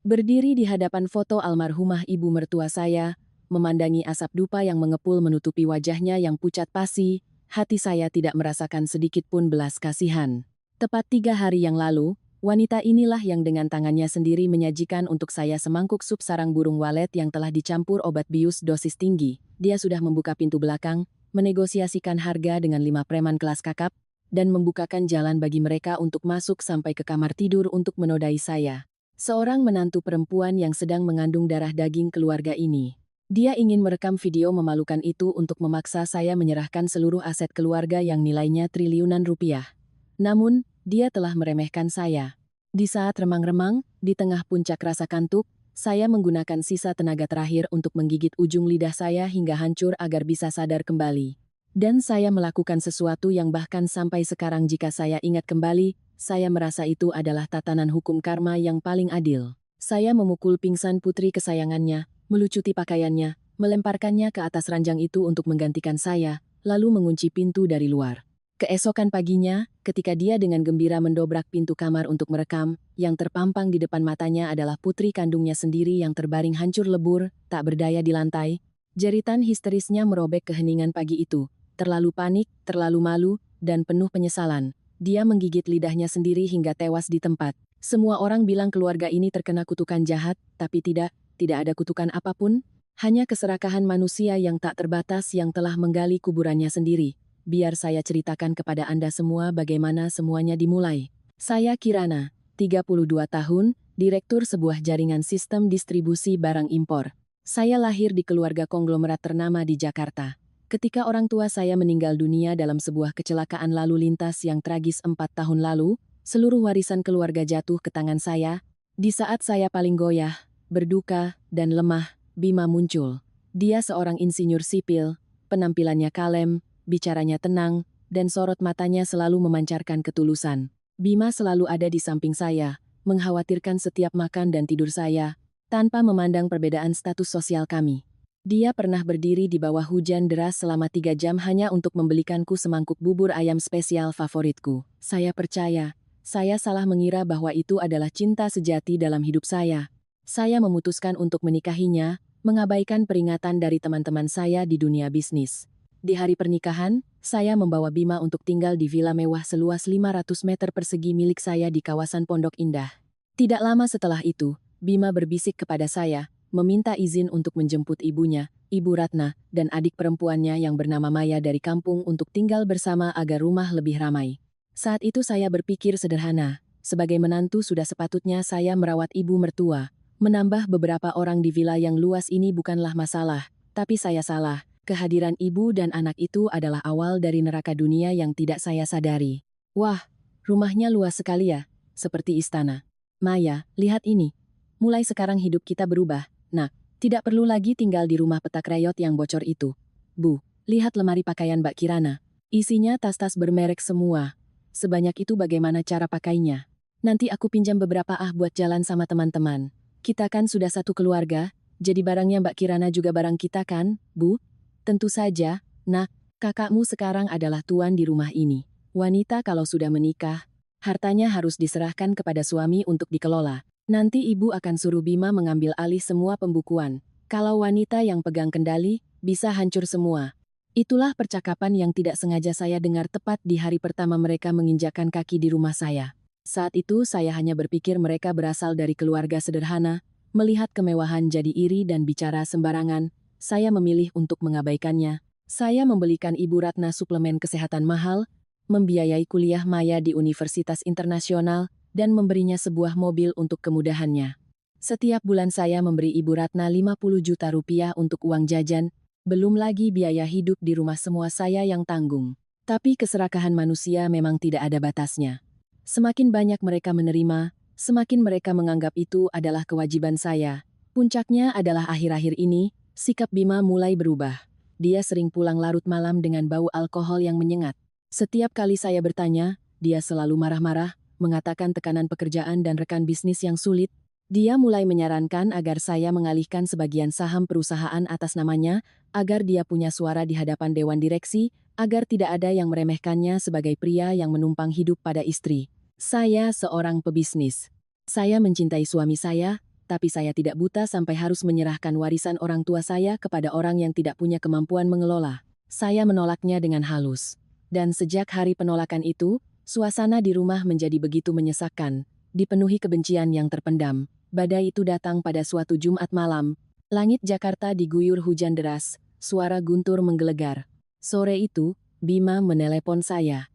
Berdiri di hadapan foto almarhumah ibu mertua saya, memandangi asap dupa yang mengepul menutupi wajahnya yang pucat pasi, hati saya tidak merasakan sedikit pun belas kasihan. Tepat 3 hari yang lalu, wanita inilah yang dengan tangannya sendiri menyajikan untuk saya semangkuk sup sarang burung walet yang telah dicampur obat bius dosis tinggi. Dia sudah membuka pintu belakang, menegosiasikan harga dengan 5 preman kelas kakap, dan membukakan jalan bagi mereka untuk masuk sampai ke kamar tidur untuk menodai saya. Seorang menantu perempuan yang sedang mengandung darah daging keluarga ini. Dia ingin merekam video memalukan itu untuk memaksa saya menyerahkan seluruh aset keluarga yang nilainya triliunan rupiah. Namun, dia telah meremehkan saya. Di saat remang-remang, di tengah puncak rasa kantuk, saya menggunakan sisa tenaga terakhir untuk menggigit ujung lidah saya hingga hancur agar bisa sadar kembali. Dan saya melakukan sesuatu yang bahkan sampai sekarang jika saya ingat kembali, saya merasa itu adalah tatanan hukum karma yang paling adil. Saya memukul pingsan putri kesayangannya, melucuti pakaiannya, melemparkannya ke atas ranjang itu untuk menggantikan saya, lalu mengunci pintu dari luar. Keesokan paginya, ketika dia dengan gembira mendobrak pintu kamar untuk merekam, yang terpampang di depan matanya adalah putri kandungnya sendiri yang terbaring hancur lebur, tak berdaya di lantai. Jeritan histerisnya merobek keheningan pagi itu. Terlalu panik, terlalu malu, dan penuh penyesalan. Dia menggigit lidahnya sendiri hingga tewas di tempat. Semua orang bilang keluarga ini terkena kutukan jahat, tapi tidak ada kutukan apapun. Hanya keserakahan manusia yang tak terbatas yang telah menggali kuburannya sendiri. Biar saya ceritakan kepada Anda semua bagaimana semuanya dimulai. Saya Kirana, 32 tahun, direktur sebuah jaringan sistem distribusi barang impor. Saya lahir di keluarga konglomerat ternama di Jakarta. Ketika orang tua saya meninggal dunia dalam sebuah kecelakaan lalu lintas yang tragis 4 tahun lalu, seluruh warisan keluarga jatuh ke tangan saya. Di saat saya paling goyah, berduka, dan lemah, Bima muncul. Dia seorang insinyur sipil, penampilannya kalem, bicaranya tenang, dan sorot matanya selalu memancarkan ketulusan. Bima selalu ada di samping saya, mengkhawatirkan setiap makan dan tidur saya, tanpa memandang perbedaan status sosial kami. Dia pernah berdiri di bawah hujan deras selama 3 jam hanya untuk membelikanku semangkuk bubur ayam spesial favoritku. Saya percaya, saya salah mengira bahwa itu adalah cinta sejati dalam hidup saya. Saya memutuskan untuk menikahinya, mengabaikan peringatan dari teman-teman saya di dunia bisnis. Di hari pernikahan, saya membawa Bima untuk tinggal di villa mewah seluas 500 meter persegi milik saya di kawasan Pondok Indah. Tidak lama setelah itu, Bima berbisik kepada saya, meminta izin untuk menjemput ibunya, Ibu Ratna, dan adik perempuannya yang bernama Maya dari kampung untuk tinggal bersama agar rumah lebih ramai. Saat itu saya berpikir sederhana, sebagai menantu sudah sepatutnya saya merawat ibu mertua. Menambah beberapa orang di villa yang luas ini bukanlah masalah, tapi saya salah. Kehadiran ibu dan anak itu adalah awal dari neraka dunia yang tidak saya sadari. Wah, rumahnya luas sekali ya, seperti istana. Maya, lihat ini. Mulai sekarang hidup kita berubah. Nah, tidak perlu lagi tinggal di rumah petak reyot yang bocor itu. Bu, lihat lemari pakaian Mbak Kirana. Isinya tas-tas bermerek semua. Sebanyak itu bagaimana cara pakainya? Nanti aku pinjam beberapa buat jalan sama teman-teman. Kita kan sudah satu keluarga, jadi barangnya Mbak Kirana juga barang kita kan, Bu? Tentu saja, nak, kakakmu sekarang adalah tuan di rumah ini. Wanita kalau sudah menikah, hartanya harus diserahkan kepada suami untuk dikelola. Nanti ibu akan suruh Bima mengambil alih semua pembukuan. Kalau wanita yang pegang kendali, bisa hancur semua. Itulah percakapan yang tidak sengaja saya dengar tepat di hari pertama mereka menginjakkan kaki di rumah saya. Saat itu saya hanya berpikir mereka berasal dari keluarga sederhana, melihat kemewahan jadi iri dan bicara sembarangan. Saya memilih untuk mengabaikannya. Saya membelikan Ibu Ratna suplemen kesehatan mahal, membiayai kuliah Maya di Universitas Internasional, dan memberinya sebuah mobil untuk kemudahannya. Setiap bulan saya memberi Ibu Ratna 50 juta rupiah untuk uang jajan, belum lagi biaya hidup di rumah semua saya yang tanggung. Tapi keserakahan manusia memang tidak ada batasnya. Semakin banyak mereka menerima, semakin mereka menganggap itu adalah kewajiban saya. Puncaknya adalah akhir-akhir ini, sikap Bima mulai berubah. Dia sering pulang larut malam dengan bau alkohol yang menyengat. Setiap kali saya bertanya, dia selalu marah-marah, mengatakan tekanan pekerjaan dan rekan bisnis yang sulit. Dia mulai menyarankan agar saya mengalihkan sebagian saham perusahaan atas namanya, agar dia punya suara di hadapan dewan direksi, agar tidak ada yang meremehkannya sebagai pria yang menumpang hidup pada istri. Saya seorang pebisnis. Saya mencintai suami saya, tapi saya tidak buta sampai harus menyerahkan warisan orang tua saya kepada orang yang tidak punya kemampuan mengelola. Saya menolaknya dengan halus. Dan sejak hari penolakan itu, suasana di rumah menjadi begitu menyesakkan, dipenuhi kebencian yang terpendam. Badai itu datang pada suatu Jumat malam. Langit Jakarta diguyur hujan deras, suara guntur menggelegar. Sore itu, Bima menelepon saya.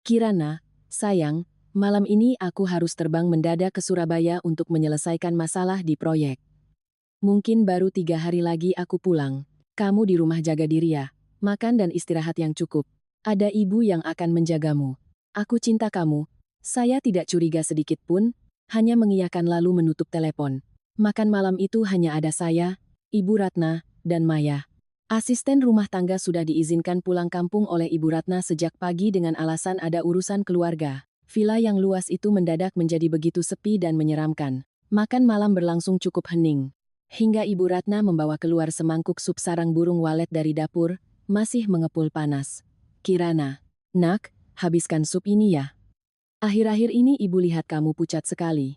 "Kirana, sayang, malam ini aku harus terbang mendadak ke Surabaya untuk menyelesaikan masalah di proyek. Mungkin baru 3 hari lagi aku pulang. Kamu di rumah jaga diri ya, makan dan istirahat yang cukup. Ada ibu yang akan menjagamu. Aku cinta kamu." Saya tidak curiga sedikit pun, hanya mengiyakan lalu menutup telepon. Makan malam itu hanya ada saya, Ibu Ratna, dan Maya. Asisten rumah tangga sudah diizinkan pulang kampung oleh Ibu Ratna sejak pagi dengan alasan ada urusan keluarga. Villa yang luas itu mendadak menjadi begitu sepi dan menyeramkan. Makan malam berlangsung cukup hening. Hingga Ibu Ratna membawa keluar semangkuk sup sarang burung walet dari dapur, masih mengepul panas. "Kirana, nak, habiskan sup ini ya. Akhir-akhir ini ibu lihat kamu pucat sekali.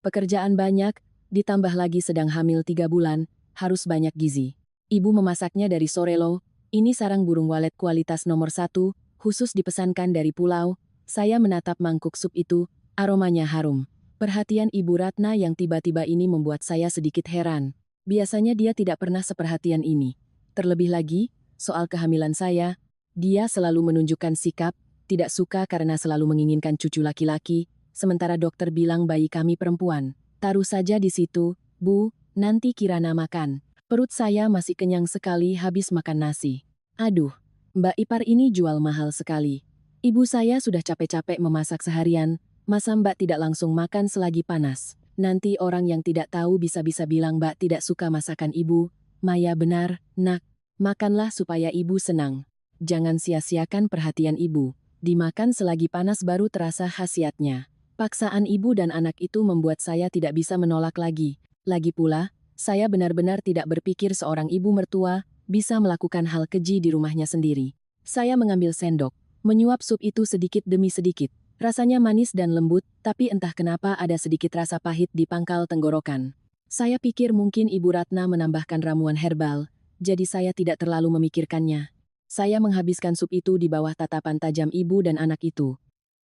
Pekerjaan banyak, ditambah lagi sedang hamil 3 bulan, harus banyak gizi. Ibu memasaknya dari sore loh, ini sarang burung walet kualitas nomor 1, khusus dipesankan dari pulau." Saya menatap mangkuk sup itu, aromanya harum. Perhatian Ibu Ratna yang tiba-tiba ini membuat saya sedikit heran. Biasanya dia tidak pernah seperhatian ini. Terlebih lagi, soal kehamilan saya, dia selalu menunjukkan sikap, tidak suka karena selalu menginginkan cucu laki-laki, sementara dokter bilang bayi kami perempuan. "Taruh saja di situ, Bu, nanti Kirana makan." Perut saya masih kenyang sekali habis makan nasi. Aduh, Mbak Ipar ini jual mahal sekali. Ibu saya sudah capek-capek memasak seharian, masa Mbak tidak langsung makan selagi panas? Nanti orang yang tidak tahu bisa-bisa bilang Mbak tidak suka masakan ibu. Maya benar, nak. Makanlah supaya ibu senang. Jangan sia-siakan perhatian ibu. Dimakan selagi panas baru terasa khasiatnya. Paksaan ibu dan anak itu membuat saya tidak bisa menolak lagi. Lagi pula, saya benar-benar tidak berpikir seorang ibu mertua bisa melakukan hal keji di rumahnya sendiri. Saya mengambil sendok, menyuap sup itu sedikit demi sedikit. Rasanya manis dan lembut, tapi entah kenapa ada sedikit rasa pahit di pangkal tenggorokan. Saya pikir mungkin Ibu Ratna menambahkan ramuan herbal, jadi saya tidak terlalu memikirkannya. Saya menghabiskan sup itu di bawah tatapan tajam ibu dan anak itu.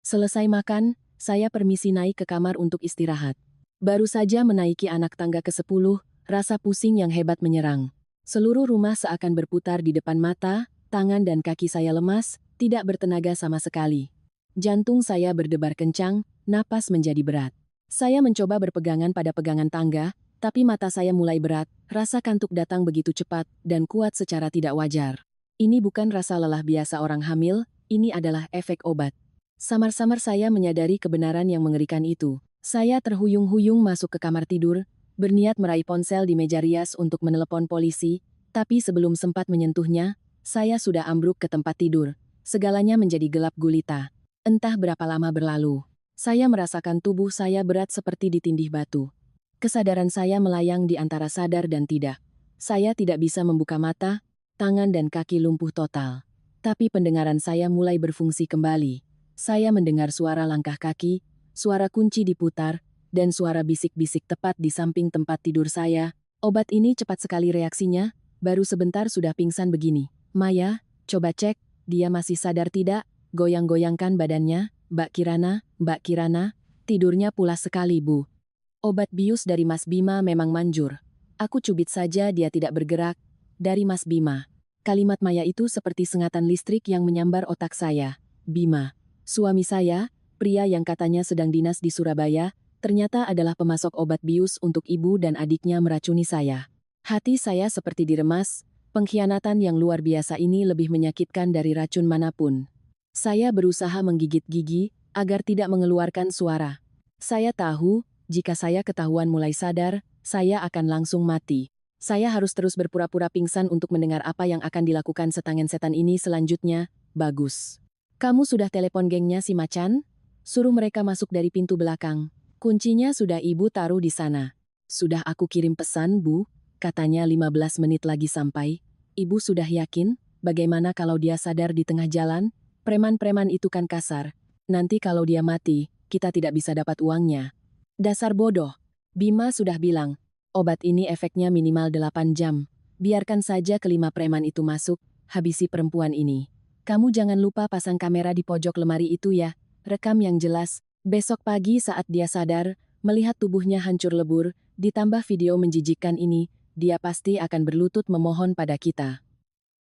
Selesai makan, saya permisi naik ke kamar untuk istirahat. Baru saja menaiki anak tangga ke-10, rasa pusing yang hebat menyerang. Seluruh rumah seakan berputar di depan mata, tangan dan kaki saya lemas, tidak bertenaga sama sekali. Jantung saya berdebar kencang, napas menjadi berat. Saya mencoba berpegangan pada pegangan tangga, tapi mata saya mulai berat, rasa kantuk datang begitu cepat dan kuat secara tidak wajar. Ini bukan rasa lelah biasa orang hamil, ini adalah efek obat. Samar-samar saya menyadari kebenaran yang mengerikan itu. Saya terhuyung-huyung masuk ke kamar tidur, berniat meraih ponsel di meja rias untuk menelepon polisi, tapi sebelum sempat menyentuhnya, saya sudah ambruk ke tempat tidur. Segalanya menjadi gelap gulita. Entah berapa lama berlalu. Saya merasakan tubuh saya berat seperti ditindih batu. Kesadaran saya melayang di antara sadar dan tidak. Saya tidak bisa membuka mata, tangan dan kaki lumpuh total. Tapi pendengaran saya mulai berfungsi kembali. Saya mendengar suara langkah kaki, suara kunci diputar, dan suara bisik-bisik tepat di samping tempat tidur saya. Obat ini cepat sekali reaksinya, baru sebentar sudah pingsan begini. "Maya, coba cek, dia masih sadar tidak?" Goyang-goyangkan badannya. Mbak Kirana, tidurnya pulas sekali Bu. Obat bius dari Mas Bima memang manjur. Aku cubit saja dia tidak bergerak. Dari Mas Bima. Kalimat Maya itu seperti sengatan listrik yang menyambar otak saya. Bima. Suami saya, pria yang katanya sedang dinas di Surabaya, ternyata adalah pemasok obat bius untuk ibu dan adiknya meracuni saya. Hati saya seperti diremas, pengkhianatan yang luar biasa ini lebih menyakitkan dari racun manapun. Saya berusaha menggigit gigi, agar tidak mengeluarkan suara. Saya tahu, jika saya ketahuan mulai sadar, saya akan langsung mati. Saya harus terus berpura-pura pingsan untuk mendengar apa yang akan dilakukan setangen setan ini selanjutnya. Bagus. "Kamu sudah telepon gengnya si Macan? Suruh mereka masuk dari pintu belakang. Kuncinya sudah ibu taruh di sana." "Sudah aku kirim pesan, Bu. Katanya 15 menit lagi sampai." "Ibu sudah yakin? Bagaimana kalau dia sadar di tengah jalan? Preman-preman itu kan kasar. Nanti kalau dia mati, kita tidak bisa dapat uangnya." "Dasar bodoh. Bima sudah bilang, obat ini efeknya minimal 8 jam. Biarkan saja kelima preman itu masuk, habisi perempuan ini. Kamu jangan lupa pasang kamera di pojok lemari itu ya, rekam yang jelas. Besok pagi saat dia sadar, melihat tubuhnya hancur lebur, ditambah video menjijikkan ini, dia pasti akan berlutut memohon pada kita.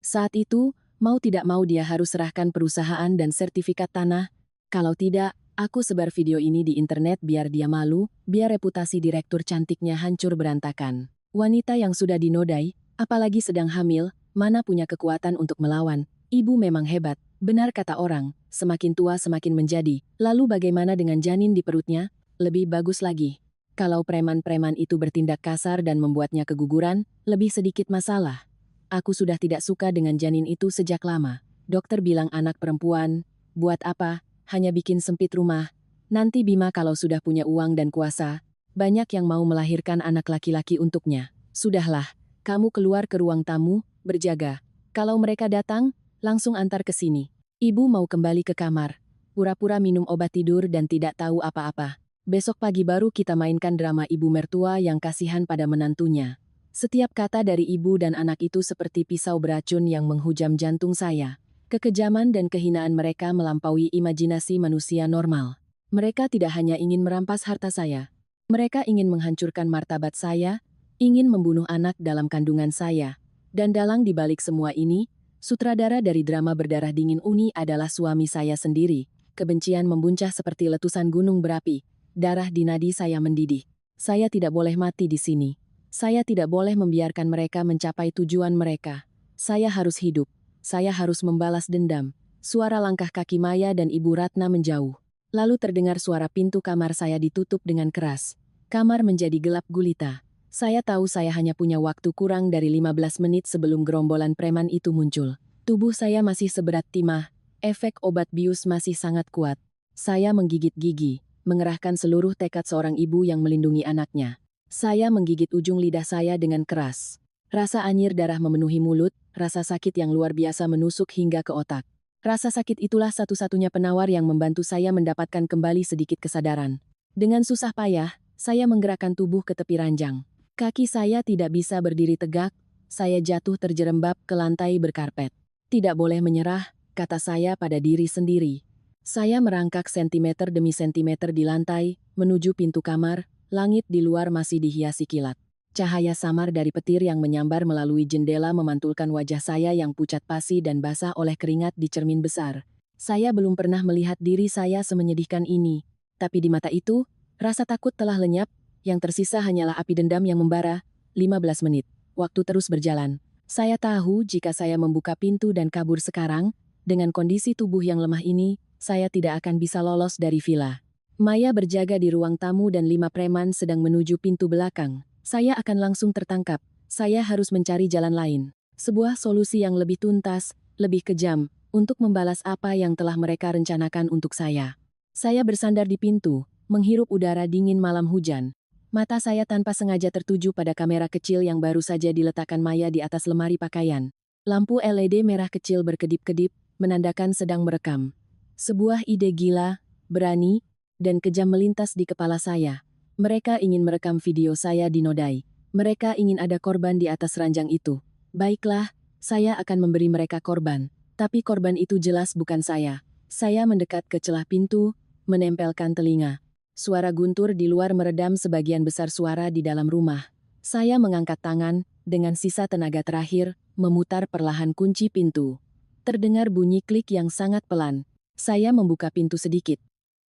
Saat itu, mau tidak mau dia harus serahkan perusahaan dan sertifikat tanah. Kalau tidak, aku sebar video ini di internet biar dia malu, biar reputasi direktur cantiknya hancur berantakan. Wanita yang sudah dinodai, apalagi sedang hamil, mana punya kekuatan untuk melawan. Ibu memang hebat, benar kata orang, semakin tua semakin menjadi. Lalu bagaimana dengan janin di perutnya? Lebih bagus lagi. Kalau preman-preman itu bertindak kasar dan membuatnya keguguran, lebih sedikit masalah. Aku sudah tidak suka dengan janin itu sejak lama. Dokter bilang anak perempuan, buat apa? Hanya bikin sempit rumah. Nanti Bima kalau sudah punya uang dan kuasa, banyak yang mau melahirkan anak laki-laki untuknya. Sudahlah, kamu keluar ke ruang tamu, berjaga. Kalau mereka datang, langsung antar ke sini. Ibu mau kembali ke kamar. Pura-pura minum obat tidur dan tidak tahu apa-apa. Besok pagi baru kita mainkan drama ibu mertua yang kasihan pada menantunya. Setiap kata dari ibu dan anak itu seperti pisau beracun yang menghujam jantung saya. Kekejaman dan kehinaan mereka melampaui imajinasi manusia normal. Mereka tidak hanya ingin merampas harta saya. Mereka ingin menghancurkan martabat saya, ingin membunuh anak dalam kandungan saya. Dan dalang di balik semua ini, sutradara dari drama berdarah dingin Uni adalah suami saya sendiri. Kebencian membuncah seperti letusan gunung berapi. Darah di nadi saya mendidih. Saya tidak boleh mati di sini. Saya tidak boleh membiarkan mereka mencapai tujuan mereka. Saya harus hidup. Saya harus membalas dendam. Suara langkah kaki Maya dan Ibu Ratna menjauh. Lalu terdengar suara pintu kamar saya ditutup dengan keras. Kamar menjadi gelap gulita. Saya tahu saya hanya punya waktu kurang dari 15 menit sebelum gerombolan preman itu muncul. Tubuh saya masih seberat timah. Efek obat bius masih sangat kuat. Saya menggigit gigi, mengerahkan seluruh tekad seorang ibu yang melindungi anaknya. Saya menggigit ujung lidah saya dengan keras. Rasa anyir darah memenuhi mulut, rasa sakit yang luar biasa menusuk hingga ke otak. Rasa sakit itulah satu-satunya penawar yang membantu saya mendapatkan kembali sedikit kesadaran. Dengan susah payah, saya menggerakkan tubuh ke tepi ranjang. Kaki saya tidak bisa berdiri tegak, saya jatuh terjerembab ke lantai berkarpet. Tidak boleh menyerah, kata saya pada diri sendiri. Saya merangkak sentimeter demi sentimeter di lantai, menuju pintu kamar, langit di luar masih dihiasi kilat. Cahaya samar dari petir yang menyambar melalui jendela memantulkan wajah saya yang pucat pasi dan basah oleh keringat di cermin besar. Saya belum pernah melihat diri saya semenyedihkan ini. Tapi di mata itu, rasa takut telah lenyap, yang tersisa hanyalah api dendam yang membara. 15 menit. Waktu terus berjalan. Saya tahu jika saya membuka pintu dan kabur sekarang, dengan kondisi tubuh yang lemah ini, saya tidak akan bisa lolos dari villa. Maya berjaga di ruang tamu dan 5 preman sedang menuju pintu belakang. Saya akan langsung tertangkap. Saya harus mencari jalan lain. Sebuah solusi yang lebih tuntas, lebih kejam, untuk membalas apa yang telah mereka rencanakan untuk saya. Saya bersandar di pintu, menghirup udara dingin malam hujan. Mata saya tanpa sengaja tertuju pada kamera kecil yang baru saja diletakkan Maya di atas lemari pakaian. Lampu LED merah kecil berkedip-kedip, menandakan sedang merekam. Sebuah ide gila, berani, dan kejam melintas di kepala saya. Mereka ingin merekam video saya dinodai. Mereka ingin ada korban di atas ranjang itu. Baiklah, saya akan memberi mereka korban. Tapi korban itu jelas bukan saya. Saya mendekat ke celah pintu, menempelkan telinga. Suara guntur di luar meredam sebagian besar suara di dalam rumah. Saya mengangkat tangan, dengan sisa tenaga terakhir, memutar perlahan kunci pintu. Terdengar bunyi klik yang sangat pelan. Saya membuka pintu sedikit.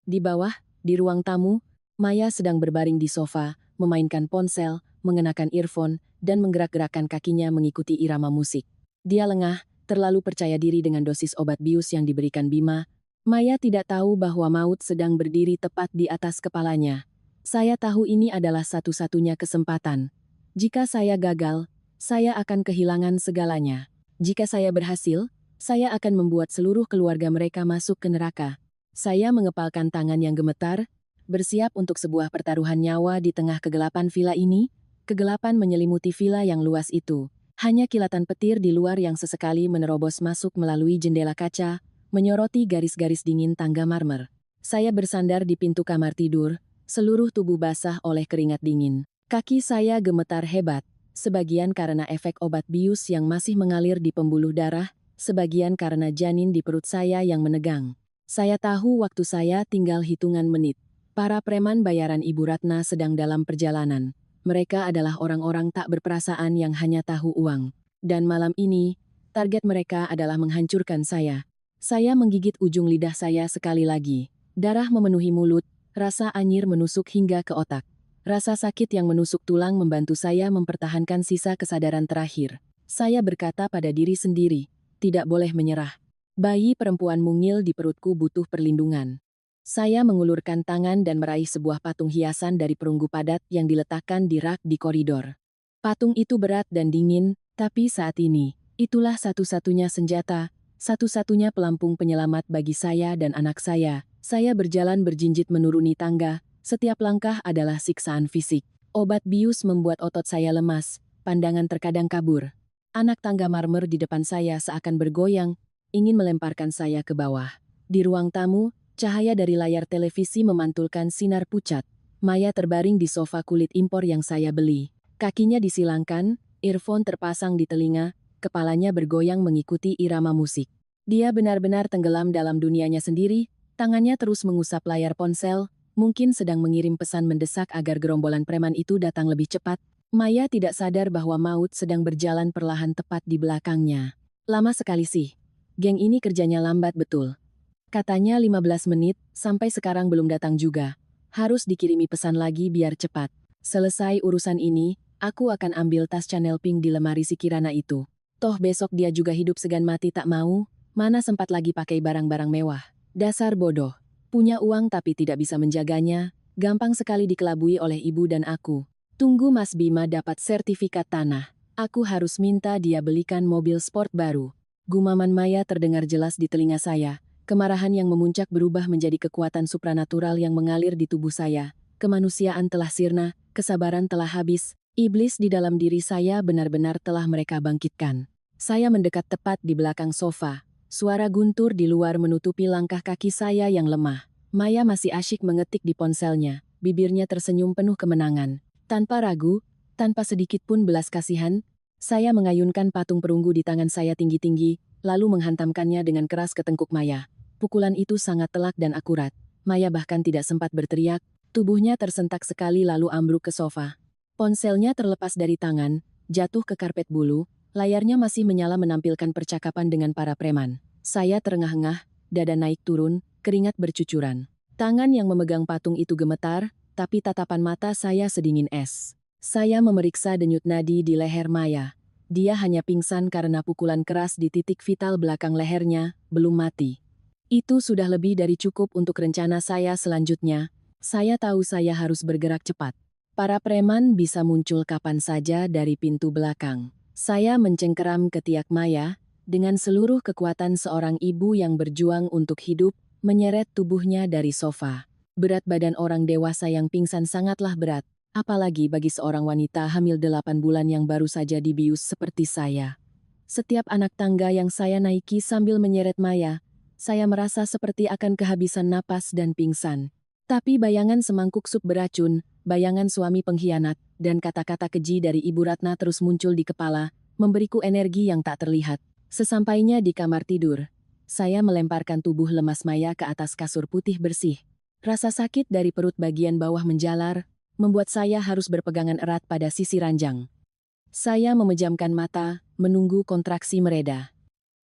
Di bawah, di ruang tamu, Maya sedang berbaring di sofa, memainkan ponsel, mengenakan earphone, dan menggerak-gerakkan kakinya mengikuti irama musik. Dia lengah, terlalu percaya diri dengan dosis obat bius yang diberikan Bima. Maya tidak tahu bahwa maut sedang berdiri tepat di atas kepalanya. Saya tahu ini adalah satu-satunya kesempatan. Jika saya gagal, saya akan kehilangan segalanya. Jika saya berhasil, saya akan membuat seluruh keluarga mereka masuk ke neraka. Saya mengepalkan tangan yang gemetar, bersiap untuk sebuah pertaruhan nyawa di tengah kegelapan villa ini. Kegelapan menyelimuti villa yang luas itu. Hanya kilatan petir di luar yang sesekali menerobos masuk melalui jendela kaca, menyoroti garis-garis dingin tangga marmer. Saya bersandar di pintu kamar tidur, Seluruh tubuh basah oleh keringat dingin. Kaki saya gemetar hebat, sebagian karena efek obat bius yang masih mengalir di pembuluh darah, sebagian karena janin di perut saya yang menegang. Saya tahu waktu saya tinggal hitungan menit. Para preman bayaran Ibu Ratna sedang dalam perjalanan. Mereka adalah orang-orang tak berperasaan yang hanya tahu uang. Dan malam ini, target mereka adalah menghancurkan saya. Saya menggigit ujung lidah saya sekali lagi. Darah memenuhi mulut, rasa anyir menusuk hingga ke otak. Rasa sakit yang menusuk tulang membantu saya mempertahankan sisa kesadaran terakhir. Saya berkata pada diri sendiri, tidak boleh menyerah. Bayi perempuan mungil di perutku butuh perlindungan. Saya mengulurkan tangan dan meraih sebuah patung hiasan dari perunggu padat yang diletakkan di rak di koridor. Patung itu berat dan dingin, tapi saat ini, itulah satu-satunya senjata, satu-satunya pelampung penyelamat bagi saya dan anak saya. Saya berjalan berjinjit menuruni tangga, setiap langkah adalah siksaan fisik. Obat bius membuat otot saya lemas, pandangan terkadang kabur. Anak tangga marmer di depan saya seakan bergoyang, ingin melemparkan saya ke bawah. Di ruang tamu, cahaya dari layar televisi memantulkan sinar pucat. Maya terbaring di sofa kulit impor yang saya beli. Kakinya disilangkan, earphone terpasang di telinga, kepalanya bergoyang mengikuti irama musik. Dia benar-benar tenggelam dalam dunianya sendiri, tangannya terus mengusap layar ponsel, mungkin sedang mengirim pesan mendesak agar gerombolan preman itu datang lebih cepat. Maya tidak sadar bahwa maut sedang berjalan perlahan tepat di belakangnya. Lama sekali sih. Geng ini kerjanya lambat betul. Katanya 15 menit, sampai sekarang belum datang juga. Harus dikirimi pesan lagi biar cepat. Selesai urusan ini, aku akan ambil tas Chanel Pink di lemari si Kirana itu. Toh besok dia juga hidup segan mati tak mau, mana sempat lagi pakai barang-barang mewah. Dasar bodoh. Punya uang tapi tidak bisa menjaganya, gampang sekali dikelabui oleh ibu dan aku. Tunggu Mas Bima dapat sertifikat tanah. Aku harus minta dia belikan mobil sport baru. Gumaman Maya terdengar jelas di telinga saya. Kemarahan yang memuncak berubah menjadi kekuatan supranatural yang mengalir di tubuh saya. Kemanusiaan telah sirna, kesabaran telah habis, iblis di dalam diri saya benar-benar telah mereka bangkitkan. Saya mendekat tepat di belakang sofa. Suara guntur di luar menutupi langkah kaki saya yang lemah. Maya masih asyik mengetik di ponselnya, bibirnya tersenyum penuh kemenangan. Tanpa ragu, tanpa sedikit pun belas kasihan, saya mengayunkan patung perunggu di tangan saya tinggi-tinggi, lalu menghantamkannya dengan keras ke tengkuk Maya. Pukulan itu sangat telak dan akurat. Maya bahkan tidak sempat berteriak, tubuhnya tersentak sekali lalu ambruk ke sofa. Ponselnya terlepas dari tangan, jatuh ke karpet bulu, layarnya masih menyala menampilkan percakapan dengan para preman. Saya terengah-engah, dada naik turun, keringat bercucuran. Tangan yang memegang patung itu gemetar, tapi tatapan mata saya sedingin es. Saya memeriksa denyut nadi di leher Maya. Dia hanya pingsan karena pukulan keras di titik vital belakang lehernya, belum mati. Itu sudah lebih dari cukup untuk rencana saya selanjutnya. Saya tahu saya harus bergerak cepat. Para preman bisa muncul kapan saja dari pintu belakang. Saya mencengkeram ketiak Maya, dengan seluruh kekuatan seorang ibu yang berjuang untuk hidup, menyeret tubuhnya dari sofa. Berat badan orang dewasa yang pingsan sangatlah berat, apalagi bagi seorang wanita hamil 8 bulan yang baru saja dibius seperti saya. Setiap anak tangga yang saya naiki sambil menyeret Maya, saya merasa seperti akan kehabisan napas dan pingsan. Tapi bayangan semangkuk sup beracun, bayangan suami pengkhianat, dan kata-kata keji dari Ibu Ratna terus muncul di kepala, memberiku energi yang tak terlihat. Sesampainya di kamar tidur, saya melemparkan tubuh lemas Maya ke atas kasur putih bersih. Rasa sakit dari perut bagian bawah menjalar, membuat saya harus berpegangan erat pada sisi ranjang. Saya memejamkan mata, menunggu kontraksi mereda.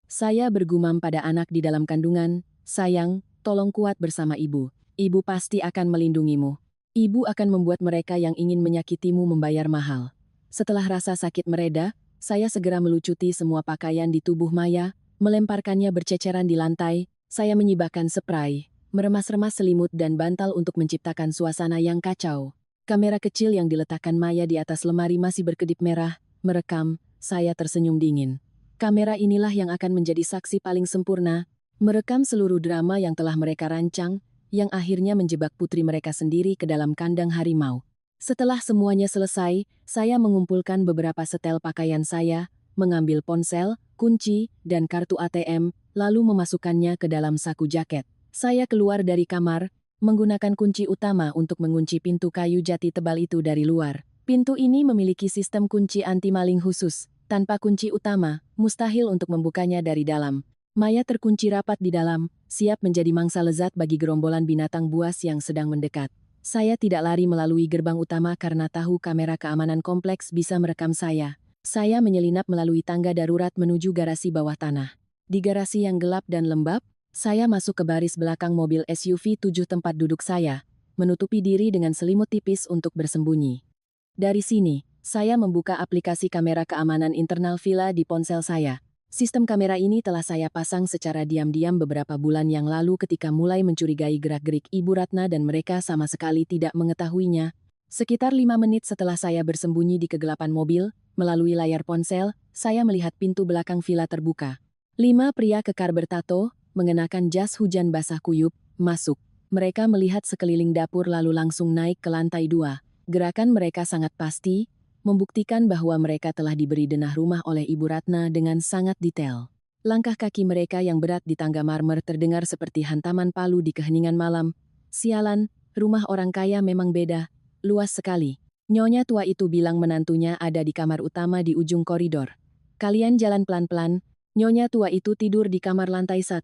Saya bergumam pada anak di dalam kandungan, sayang, tolong kuat bersama ibu. Ibu pasti akan melindungimu. Ibu akan membuat mereka yang ingin menyakitimu membayar mahal. Setelah rasa sakit mereda, saya segera melucuti semua pakaian di tubuh Maya, melemparkannya berceceran di lantai, saya menyibakkan spray, meremas-remas selimut dan bantal untuk menciptakan suasana yang kacau. Kamera kecil yang diletakkan Maya di atas lemari masih berkedip merah, merekam, saya tersenyum dingin. Kamera inilah yang akan menjadi saksi paling sempurna, merekam seluruh drama yang telah mereka rancang, yang akhirnya menjebak putri mereka sendiri ke dalam kandang harimau. Setelah semuanya selesai, saya mengumpulkan beberapa setel pakaian saya, mengambil ponsel, kunci, dan kartu ATM, lalu memasukkannya ke dalam saku jaket. Saya keluar dari kamar, menggunakan kunci utama untuk mengunci pintu kayu jati tebal itu dari luar. Pintu ini memiliki sistem kunci anti-maling khusus. Tanpa kunci utama, mustahil untuk membukanya dari dalam. Maya terkunci rapat di dalam, siap menjadi mangsa lezat bagi gerombolan binatang buas yang sedang mendekat. Saya tidak lari melalui gerbang utama karena tahu kamera keamanan kompleks bisa merekam saya. Saya menyelinap melalui tangga darurat menuju garasi bawah tanah. Di garasi yang gelap dan lembab, saya masuk ke baris belakang mobil SUV 7 tempat duduk saya, menutupi diri dengan selimut tipis untuk bersembunyi. Dari sini, saya membuka aplikasi kamera keamanan internal villa di ponsel saya. Sistem kamera ini telah saya pasang secara diam-diam beberapa bulan yang lalu ketika mulai mencurigai gerak-gerik Ibu Ratna dan mereka sama sekali tidak mengetahuinya. Sekitar 5 menit setelah saya bersembunyi di kegelapan mobil, melalui layar ponsel, saya melihat pintu belakang villa terbuka. 5 pria kekar bertato, mengenakan jas hujan basah kuyup, masuk. Mereka melihat sekeliling dapur lalu langsung naik ke lantai 2. Gerakan mereka sangat pasti, membuktikan bahwa mereka telah diberi denah rumah oleh Ibu Ratna dengan sangat detail. Langkah kaki mereka yang berat di tangga marmer terdengar seperti hantaman palu di keheningan malam. Sialan, rumah orang kaya memang beda, luas sekali. Nyonya tua itu bilang menantunya ada di kamar utama di ujung koridor. Kalian jalan pelan-pelan, Nyonya tua itu tidur di kamar lantai 1.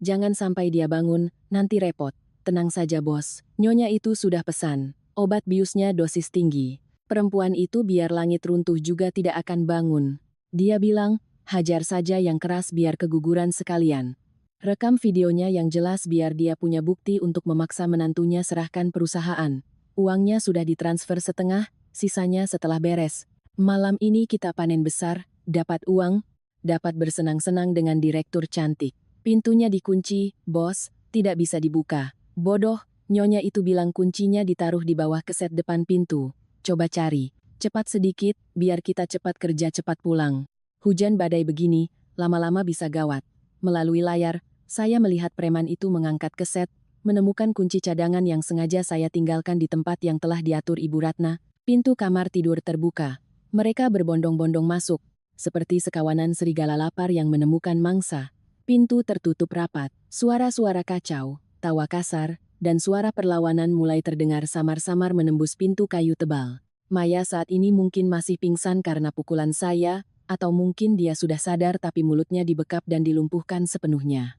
Jangan sampai dia bangun, nanti repot. Tenang saja bos, Nyonya itu sudah pesan. Obat biusnya dosis tinggi. Perempuan itu biar langit runtuh juga tidak akan bangun. Dia bilang, hajar saja yang keras biar keguguran sekalian. Rekam videonya yang jelas biar dia punya bukti untuk memaksa menantunya serahkan perusahaan. Uangnya sudah ditransfer setengah, sisanya setelah beres. Malam ini kita panen besar, dapat uang, dapat bersenang-senang dengan direktur cantik. Pintunya dikunci, bos, tidak bisa dibuka. Bodoh, Nyonya itu bilang kuncinya ditaruh di bawah keset depan pintu. Coba cari. Cepat sedikit, biar kita cepat kerja cepat pulang. Hujan badai begini, lama-lama bisa gawat. Melalui layar, saya melihat preman itu mengangkat keset, menemukan kunci cadangan yang sengaja saya tinggalkan di tempat yang telah diatur Ibu Ratna. Pintu kamar tidur terbuka. Mereka berbondong-bondong masuk, seperti sekawanan serigala lapar yang menemukan mangsa. Pintu tertutup rapat, suara-suara kacau, tawa kasar, dan suara perlawanan mulai terdengar samar-samar menembus pintu kayu tebal. Maya saat ini mungkin masih pingsan karena pukulan saya, atau mungkin dia sudah sadar tapi mulutnya dibekap dan dilumpuhkan sepenuhnya.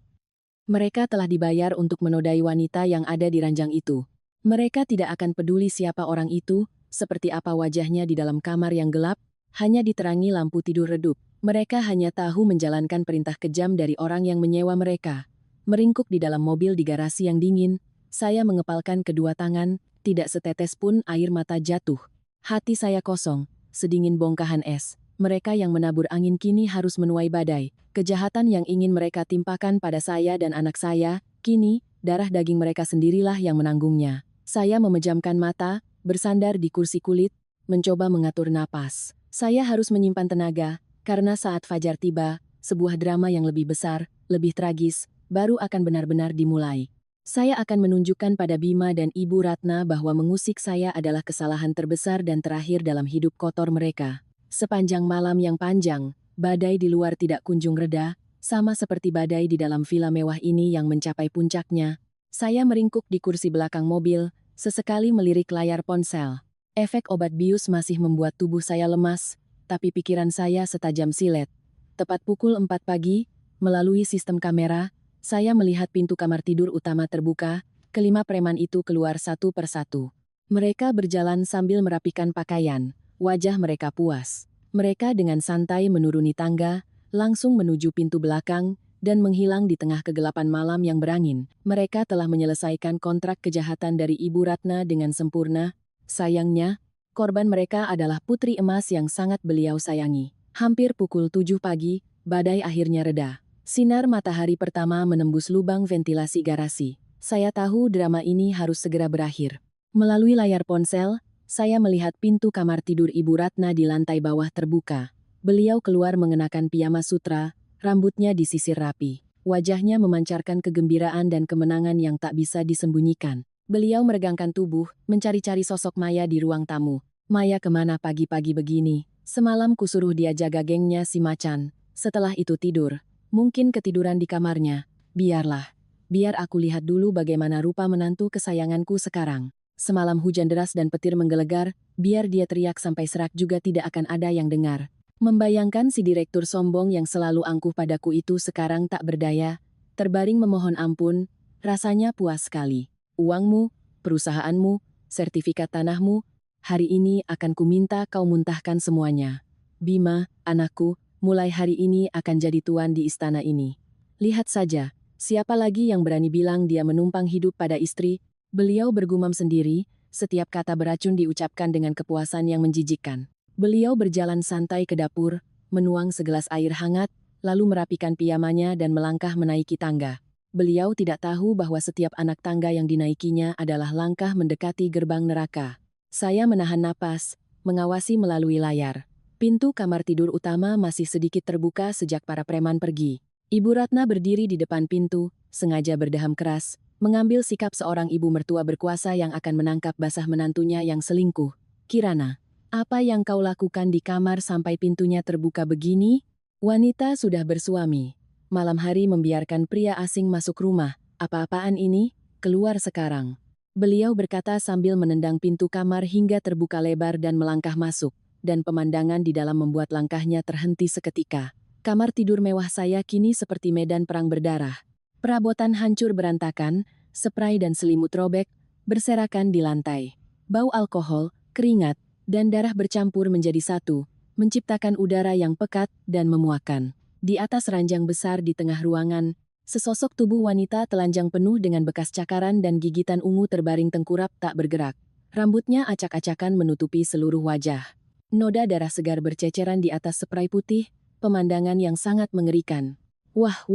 Mereka telah dibayar untuk menodai wanita yang ada di ranjang itu. Mereka tidak akan peduli siapa orang itu, seperti apa wajahnya di dalam kamar yang gelap, hanya diterangi lampu tidur redup. Mereka hanya tahu menjalankan perintah kejam dari orang yang menyewa mereka. Meringkuk di dalam mobil di garasi yang dingin, saya mengepalkan kedua tangan, tidak setetes pun air mata jatuh. Hati saya kosong, sedingin bongkahan es. Mereka yang menabur angin kini harus menuai badai. Kejahatan yang ingin mereka timpakan pada saya dan anak saya, kini, darah daging mereka sendirilah yang menanggungnya. Saya memejamkan mata, bersandar di kursi kulit, mencoba mengatur napas. Saya harus menyimpan tenaga, karena saat fajar tiba, sebuah drama yang lebih besar, lebih tragis, baru akan benar-benar dimulai. Saya akan menunjukkan pada Bima dan Ibu Ratna bahwa mengusik saya adalah kesalahan terbesar dan terakhir dalam hidup kotor mereka. Sepanjang malam yang panjang, badai di luar tidak kunjung reda, sama seperti badai di dalam villa mewah ini yang mencapai puncaknya. Saya meringkuk di kursi belakang mobil, sesekali melirik layar ponsel. Efek obat bius masih membuat tubuh saya lemas, tapi pikiran saya setajam silet. Tepat pukul 4 pagi, melalui sistem kamera, saya melihat pintu kamar tidur utama terbuka, kelima preman itu keluar satu persatu. Mereka berjalan sambil merapikan pakaian, wajah mereka puas. Mereka dengan santai menuruni tangga, langsung menuju pintu belakang, dan menghilang di tengah kegelapan malam yang berangin. Mereka telah menyelesaikan kontrak kejahatan dari Ibu Ratna dengan sempurna. Sayangnya, korban mereka adalah putri emas yang sangat beliau sayangi. Hampir pukul 7 pagi, badai akhirnya reda. Sinar matahari pertama menembus lubang ventilasi garasi. Saya tahu drama ini harus segera berakhir. Melalui layar ponsel, saya melihat pintu kamar tidur Ibu Ratna di lantai bawah terbuka. Beliau keluar mengenakan piyama sutra, rambutnya disisir rapi. Wajahnya memancarkan kegembiraan dan kemenangan yang tak bisa disembunyikan. Beliau meregangkan tubuh, mencari-cari sosok Maya di ruang tamu. Maya kemana pagi-pagi begini? Semalam kusuruh dia jaga gengnya si macan. Setelah itu tidur. Mungkin ketiduran di kamarnya. Biarlah. Biar aku lihat dulu bagaimana rupa menantu kesayanganku sekarang. Semalam hujan deras dan petir menggelegar, biar dia teriak sampai serak juga tidak akan ada yang dengar. Membayangkan si direktur sombong yang selalu angkuh padaku itu sekarang tak berdaya, terbaring memohon ampun, rasanya puas sekali. Uangmu, perusahaanmu, sertifikat tanahmu, hari ini akan kuminta kau muntahkan semuanya. Bima, anakku, mulai hari ini akan jadi tuan di istana ini. Lihat saja, siapa lagi yang berani bilang dia menumpang hidup pada istri. Beliau bergumam sendiri, setiap kata beracun diucapkan dengan kepuasan yang menjijikkan. Beliau berjalan santai ke dapur, menuang segelas air hangat, lalu merapikan piyamanya dan melangkah menaiki tangga. Beliau tidak tahu bahwa setiap anak tangga yang dinaikinya adalah langkah mendekati gerbang neraka. Saya menahan napas, mengawasi melalui layar. Pintu kamar tidur utama masih sedikit terbuka sejak para preman pergi. Ibu Ratna berdiri di depan pintu, sengaja berdeham keras, mengambil sikap seorang ibu mertua berkuasa yang akan menangkap basah menantunya yang selingkuh. Kirana, apa yang kau lakukan di kamar sampai pintunya terbuka begini? Wanita sudah bersuami. Malam hari membiarkan pria asing masuk rumah. Apa-apaan ini? Keluar sekarang. Beliau berkata sambil menendang pintu kamar hingga terbuka lebar dan melangkah masuk, dan pemandangan di dalam membuat langkahnya terhenti seketika. Kamar tidur mewah saya kini seperti medan perang berdarah. Perabotan hancur berantakan, spray dan selimut robek, berserakan di lantai. Bau alkohol, keringat, dan darah bercampur menjadi satu, menciptakan udara yang pekat dan memuakan. Di atas ranjang besar di tengah ruangan, sesosok tubuh wanita telanjang penuh dengan bekas cakaran dan gigitan ungu terbaring tengkurap tak bergerak. Rambutnya acak-acakan menutupi seluruh wajah. Noda darah segar berceceran di atas spray putih, pemandangan yang sangat mengerikan. Wah,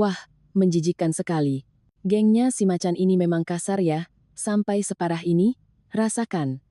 menjijikkan sekali. Gengnya si macan ini memang kasar ya, sampai separah ini, rasakan.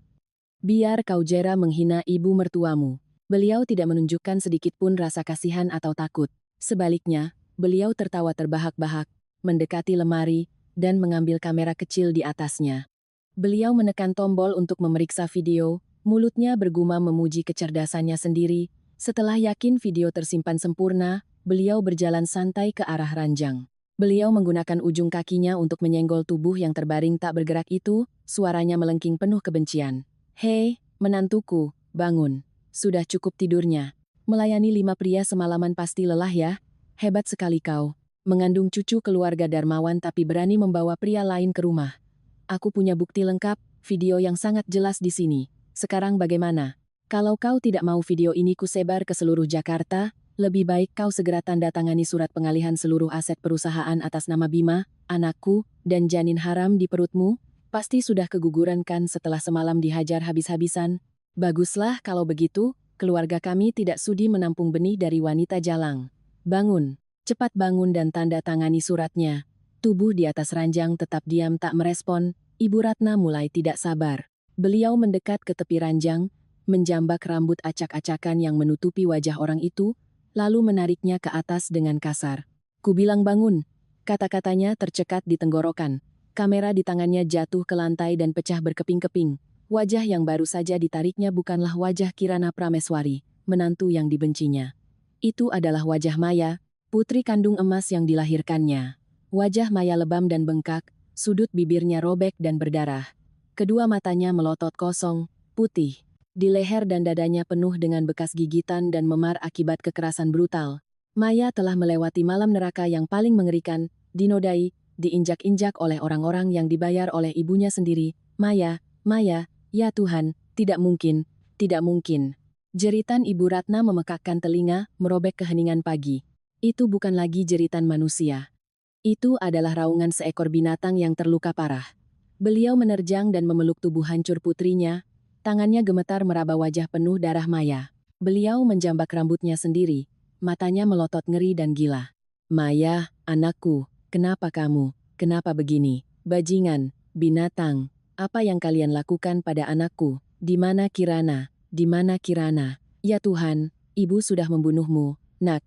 Biar kau jera menghina ibu mertuamu. Beliau tidak menunjukkan sedikit pun rasa kasihan atau takut. Sebaliknya, beliau tertawa terbahak-bahak, mendekati lemari, dan mengambil kamera kecil di atasnya. Beliau menekan tombol untuk memeriksa video, mulutnya bergumam memuji kecerdasannya sendiri. Setelah yakin video tersimpan sempurna, beliau berjalan santai ke arah ranjang. Beliau menggunakan ujung kakinya untuk menyenggol tubuh yang terbaring tak bergerak itu, suaranya melengking penuh kebencian. Hei, menantuku, bangun. Sudah cukup tidurnya. Melayani 5 pria semalaman pasti lelah ya. Hebat sekali kau. Mengandung cucu keluarga Darmawan tapi berani membawa pria lain ke rumah. Aku punya bukti lengkap, video yang sangat jelas di sini. Sekarang bagaimana? Kalau kau tidak mau video ini kusebar ke seluruh Jakarta, lebih baik kau segera tanda tangani surat pengalihan seluruh aset perusahaan atas nama Bima, anakku, dan janin haram di perutmu. Pasti sudah keguguran kan setelah semalam dihajar habis-habisan. Baguslah kalau begitu, keluarga kami tidak sudi menampung benih dari wanita jalang. Bangun, cepat bangun dan tanda tangani suratnya. Tubuh di atas ranjang tetap diam tak merespon, Ibu Ratna mulai tidak sabar. Beliau mendekat ke tepi ranjang, menjambak rambut acak-acakan yang menutupi wajah orang itu, lalu menariknya ke atas dengan kasar. Kubilang bangun, kata-katanya tercekat di tenggorokan. Kamera di tangannya jatuh ke lantai dan pecah berkeping-keping. Wajah yang baru saja ditariknya bukanlah wajah Kirana Prameswari, menantu yang dibencinya. Itu adalah wajah Maya, putri kandung emas yang dilahirkannya. Wajah Maya lebam dan bengkak, sudut bibirnya robek dan berdarah. Kedua matanya melotot kosong, putih. Di leher dan dadanya penuh dengan bekas gigitan dan memar akibat kekerasan brutal. Maya telah melewati malam neraka yang paling mengerikan, dinodai, diinjak-injak oleh orang-orang yang dibayar oleh ibunya sendiri. Maya, ya Tuhan, tidak mungkin, tidak mungkin. Jeritan Ibu Ratna memekakkan telinga, merobek keheningan pagi. Itu bukan lagi jeritan manusia. Itu adalah raungan seekor binatang yang terluka parah. Beliau menerjang dan memeluk tubuh hancur putrinya, tangannya gemetar meraba wajah penuh darah Maya. Beliau menjambak rambutnya sendiri, matanya melotot ngeri dan gila. Maya, anakku, kenapa kamu? Kenapa begini? Bajingan, binatang, apa yang kalian lakukan pada anakku? Di mana Kirana? Di mana Kirana? Ya Tuhan, ibu sudah membunuhmu, nak.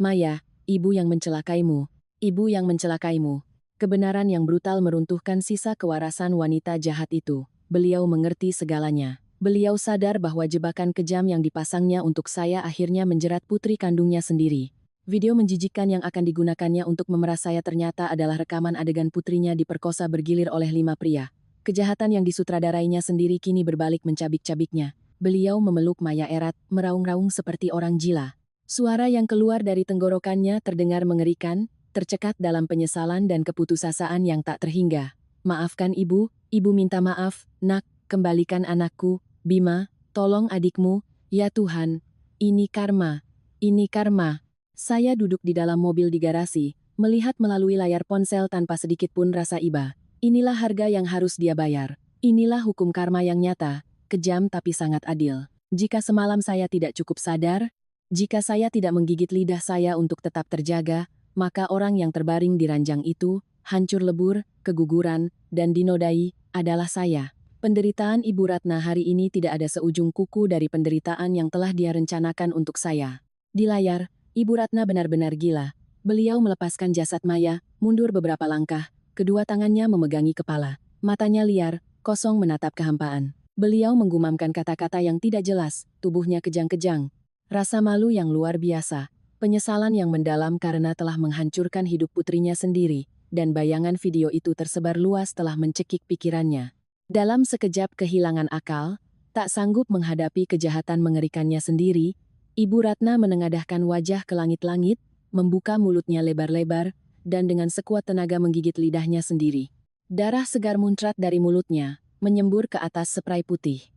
Maya, ibu yang mencelakaimu. Ibu yang mencelakaimu. Kebenaran yang brutal meruntuhkan sisa kewarasan wanita jahat itu. Beliau mengerti segalanya. Beliau sadar bahwa jebakan kejam yang dipasangnya untuk saya akhirnya menjerat putri kandungnya sendiri. Video menjijikkan yang akan digunakannya untuk memeras saya ternyata adalah rekaman adegan putrinya diperkosa bergilir oleh 5 pria. Kejahatan yang disutradarainya sendiri kini berbalik mencabik-cabiknya. Beliau memeluk Maya erat, meraung-raung seperti orang gila. Suara yang keluar dari tenggorokannya terdengar mengerikan, tercekat dalam penyesalan dan keputusasaan yang tak terhingga. Maafkan ibu minta maaf, nak, kembalikan anakku, Bima, tolong adikmu, ya Tuhan, ini karma, ini karma. Saya duduk di dalam mobil di garasi, melihat melalui layar ponsel tanpa sedikit pun rasa iba. Inilah harga yang harus dia bayar. Inilah hukum karma yang nyata, kejam tapi sangat adil. Jika semalam saya tidak cukup sadar, jika saya tidak menggigit lidah saya untuk tetap terjaga, maka orang yang terbaring di ranjang itu, hancur lebur, keguguran, dan dinodai, adalah saya. Penderitaan Ibu Ratna hari ini tidak ada seujung kuku dari penderitaan yang telah dia rencanakan untuk saya. Di layar, Ibu Ratna benar-benar gila. Beliau melepaskan jasad Maya, mundur beberapa langkah, kedua tangannya memegangi kepala. Matanya liar, kosong menatap kehampaan. Beliau menggumamkan kata-kata yang tidak jelas, tubuhnya kejang-kejang. Rasa malu yang luar biasa, penyesalan yang mendalam karena telah menghancurkan hidup putrinya sendiri, dan bayangan video itu tersebar luas telah mencekik pikirannya. Dalam sekejap kehilangan akal, tak sanggup menghadapi kejahatan mengerikannya sendiri, Ibu Ratna menengadahkan wajah ke langit-langit, membuka mulutnya lebar-lebar, dan dengan sekuat tenaga menggigit lidahnya sendiri. Darah segar muncrat dari mulutnya, menyembur ke atas spray putih.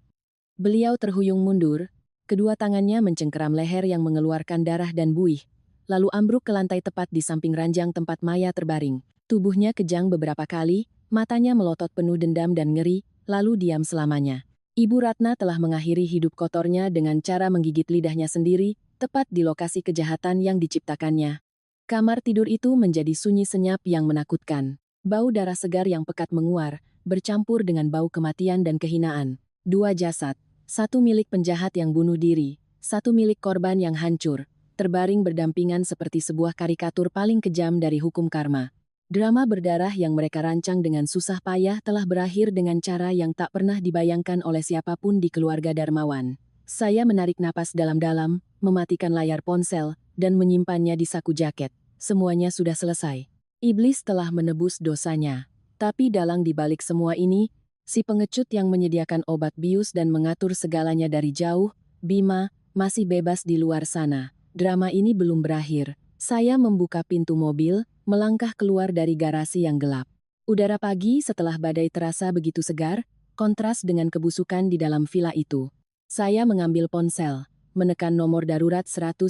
Beliau terhuyung mundur, kedua tangannya mencengkeram leher yang mengeluarkan darah dan buih, lalu ambruk ke lantai tepat di samping ranjang tempat Maya terbaring. Tubuhnya kejang beberapa kali, matanya melotot penuh dendam dan ngeri, lalu diam selamanya. Ibu Ratna telah mengakhiri hidup kotornya dengan cara menggigit lidahnya sendiri, tepat di lokasi kejahatan yang diciptakannya. Kamar tidur itu menjadi sunyi senyap yang menakutkan. Bau darah segar yang pekat menguar, bercampur dengan bau kematian dan kehinaan. Dua jasad, satu milik penjahat yang bunuh diri, satu milik korban yang hancur, terbaring berdampingan seperti sebuah karikatur paling kejam dari hukum karma. Drama berdarah yang mereka rancang dengan susah payah telah berakhir dengan cara yang tak pernah dibayangkan oleh siapapun di keluarga Darmawan. Saya menarik napas dalam-dalam, mematikan layar ponsel, dan menyimpannya di saku jaket. Semuanya sudah selesai. Iblis telah menebus dosanya. Tapi dalang di balik semua ini, si pengecut yang menyediakan obat bius dan mengatur segalanya dari jauh, Bima, masih bebas di luar sana. Drama ini belum berakhir. Saya membuka pintu mobil, melangkah keluar dari garasi yang gelap. Udara pagi setelah badai terasa begitu segar, kontras dengan kebusukan di dalam villa itu. Saya mengambil ponsel, menekan nomor darurat 110.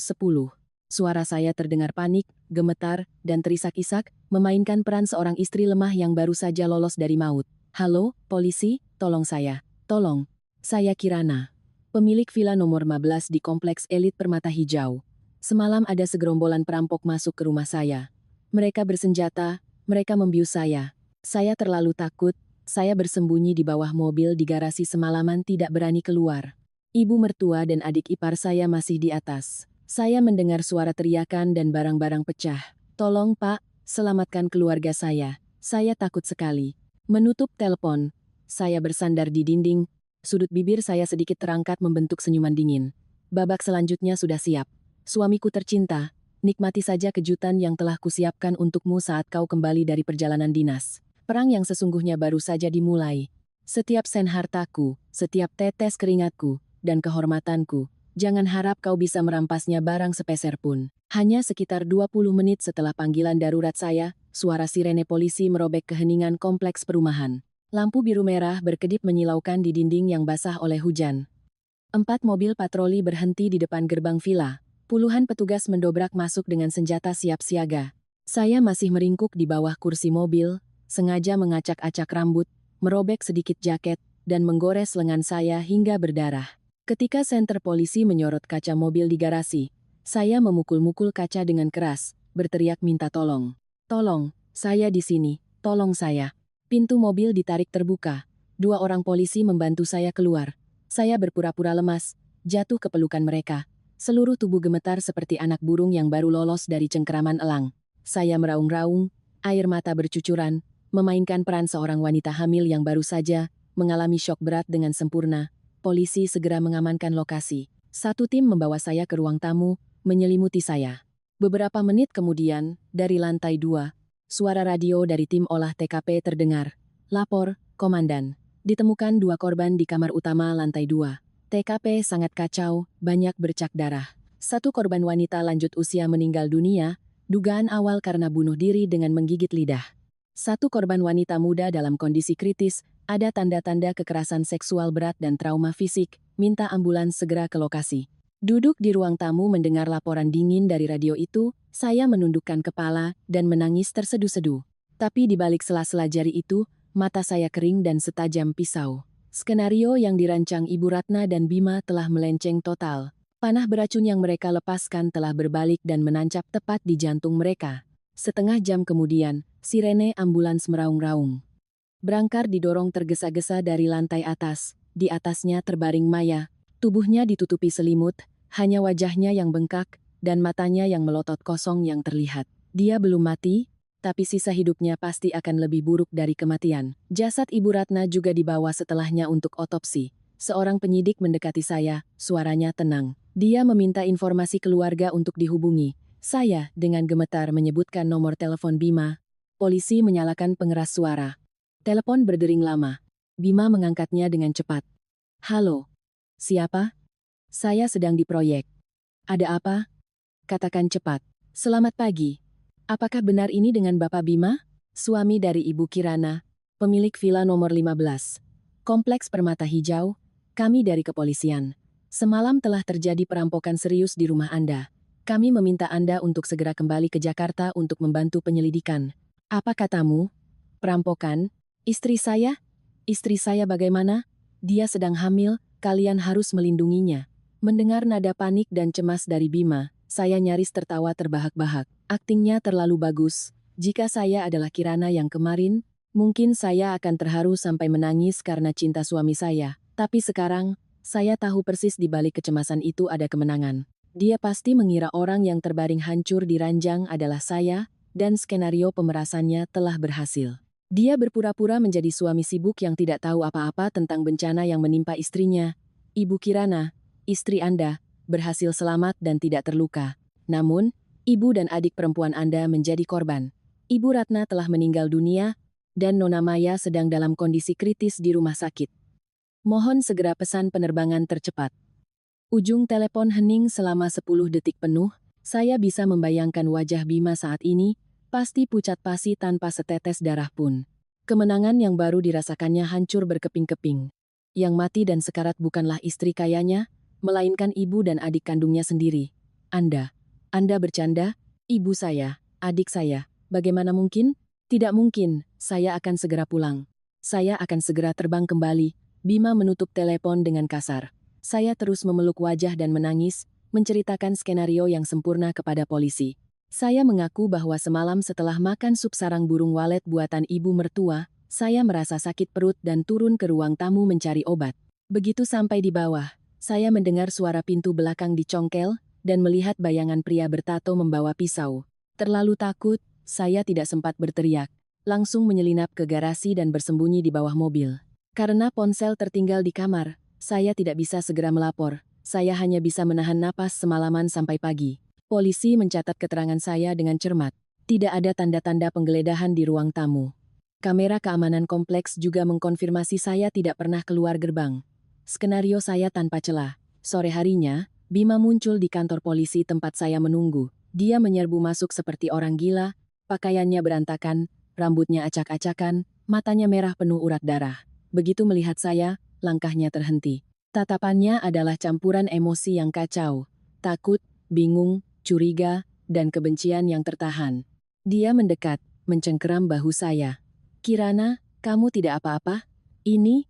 Suara saya terdengar panik, gemetar, dan terisak-isak, memainkan peran seorang istri lemah yang baru saja lolos dari maut. Halo, polisi, tolong saya. Tolong. Saya Kirana, pemilik villa nomor 15 di kompleks elit Permata Hijau. Semalam ada segerombolan perampok masuk ke rumah saya. Mereka bersenjata, mereka membius saya. Saya terlalu takut, saya bersembunyi di bawah mobil di garasi semalaman tidak berani keluar. Ibu mertua dan adik ipar saya masih di atas. Saya mendengar suara teriakan dan barang-barang pecah. Tolong Pak, selamatkan keluarga saya takut sekali. Menutup telepon, saya bersandar di dinding, sudut bibir saya sedikit terangkat membentuk senyuman dingin. Babak selanjutnya sudah siap. Suamiku tercinta, nikmati saja kejutan yang telah kusiapkan untukmu saat kau kembali dari perjalanan dinas. Perang yang sesungguhnya baru saja dimulai. Setiap sen hartaku, setiap tetes keringatku, dan kehormatanku, jangan harap kau bisa merampasnya barang sepeser pun. Hanya sekitar 20 menit setelah panggilan darurat saya, suara sirene polisi merobek keheningan kompleks perumahan. Lampu biru merah berkedip menyilaukan di dinding yang basah oleh hujan. 4 mobil patroli berhenti di depan gerbang villa. Puluhan petugas mendobrak masuk dengan senjata siap siaga. Saya masih meringkuk di bawah kursi mobil, sengaja mengacak-acak rambut, merobek sedikit jaket, dan menggores lengan saya hingga berdarah. Ketika senter polisi menyorot kaca mobil di garasi, saya memukul-mukul kaca dengan keras, berteriak minta tolong. Tolong, saya di sini, tolong saya. Pintu mobil ditarik terbuka. 2 orang polisi membantu saya keluar. Saya berpura-pura lemas, jatuh ke pelukan mereka. Seluruh tubuh gemetar seperti anak burung yang baru lolos dari cengkeraman elang. Saya meraung-raung, air mata bercucuran, memainkan peran seorang wanita hamil yang baru saja mengalami syok berat dengan sempurna. Polisi segera mengamankan lokasi. 1 tim membawa saya ke ruang tamu, menyelimuti saya. Beberapa menit kemudian, dari lantai 2, suara radio dari tim olah TKP terdengar. Lapor, Komandan. Ditemukan 2 korban di kamar utama lantai 2. TKP sangat kacau, banyak bercak darah. 1 korban wanita lanjut usia meninggal dunia, dugaan awal karena bunuh diri dengan menggigit lidah. 1 korban wanita muda dalam kondisi kritis, ada tanda-tanda kekerasan seksual berat dan trauma fisik, minta ambulans segera ke lokasi. Duduk di ruang tamu mendengar laporan dingin dari radio itu, saya menundukkan kepala dan menangis terseduh-seduh. Tapi di balik sela-sela jari itu, mata saya kering dan setajam pisau. Skenario yang dirancang Ibu Ratna dan Bima telah melenceng total. Panah beracun yang mereka lepaskan telah berbalik dan menancap tepat di jantung mereka. Setengah jam kemudian, sirene ambulans meraung-raung. Brangkar didorong tergesa-gesa dari lantai atas. Di atasnya terbaring Maya. Tubuhnya ditutupi selimut, hanya wajahnya yang bengkak, dan matanya yang melotot kosong yang terlihat. Dia belum mati, tapi sisa hidupnya pasti akan lebih buruk dari kematian. Jasad Ibu Ratna juga dibawa setelahnya untuk otopsi. Seorang penyidik mendekati saya, suaranya tenang. Dia meminta informasi keluarga untuk dihubungi. Saya, dengan gemetar menyebutkan nomor telepon Bima. Polisi menyalakan pengeras suara. Telepon berdering lama. Bima mengangkatnya dengan cepat. Halo. Siapa? Saya sedang di proyek. Ada apa? Katakan cepat. Selamat pagi. Apakah benar ini dengan Bapak Bima? Suami dari Ibu Kirana, pemilik villa nomor 15. Kompleks Permata Hijau, kami dari kepolisian. Semalam telah terjadi perampokan serius di rumah Anda. Kami meminta Anda untuk segera kembali ke Jakarta untuk membantu penyelidikan. Apa katamu? Perampokan? Istri saya? Istri saya bagaimana? Dia sedang hamil, kalian harus melindunginya. Mendengar nada panik dan cemas dari Bima, saya nyaris tertawa terbahak-bahak. Aktingnya terlalu bagus. Jika saya adalah Kirana yang kemarin, mungkin saya akan terharu sampai menangis karena cinta suami saya. Tapi sekarang, saya tahu persis di balik kecemasan itu ada kemenangan. Dia pasti mengira orang yang terbaring hancur di ranjang adalah saya, dan skenario pemerasannya telah berhasil. Dia berpura-pura menjadi suami sibuk yang tidak tahu apa-apa tentang bencana yang menimpa istrinya. Ibu Kirana, istri Anda, berhasil selamat dan tidak terluka. Namun, ibu dan adik perempuan Anda menjadi korban. Ibu Ratna telah meninggal dunia, dan Nona Maya sedang dalam kondisi kritis di rumah sakit. Mohon segera pesan penerbangan tercepat. Ujung telepon hening selama 10 detik penuh, saya bisa membayangkan wajah Bima saat ini, pasti pucat pasi tanpa setetes darah pun. Kemenangan yang baru dirasakannya hancur berkeping-keping. Yang mati dan sekarat bukanlah istri kayanya, melainkan ibu dan adik kandungnya sendiri. Anda bercanda? Ibu saya, adik saya. Bagaimana mungkin? Tidak mungkin, saya akan segera pulang. Saya akan segera terbang kembali. Bima menutup telepon dengan kasar. Saya terus memeluk wajah dan menangis, menceritakan skenario yang sempurna kepada polisi. Saya mengaku bahwa semalam setelah makan sup sarang burung walet buatan ibu mertua, saya merasa sakit perut dan turun ke ruang tamu mencari obat. Begitu sampai di bawah, saya mendengar suara pintu belakang dicongkel, dan melihat bayangan pria bertato membawa pisau. Terlalu takut, saya tidak sempat berteriak. Langsung menyelinap ke garasi dan bersembunyi di bawah mobil. Karena ponsel tertinggal di kamar, saya tidak bisa segera melapor. Saya hanya bisa menahan napas semalaman sampai pagi. Polisi mencatat keterangan saya dengan cermat. Tidak ada tanda-tanda penggeledahan di ruang tamu. Kamera keamanan kompleks juga mengkonfirmasi saya tidak pernah keluar gerbang. Skenario saya tanpa celah. Sore harinya, Bima muncul di kantor polisi tempat saya menunggu. Dia menyerbu masuk seperti orang gila, pakaiannya berantakan, rambutnya acak-acakan, matanya merah penuh urat darah. Begitu melihat saya, langkahnya terhenti. Tatapannya adalah campuran emosi yang kacau, takut, bingung, curiga, dan kebencian yang tertahan. Dia mendekat, mencengkeram bahu saya. Kirana, kamu tidak apa-apa? Ini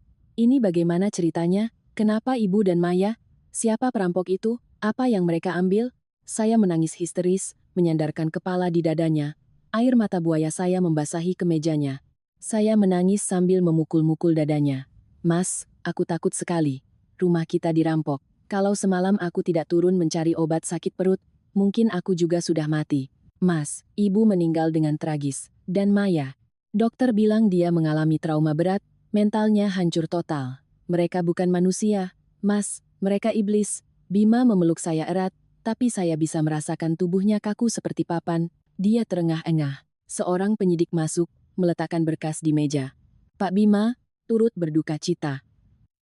bagaimana ceritanya? Kenapa ibu dan Maya? Siapa perampok itu? Apa yang mereka ambil? Saya menangis histeris, menyandarkan kepala di dadanya. Air mata buaya saya membasahi kemejanya. Saya menangis sambil memukul-mukul dadanya. Mas, aku takut sekali. Rumah kita dirampok. Kalau semalam aku tidak turun mencari obat sakit perut, mungkin aku juga sudah mati. Mas, ibu meninggal dengan tragis. Dan Maya. Dokter bilang dia mengalami trauma berat, mentalnya hancur total. Mereka bukan manusia, Mas. Mereka iblis. Bima memeluk saya erat, tapi saya bisa merasakan tubuhnya kaku seperti papan. Dia terengah-engah. Seorang penyidik masuk, meletakkan berkas di meja. Pak Bima, turut berduka cita.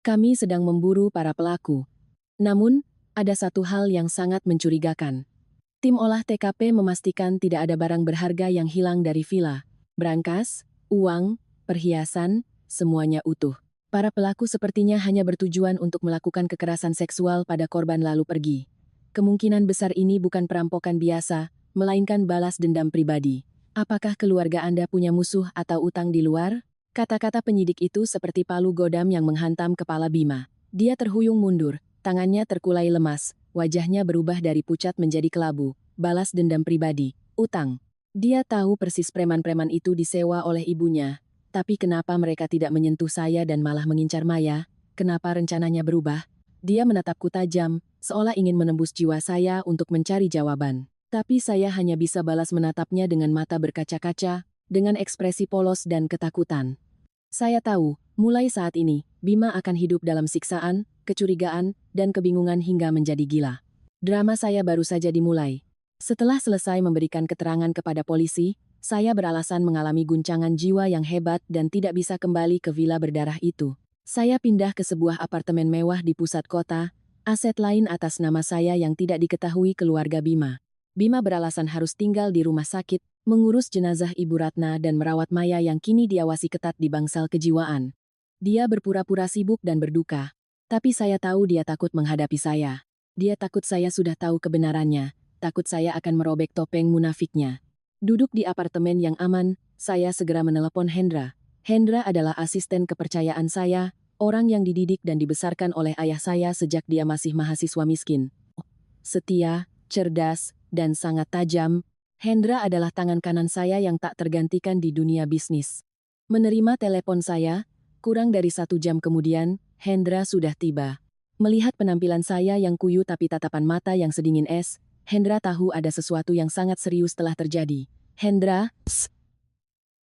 Kami sedang memburu para pelaku. Namun, ada satu hal yang sangat mencurigakan. Tim olah TKP memastikan tidak ada barang berharga yang hilang dari villa. Brankas, uang, perhiasan, semuanya utuh. Para pelaku sepertinya hanya bertujuan untuk melakukan kekerasan seksual pada korban lalu pergi. Kemungkinan besar ini bukan perampokan biasa, melainkan balas dendam pribadi. Apakah keluarga Anda punya musuh atau utang di luar? Kata-kata penyidik itu seperti palu godam yang menghantam kepala Bima. Dia terhuyung mundur, tangannya terkulai lemas, wajahnya berubah dari pucat menjadi kelabu. Balas dendam pribadi, utang. Dia tahu persis preman-preman itu disewa oleh ibunya. Tapi kenapa mereka tidak menyentuh saya dan malah mengincar Maya? Kenapa rencananya berubah? Dia menatapku tajam, seolah ingin menembus jiwa saya untuk mencari jawaban. Tapi saya hanya bisa balas menatapnya dengan mata berkaca-kaca, dengan ekspresi polos dan ketakutan. Saya tahu, mulai saat ini, Bima akan hidup dalam siksaan, kecurigaan, dan kebingungan hingga menjadi gila. Drama saya baru saja dimulai. Setelah selesai memberikan keterangan kepada polisi, saya beralasan mengalami guncangan jiwa yang hebat dan tidak bisa kembali ke villa berdarah itu. Saya pindah ke sebuah apartemen mewah di pusat kota, aset lain atas nama saya yang tidak diketahui keluarga Bima. Bima beralasan harus tinggal di rumah sakit, mengurus jenazah Ibu Ratna dan merawat Maya yang kini diawasi ketat di bangsal kejiwaan. Dia berpura-pura sibuk dan berduka. Tapi saya tahu dia takut menghadapi saya. Dia takut saya sudah tahu kebenarannya, takut saya akan merobek topeng munafiknya. Duduk di apartemen yang aman, saya segera menelepon Hendra. Hendra adalah asisten kepercayaan saya, orang yang dididik dan dibesarkan oleh ayah saya sejak dia masih mahasiswa miskin. Setia, cerdas, dan sangat tajam, Hendra adalah tangan kanan saya yang tak tergantikan di dunia bisnis. Menerima telepon saya, kurang dari 1 jam kemudian, Hendra sudah tiba. Melihat penampilan saya yang kuyu tapi tatapan mata yang sedingin es, Hendra tahu ada sesuatu yang sangat serius telah terjadi. Hendra,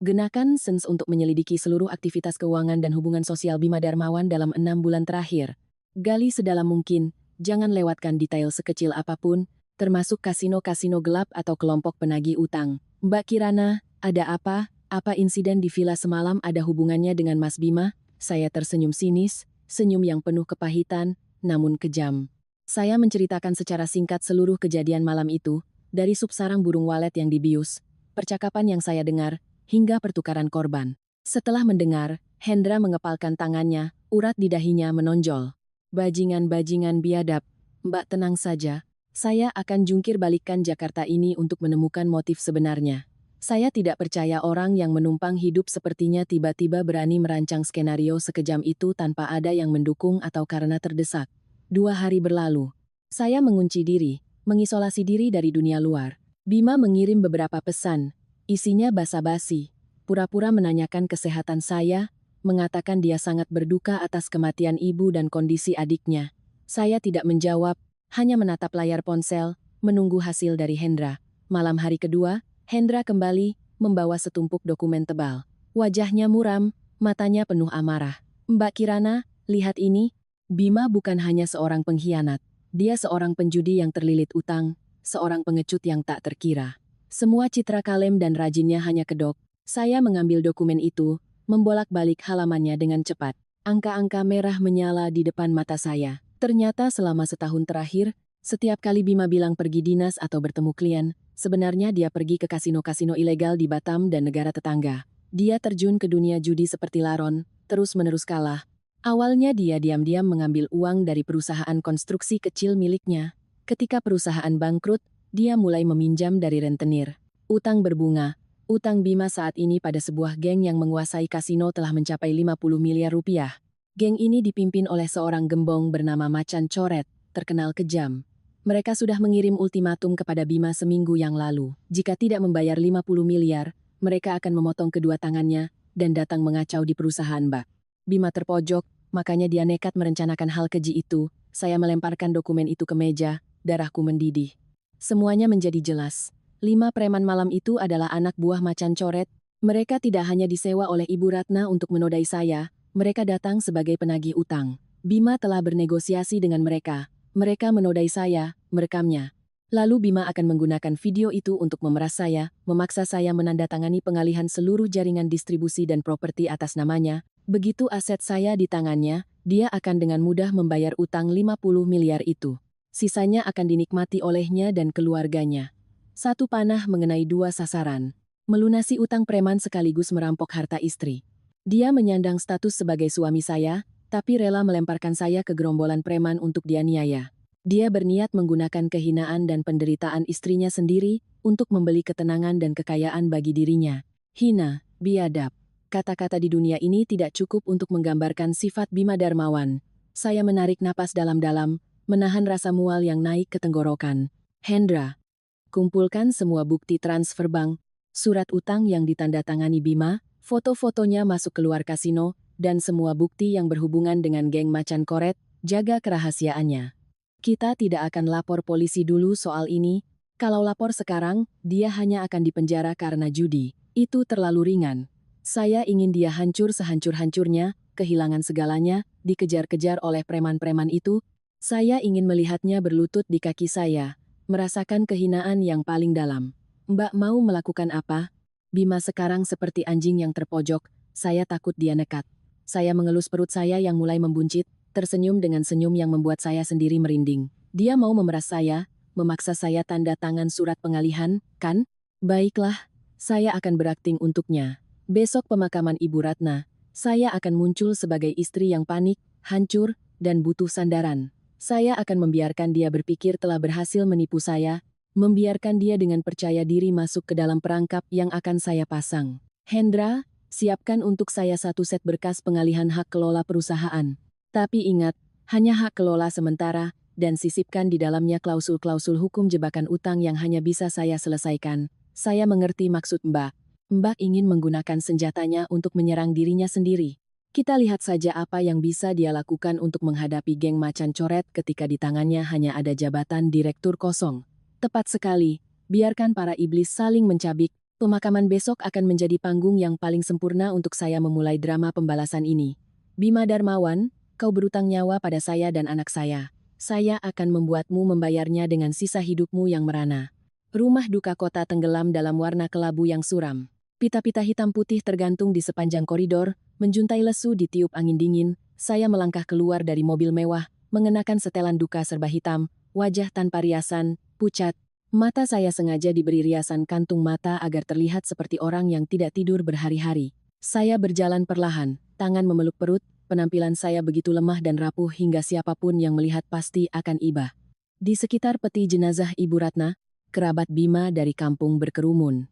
gunakan SENS untuk menyelidiki seluruh aktivitas keuangan dan hubungan sosial Bima Darmawan dalam 6 bulan terakhir. Gali sedalam mungkin, jangan lewatkan detail sekecil apapun, termasuk kasino-kasino gelap atau kelompok penagih utang. Mbak Kirana, ada apa? Apa insiden di villa semalam ada hubungannya dengan Mas Bima? Saya tersenyum sinis, senyum yang penuh kepahitan, namun kejam. Saya menceritakan secara singkat seluruh kejadian malam itu, dari subsarang burung walet yang dibius, percakapan yang saya dengar, hingga pertukaran korban. Setelah mendengar, Hendra mengepalkan tangannya, urat di dahinya menonjol. Bajingan-bajingan biadab, Mbak tenang saja, saya akan jungkir balikkan Jakarta ini untuk menemukan motif sebenarnya. Saya tidak percaya orang yang menumpang hidup sepertinya tiba-tiba berani merancang skenario sekejam itu tanpa ada yang mendukung atau karena terdesak. 2 hari berlalu. Saya mengunci diri, mengisolasi diri dari dunia luar. Bima mengirim beberapa pesan. Isinya basa-basi. Pura-pura menanyakan kesehatan saya, mengatakan dia sangat berduka atas kematian ibu dan kondisi adiknya. Saya tidak menjawab, hanya menatap layar ponsel, menunggu hasil dari Hendra. Malam hari kedua, Hendra kembali, membawa setumpuk dokumen tebal. Wajahnya muram, matanya penuh amarah. Mbak Kirana, lihat ini. Bima bukan hanya seorang pengkhianat. Dia seorang penjudi yang terlilit utang, seorang pengecut yang tak terkira. Semua citra kalem dan rajinnya hanya kedok. Saya mengambil dokumen itu, membolak-balik halamannya dengan cepat. Angka-angka merah menyala di depan mata saya. Ternyata selama setahun terakhir, setiap kali Bima bilang pergi dinas atau bertemu klien, sebenarnya dia pergi ke kasino-kasino ilegal di Batam dan negara tetangga. Dia terjun ke dunia judi seperti Laron, terus-menerus kalah. Awalnya dia diam-diam mengambil uang dari perusahaan konstruksi kecil miliknya. Ketika perusahaan bangkrut, dia mulai meminjam dari rentenir. Utang berbunga. Utang Bima saat ini pada sebuah geng yang menguasai kasino telah mencapai 50 miliar rupiah. Geng ini dipimpin oleh seorang gembong bernama Macan Coret, terkenal kejam. Mereka sudah mengirim ultimatum kepada Bima seminggu yang lalu. Jika tidak membayar 50 miliar, mereka akan memotong kedua tangannya dan datang mengacau di perusahaan Mbak. Bima terpojok, makanya dia nekat merencanakan hal keji itu. Saya melemparkan dokumen itu ke meja, darahku mendidih. Semuanya menjadi jelas. 5 preman malam itu adalah anak buah Macan Coret. Mereka tidak hanya disewa oleh Ibu Ratna untuk menodai saya, mereka datang sebagai penagih utang. Bima telah bernegosiasi dengan mereka. Mereka menodai saya, merekamnya. Lalu Bima akan menggunakan video itu untuk memeras saya, memaksa saya menandatangani pengalihan seluruh jaringan distribusi dan properti atas namanya. Begitu aset saya di tangannya, dia akan dengan mudah membayar utang 50 miliar itu. Sisanya akan dinikmati olehnya dan keluarganya. Satu panah mengenai dua sasaran. Melunasi utang preman sekaligus merampok harta istri. Dia menyandang status sebagai suami saya, tapi rela melemparkan saya ke gerombolan preman untuk dianiaya. Dia berniat menggunakan kehinaan dan penderitaan istrinya sendiri untuk membeli ketenangan dan kekayaan bagi dirinya. Hina, biadab. Kata-kata di dunia ini tidak cukup untuk menggambarkan sifat Bima Darmawan. Saya menarik napas dalam-dalam, menahan rasa mual yang naik ke tenggorokan. Hendra, kumpulkan semua bukti transfer bank, surat utang yang ditandatangani Bima, foto-fotonya masuk keluar kasino, dan semua bukti yang berhubungan dengan geng macan koret, jaga kerahasiaannya. Kita tidak akan lapor polisi dulu soal ini. Kalau lapor sekarang, dia hanya akan dipenjara karena judi. Itu terlalu ringan. Saya ingin dia hancur sehancur-hancurnya, kehilangan segalanya, dikejar-kejar oleh preman-preman itu. Saya ingin melihatnya berlutut di kaki saya, merasakan kehinaan yang paling dalam. Mbak mau melakukan apa? Bima sekarang seperti anjing yang terpojok, saya takut dia nekat. Saya mengelus perut saya yang mulai membuncit, tersenyum dengan senyum yang membuat saya sendiri merinding. Dia mau memeras saya, memaksa saya tanda tangan surat pengalihan, kan? Baiklah, saya akan berakting untuknya. Besok pemakaman Ibu Ratna, saya akan muncul sebagai istri yang panik, hancur, dan butuh sandaran. Saya akan membiarkan dia berpikir telah berhasil menipu saya, membiarkan dia dengan percaya diri masuk ke dalam perangkap yang akan saya pasang. Hendra, siapkan untuk saya satu set berkas pengalihan hak kelola perusahaan. Tapi ingat, hanya hak kelola sementara, dan sisipkan di dalamnya klausul-klausul hukum jebakan utang yang hanya bisa saya selesaikan. Saya mengerti maksud Mbak. Mbak ingin menggunakan senjatanya untuk menyerang dirinya sendiri. Kita lihat saja apa yang bisa dia lakukan untuk menghadapi geng macan coret ketika di tangannya hanya ada jabatan direktur kosong. Tepat sekali, biarkan para iblis saling mencabik. Pemakaman besok akan menjadi panggung yang paling sempurna untuk saya memulai drama pembalasan ini. Bima Darmawan, kau berutang nyawa pada saya dan anak saya. Saya akan membuatmu membayarnya dengan sisa hidupmu yang merana. Rumah duka kota tenggelam dalam warna kelabu yang suram. Pita-pita hitam putih tergantung di sepanjang koridor, menjuntai lesu di tiup angin dingin. Saya melangkah keluar dari mobil mewah, mengenakan setelan duka serba hitam, wajah tanpa riasan, pucat. Mata saya sengaja diberi riasan kantung mata agar terlihat seperti orang yang tidak tidur berhari-hari. Saya berjalan perlahan, tangan memeluk perut. Penampilan saya begitu lemah dan rapuh hingga siapapun yang melihat pasti akan iba. Di sekitar peti jenazah Ibu Ratna, kerabat Bima dari kampung berkerumun.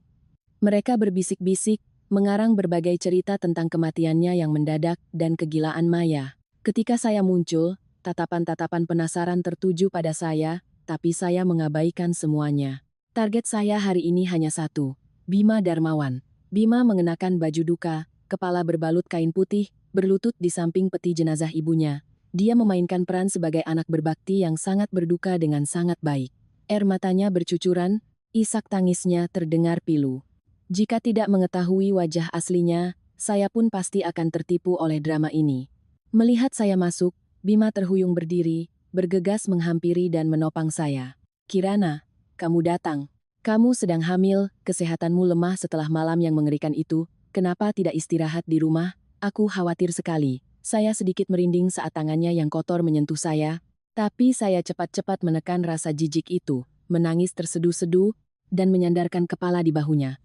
Mereka berbisik-bisik, mengarang berbagai cerita tentang kematiannya yang mendadak dan kegilaan Maya. Ketika saya muncul, tatapan-tatapan penasaran tertuju pada saya, tapi saya mengabaikan semuanya. Target saya hari ini hanya satu, Bima Darmawan. Bima mengenakan baju duka, kepala berbalut kain putih, berlutut di samping peti jenazah ibunya. Dia memainkan peran sebagai anak berbakti yang sangat berduka dengan sangat baik. Air matanya bercucuran, isak tangisnya terdengar pilu. Jika tidak mengetahui wajah aslinya, saya pun pasti akan tertipu oleh drama ini. Melihat saya masuk, Bima terhuyung berdiri, bergegas menghampiri dan menopang saya. Kirana, kamu datang. Kamu sedang hamil, kesehatanmu lemah setelah malam yang mengerikan itu, kenapa tidak istirahat di rumah? Aku khawatir sekali. Saya sedikit merinding saat tangannya yang kotor menyentuh saya, tapi saya cepat-cepat menekan rasa jijik itu, menangis terseduh-seduh, dan menyandarkan kepala di bahunya.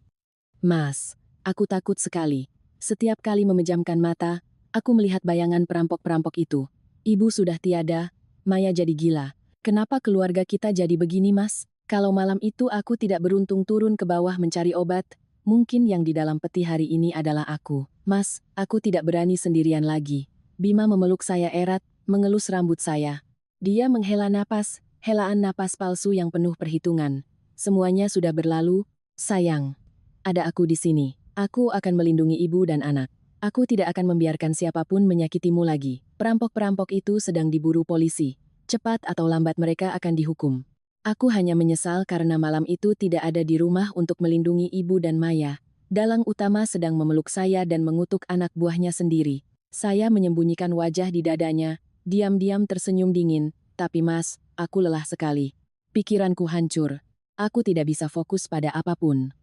Mas, aku takut sekali. Setiap kali memejamkan mata, aku melihat bayangan perampok-perampok itu. Ibu sudah tiada, Maya jadi gila. Kenapa keluarga kita jadi begini, Mas? Kalau malam itu aku tidak beruntung turun ke bawah mencari obat, mungkin yang di dalam peti hari ini adalah aku. Mas, aku tidak berani sendirian lagi. Bima memeluk saya erat, mengelus rambut saya. Dia menghela napas, helaan napas palsu yang penuh perhitungan. Semuanya sudah berlalu, sayang. Ada aku di sini. Aku akan melindungi ibu dan anak. Aku tidak akan membiarkan siapapun menyakitimu lagi. Perampok-perampok itu sedang diburu polisi. Cepat atau lambat mereka akan dihukum. Aku hanya menyesal karena malam itu tidak ada di rumah untuk melindungi ibu dan Maya. Dalang utama sedang memeluk saya dan mengutuk anak buahnya sendiri. Saya menyembunyikan wajah di dadanya, diam-diam tersenyum dingin. Tapi Mas, aku lelah sekali. Pikiranku hancur. Aku tidak bisa fokus pada apapun.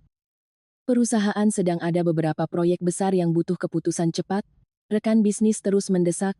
Perusahaan sedang ada beberapa proyek besar yang butuh keputusan cepat. Rekan bisnis terus mendesak.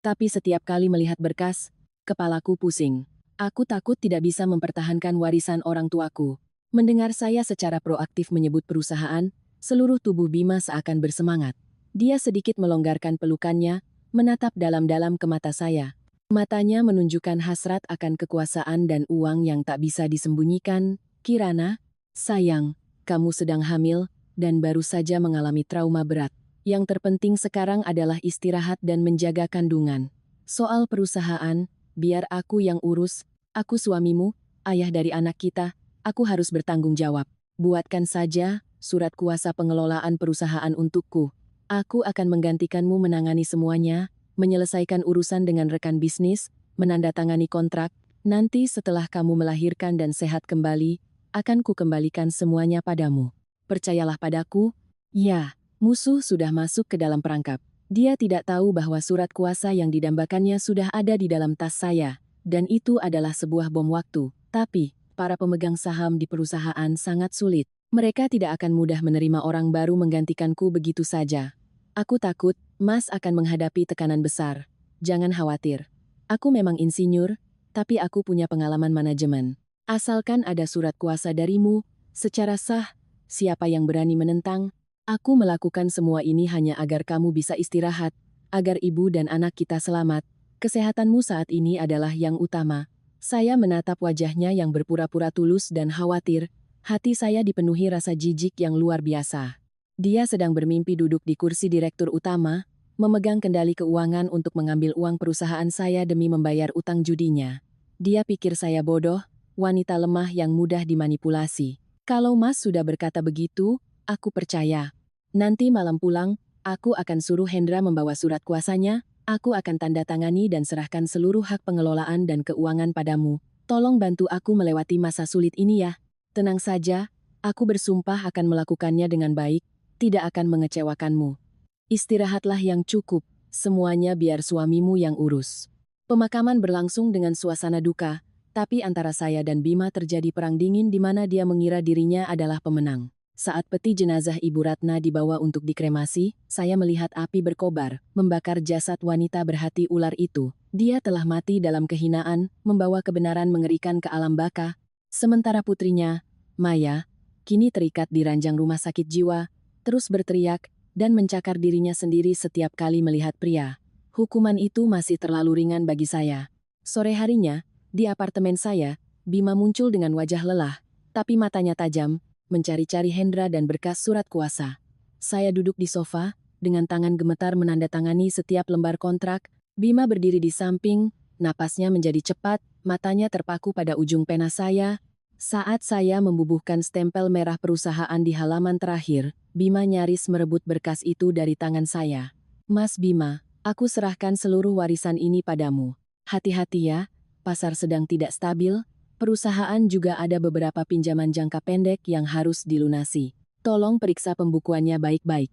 Tapi setiap kali melihat berkas, kepalaku pusing. Aku takut tidak bisa mempertahankan warisan orang tuaku. Mendengar saya secara proaktif menyebut perusahaan, seluruh tubuh Bima seakan bersemangat. Dia sedikit melonggarkan pelukannya, menatap dalam-dalam ke mata saya. Matanya menunjukkan hasrat akan kekuasaan dan uang yang tak bisa disembunyikan. Kirana, sayang, kamu sedang hamil, dan baru saja mengalami trauma berat. Yang terpenting sekarang adalah istirahat dan menjaga kandungan. Soal perusahaan, biar aku yang urus. Aku suamimu, ayah dari anak kita, aku harus bertanggung jawab. Buatkan saja surat kuasa pengelolaan perusahaan untukku. Aku akan menggantikanmu menangani semuanya, menyelesaikan urusan dengan rekan bisnis, menandatangani kontrak. Nanti setelah kamu melahirkan dan sehat kembali, akan kukembalikan semuanya padamu. Percayalah padaku. Ya, musuh sudah masuk ke dalam perangkap. Dia tidak tahu bahwa surat kuasa yang didambakannya sudah ada di dalam tas saya, dan itu adalah sebuah bom waktu. Tapi, para pemegang saham di perusahaan sangat sulit. Mereka tidak akan mudah menerima orang baru menggantikanku begitu saja. Aku takut, Mas akan menghadapi tekanan besar. Jangan khawatir. Aku memang insinyur, tapi aku punya pengalaman manajemen. Asalkan ada surat kuasa darimu, secara sah, siapa yang berani menentang? Aku melakukan semua ini hanya agar kamu bisa istirahat, agar ibu dan anak kita selamat. Kesehatanmu saat ini adalah yang utama. Saya menatap wajahnya yang berpura-pura tulus dan khawatir. Hati saya dipenuhi rasa jijik yang luar biasa. Dia sedang bermimpi duduk di kursi direktur utama, memegang kendali keuangan untuk mengambil uang perusahaan saya demi membayar utang judinya. Dia pikir saya bodoh, wanita lemah yang mudah dimanipulasi. Kalau Mas sudah berkata begitu, aku percaya. Nanti malam pulang, aku akan suruh Hendra membawa surat kuasanya, aku akan tanda tangani dan serahkan seluruh hak pengelolaan dan keuangan padamu. Tolong bantu aku melewati masa sulit ini ya. Tenang saja, aku bersumpah akan melakukannya dengan baik, tidak akan mengecewakanmu. Istirahatlah yang cukup, semuanya biar suamimu yang urus. Pemakaman berlangsung dengan suasana duka, tapi antara saya dan Bima terjadi perang dingin di mana dia mengira dirinya adalah pemenang. Saat peti jenazah Ibu Ratna dibawa untuk dikremasi, saya melihat api berkobar, membakar jasad wanita berhati ular itu. Dia telah mati dalam kehinaan, membawa kebenaran mengerikan ke alam baka. Sementara putrinya, Maya, kini terikat di ranjang rumah sakit jiwa, terus berteriak dan mencakar dirinya sendiri setiap kali melihat pria. Hukuman itu masih terlalu ringan bagi saya. Sore harinya, di apartemen saya, Bima muncul dengan wajah lelah, tapi matanya tajam, mencari-cari Hendra dan berkas surat kuasa. Saya duduk di sofa, dengan tangan gemetar menandatangani setiap lembar kontrak. Bima berdiri di samping, napasnya menjadi cepat, matanya terpaku pada ujung pena saya. Saat saya membubuhkan stempel merah perusahaan di halaman terakhir, Bima nyaris merebut berkas itu dari tangan saya. Mas Bima, aku serahkan seluruh warisan ini padamu. Hati-hati ya, pasar sedang tidak stabil, perusahaan juga ada beberapa pinjaman jangka pendek yang harus dilunasi. Tolong periksa pembukuannya baik-baik.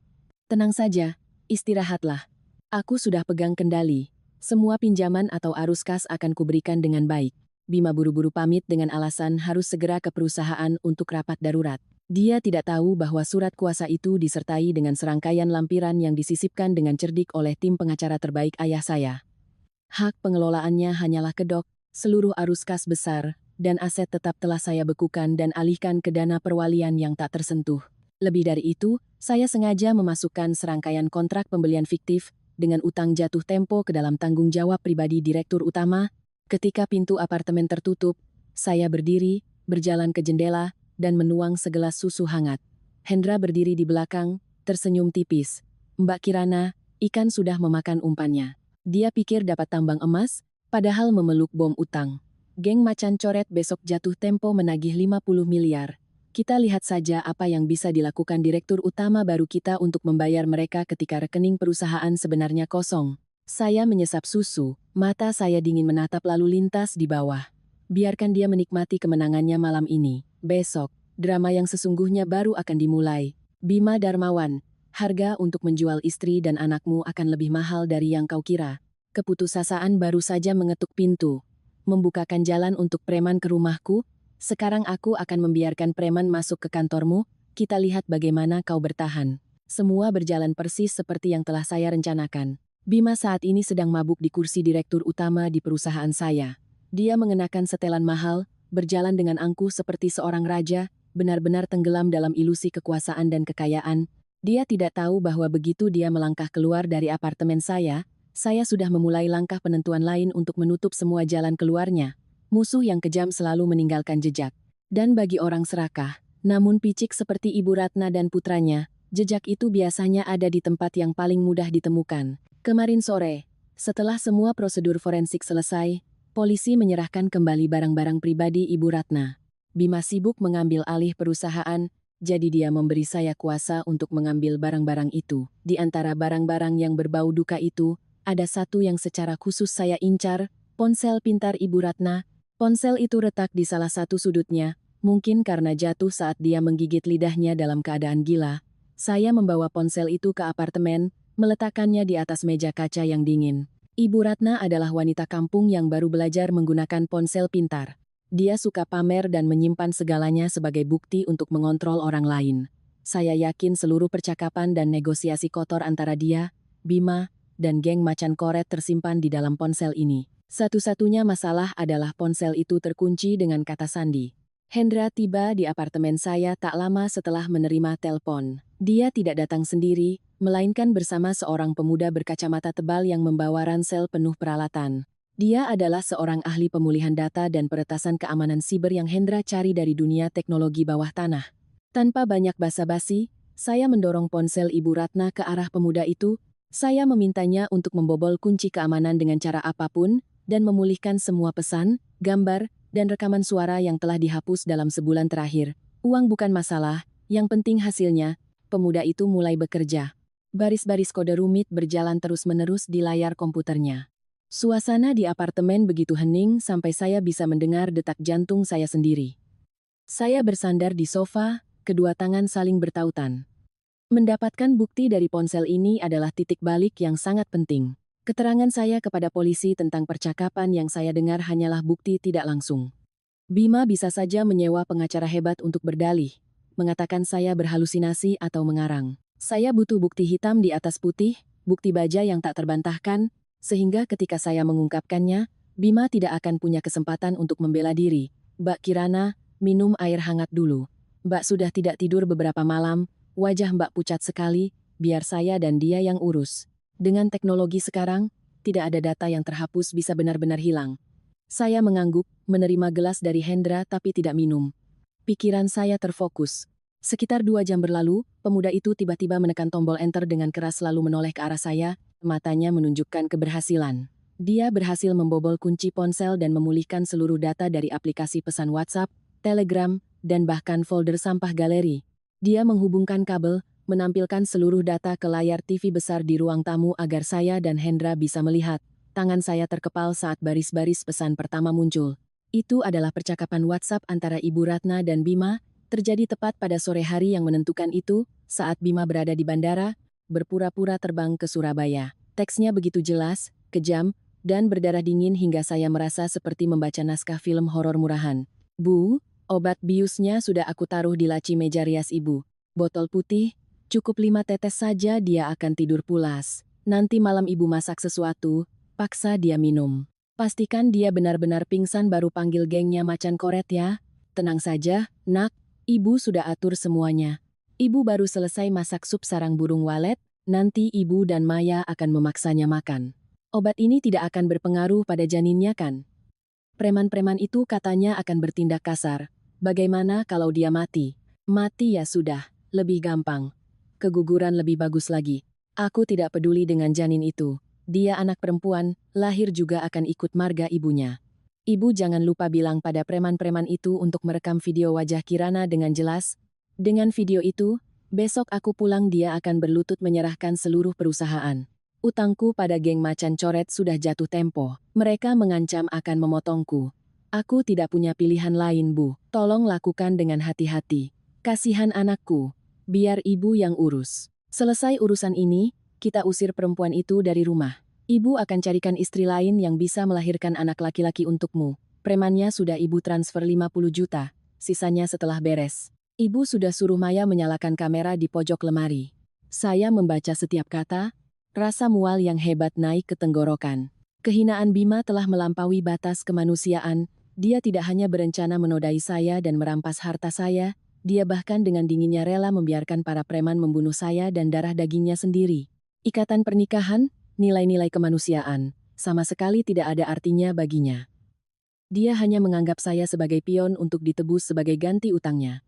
Tenang saja, istirahatlah. Aku sudah pegang kendali. Semua pinjaman atau arus kas akan kuberikan dengan baik. Bima buru-buru pamit dengan alasan harus segera ke perusahaan untuk rapat darurat. Dia tidak tahu bahwa surat kuasa itu disertai dengan serangkaian lampiran yang disisipkan dengan cerdik oleh tim pengacara terbaik ayah saya. Hak pengelolaannya hanyalah kedok, seluruh arus kas besar, dan aset tetap telah saya bekukan dan alihkan ke dana perwalian yang tak tersentuh. Lebih dari itu, saya sengaja memasukkan serangkaian kontrak pembelian fiktif dengan utang jatuh tempo ke dalam tanggung jawab pribadi direktur utama. Ketika pintu apartemen tertutup, saya berdiri, berjalan ke jendela, dan menuang segelas susu hangat. Hendra berdiri di belakang, tersenyum tipis. Mbak Kirana, ikan sudah memakan umpannya. Dia pikir dapat tambang emas, padahal memeluk bom utang. Geng macan coret besok jatuh tempo menagih 50 miliar. Kita lihat saja apa yang bisa dilakukan direktur utama baru kita untuk membayar mereka ketika rekening perusahaan sebenarnya kosong. Saya menyesap susu, mata saya dingin menatap lalu lintas di bawah. Biarkan dia menikmati kemenangannya malam ini. Besok, drama yang sesungguhnya baru akan dimulai. Bima Darmawan, harga untuk menjual istri dan anakmu akan lebih mahal dari yang kau kira. Keputusasaan baru saja mengetuk pintu. membukakan jalan untuk preman ke rumahku. Sekarang aku akan membiarkan preman masuk ke kantormu, kita lihat bagaimana kau bertahan. Semua berjalan persis seperti yang telah saya rencanakan. Bima saat ini sedang mabuk di kursi direktur utama di perusahaan saya. Dia mengenakan setelan mahal, berjalan dengan angkuh seperti seorang raja, benar-benar tenggelam dalam ilusi kekuasaan dan kekayaan. Dia tidak tahu bahwa begitu dia melangkah keluar dari apartemen saya sudah memulai langkah penentuan lain untuk menutup semua jalan keluarnya. Musuh yang kejam selalu meninggalkan jejak. Dan bagi orang serakah, namun picik seperti Ibu Ratna dan putranya, jejak itu biasanya ada di tempat yang paling mudah ditemukan. Kemarin sore, setelah semua prosedur forensik selesai, polisi menyerahkan kembali barang-barang pribadi Ibu Ratna. Bima sibuk mengambil alih perusahaan, jadi dia memberi saya kuasa untuk mengambil barang-barang itu. Di antara barang-barang yang berbau duka itu, ada satu yang secara khusus saya incar, ponsel pintar Ibu Ratna. Ponsel itu retak di salah satu sudutnya, mungkin karena jatuh saat dia menggigit lidahnya dalam keadaan gila. Saya membawa ponsel itu ke apartemen, meletakkannya di atas meja kaca yang dingin. Ibu Ratna adalah wanita kampung yang baru belajar menggunakan ponsel pintar. Dia suka pamer dan menyimpan segalanya sebagai bukti untuk mengontrol orang lain. Saya yakin seluruh percakapan dan negosiasi kotor antara dia, Bima, dan geng macan koret tersimpan di dalam ponsel ini. Satu-satunya masalah adalah ponsel itu terkunci dengan kata sandi. Hendra tiba di apartemen saya tak lama setelah menerima telepon. Dia tidak datang sendiri, melainkan bersama seorang pemuda berkacamata tebal yang membawa ransel penuh peralatan. Dia adalah seorang ahli pemulihan data dan peretasan keamanan siber yang Hendra cari dari dunia teknologi bawah tanah. Tanpa banyak basa-basi, saya mendorong ponsel Ibu Ratna ke arah pemuda itu. Saya memintanya untuk membobol kunci keamanan dengan cara apapun, dan memulihkan semua pesan, gambar, dan rekaman suara yang telah dihapus dalam sebulan terakhir. Uang bukan masalah, yang penting hasilnya. Pemuda itu mulai bekerja. Baris-baris kode rumit berjalan terus-menerus di layar komputernya. Suasana di apartemen begitu hening sampai saya bisa mendengar detak jantung saya sendiri. Saya bersandar di sofa, kedua tangan saling bertautan. Mendapatkan bukti dari ponsel ini adalah titik balik yang sangat penting. Keterangan saya kepada polisi tentang percakapan yang saya dengar hanyalah bukti tidak langsung. Bima bisa saja menyewa pengacara hebat untuk berdalih, mengatakan saya berhalusinasi atau mengarang. Saya butuh bukti hitam di atas putih, bukti baja yang tak terbantahkan, sehingga ketika saya mengungkapkannya, Bima tidak akan punya kesempatan untuk membela diri. Mbak Kirana, minum air hangat dulu. Mbak sudah tidak tidur beberapa malam, wajah Mbak pucat sekali, biar saya dan dia yang urus. Dengan teknologi sekarang, tidak ada data yang terhapus bisa benar-benar hilang. Saya mengangguk, menerima gelas dari Hendra tapi tidak minum. Pikiran saya terfokus. Sekitar 2 jam berlalu, pemuda itu tiba-tiba menekan tombol enter dengan keras lalu menoleh ke arah saya. Matanya menunjukkan keberhasilan. Dia berhasil membobol kunci ponsel dan memulihkan seluruh data dari aplikasi pesan WhatsApp, Telegram, dan bahkan folder sampah galeri. Dia menghubungkan kabel, menampilkan seluruh data ke layar TV besar di ruang tamu agar saya dan Hendra bisa melihat. Tangan saya terkepal saat baris-baris pesan pertama muncul. Itu adalah percakapan WhatsApp antara Ibu Ratna dan Bima, terjadi tepat pada sore hari yang menentukan itu, saat Bima berada di bandara, berpura-pura terbang ke Surabaya. Teksnya begitu jelas, kejam, dan berdarah dingin hingga saya merasa seperti membaca naskah film horor murahan. Bu, obat biusnya sudah aku taruh di laci meja rias Ibu. Botol putih, cukup 5 tetes saja dia akan tidur pulas. Nanti malam Ibu masak sesuatu, paksa dia minum. Pastikan dia benar-benar pingsan baru panggil gengnya macan koret ya. Tenang saja, nak, Ibu sudah atur semuanya. Ibu baru selesai masak sup sarang burung walet, nanti Ibu dan Maya akan memaksanya makan. Obat ini tidak akan berpengaruh pada janinnya kan? Preman-preman itu katanya akan bertindak kasar. Bagaimana kalau dia mati? Mati ya sudah, lebih gampang. Keguguran lebih bagus lagi. Aku tidak peduli dengan janin itu. Dia anak perempuan, lahir juga akan ikut marga ibunya. Ibu jangan lupa bilang pada preman-preman itu untuk merekam video wajah Kirana dengan jelas. Dengan video itu, besok aku pulang dia akan berlutut menyerahkan seluruh perusahaan. Utangku pada geng macan coret sudah jatuh tempo. Mereka mengancam akan memotongku. Aku tidak punya pilihan lain, Bu. Tolong lakukan dengan hati-hati. Kasihan anakku. Biar Ibu yang urus. Selesai urusan ini, kita usir perempuan itu dari rumah. Ibu akan carikan istri lain yang bisa melahirkan anak laki-laki untukmu. Premannya sudah ibu transfer 50 juta, sisanya setelah beres. Ibu sudah suruh Maya menyalakan kamera di pojok lemari. Saya membaca setiap kata, rasa mual yang hebat naik ke tenggorokan. Kehinaan Bima telah melampaui batas kemanusiaan, dia tidak hanya berencana menodai saya dan merampas harta saya, dia bahkan dengan dinginnya rela membiarkan para preman membunuh saya dan darah dagingnya sendiri. Ikatan pernikahan, nilai-nilai kemanusiaan, sama sekali tidak ada artinya baginya. Dia hanya menganggap saya sebagai pion untuk ditebus sebagai ganti utangnya.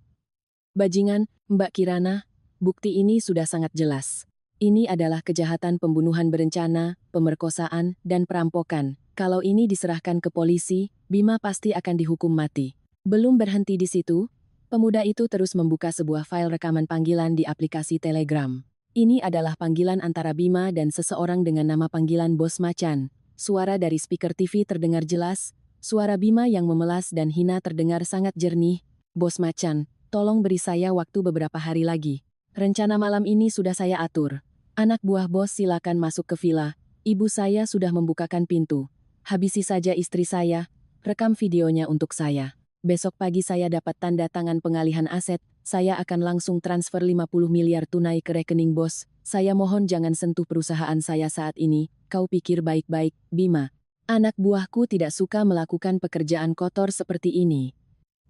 Bajingan, Mbak Kirana, bukti ini sudah sangat jelas. Ini adalah kejahatan pembunuhan berencana, pemerkosaan, dan perampokan. Kalau ini diserahkan ke polisi, Bima pasti akan dihukum mati. Belum berhenti di situ, pemuda itu terus membuka sebuah file rekaman panggilan di aplikasi Telegram. Ini adalah panggilan antara Bima dan seseorang dengan nama panggilan Bos Macan. Suara dari speaker TV terdengar jelas, suara Bima yang memelas dan hina terdengar sangat jernih. Bos Macan, tolong beri saya waktu beberapa hari lagi. Rencana malam ini sudah saya atur. Anak buah bos silakan masuk ke villa. Ibu saya sudah membukakan pintu. Habisi saja istri saya, rekam videonya untuk saya. Besok pagi saya dapat tanda tangan pengalihan aset, saya akan langsung transfer 50 miliar tunai ke rekening bos. Saya mohon jangan sentuh perusahaan saya saat ini, kau pikir baik-baik, Bima. Anak buahku tidak suka melakukan pekerjaan kotor seperti ini.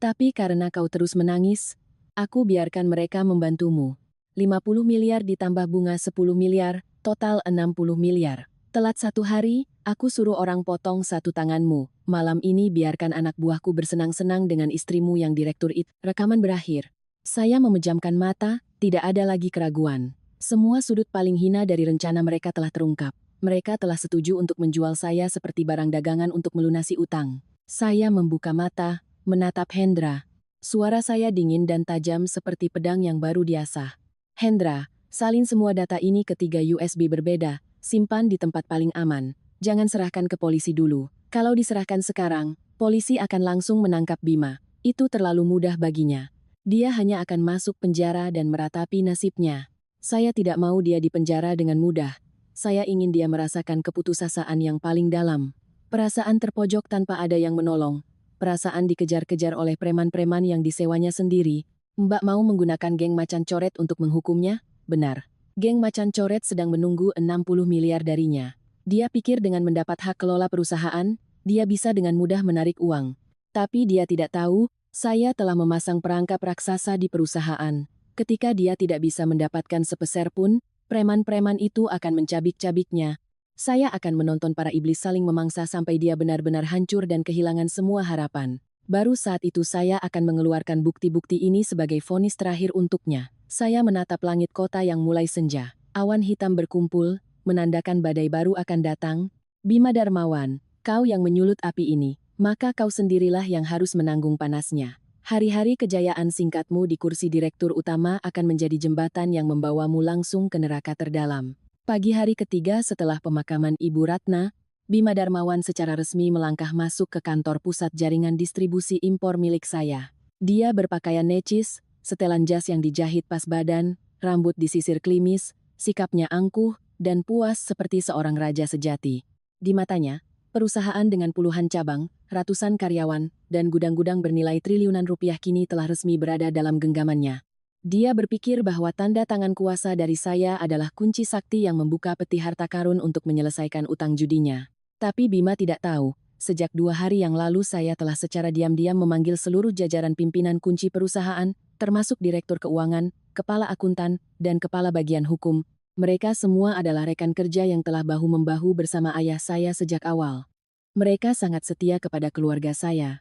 Tapi karena kau terus menangis, aku biarkan mereka membantumu. 50 miliar ditambah bunga 10 miliar, total 60 miliar. Telat 1 hari, aku suruh orang potong 1 tanganmu. Malam ini biarkan anak buahku bersenang-senang dengan istrimu yang direktur itu. Rekaman berakhir. Saya memejamkan mata, tidak ada lagi keraguan. Semua sudut paling hina dari rencana mereka telah terungkap. Mereka telah setuju untuk menjual saya seperti barang dagangan untuk melunasi utang. Saya membuka mata, menatap Hendra. Suara saya dingin dan tajam seperti pedang yang baru diasah. Hendra, salin semua data ini ke 3 USB berbeda, simpan di tempat paling aman. Jangan serahkan ke polisi dulu. Kalau diserahkan sekarang, polisi akan langsung menangkap Bima. Itu terlalu mudah baginya. Dia hanya akan masuk penjara dan meratapi nasibnya. Saya tidak mau dia dipenjara dengan mudah. Saya ingin dia merasakan keputusasaan yang paling dalam. Perasaan terpojok tanpa ada yang menolong. Perasaan dikejar-kejar oleh preman-preman yang disewanya sendiri. Mbak mau menggunakan geng macan coret untuk menghukumnya? Benar. Geng macan coret sedang menunggu 60 miliar darinya. Dia pikir dengan mendapat hak kelola perusahaan, dia bisa dengan mudah menarik uang. Tapi dia tidak tahu, saya telah memasang perangkap raksasa di perusahaan. Ketika dia tidak bisa mendapatkan sepeser pun, preman-preman itu akan mencabik-cabiknya. Saya akan menonton para iblis saling memangsa sampai dia benar-benar hancur dan kehilangan semua harapan. Baru saat itu saya akan mengeluarkan bukti-bukti ini sebagai vonis terakhir untuknya. Saya menatap langit kota yang mulai senja. Awan hitam berkumpul, menandakan badai baru akan datang. Bima Darmawan, kau yang menyulut api ini, maka kau sendirilah yang harus menanggung panasnya. Hari-hari kejayaan singkatmu di kursi direktur utama akan menjadi jembatan yang membawamu langsung ke neraka terdalam. Pagi hari ketiga setelah pemakaman Ibu Ratna, Bima Darmawan secara resmi melangkah masuk ke kantor pusat jaringan distribusi impor milik saya. Dia berpakaian necis, setelan jas yang dijahit pas badan, rambut disisir klimis, sikapnya angkuh, dan puas seperti seorang raja sejati. Di matanya, perusahaan dengan puluhan cabang, ratusan karyawan, dan gudang-gudang bernilai triliunan rupiah kini telah resmi berada dalam genggamannya. Dia berpikir bahwa tanda tangan kuasa dari saya adalah kunci sakti yang membuka peti harta karun untuk menyelesaikan utang judinya. Tapi Bima tidak tahu, sejak 2 hari yang lalu saya telah secara diam-diam memanggil seluruh jajaran pimpinan kunci perusahaan, termasuk direktur keuangan, kepala akuntan, dan kepala bagian hukum. Mereka semua adalah rekan kerja yang telah bahu-membahu bersama ayah saya sejak awal. Mereka sangat setia kepada keluarga saya.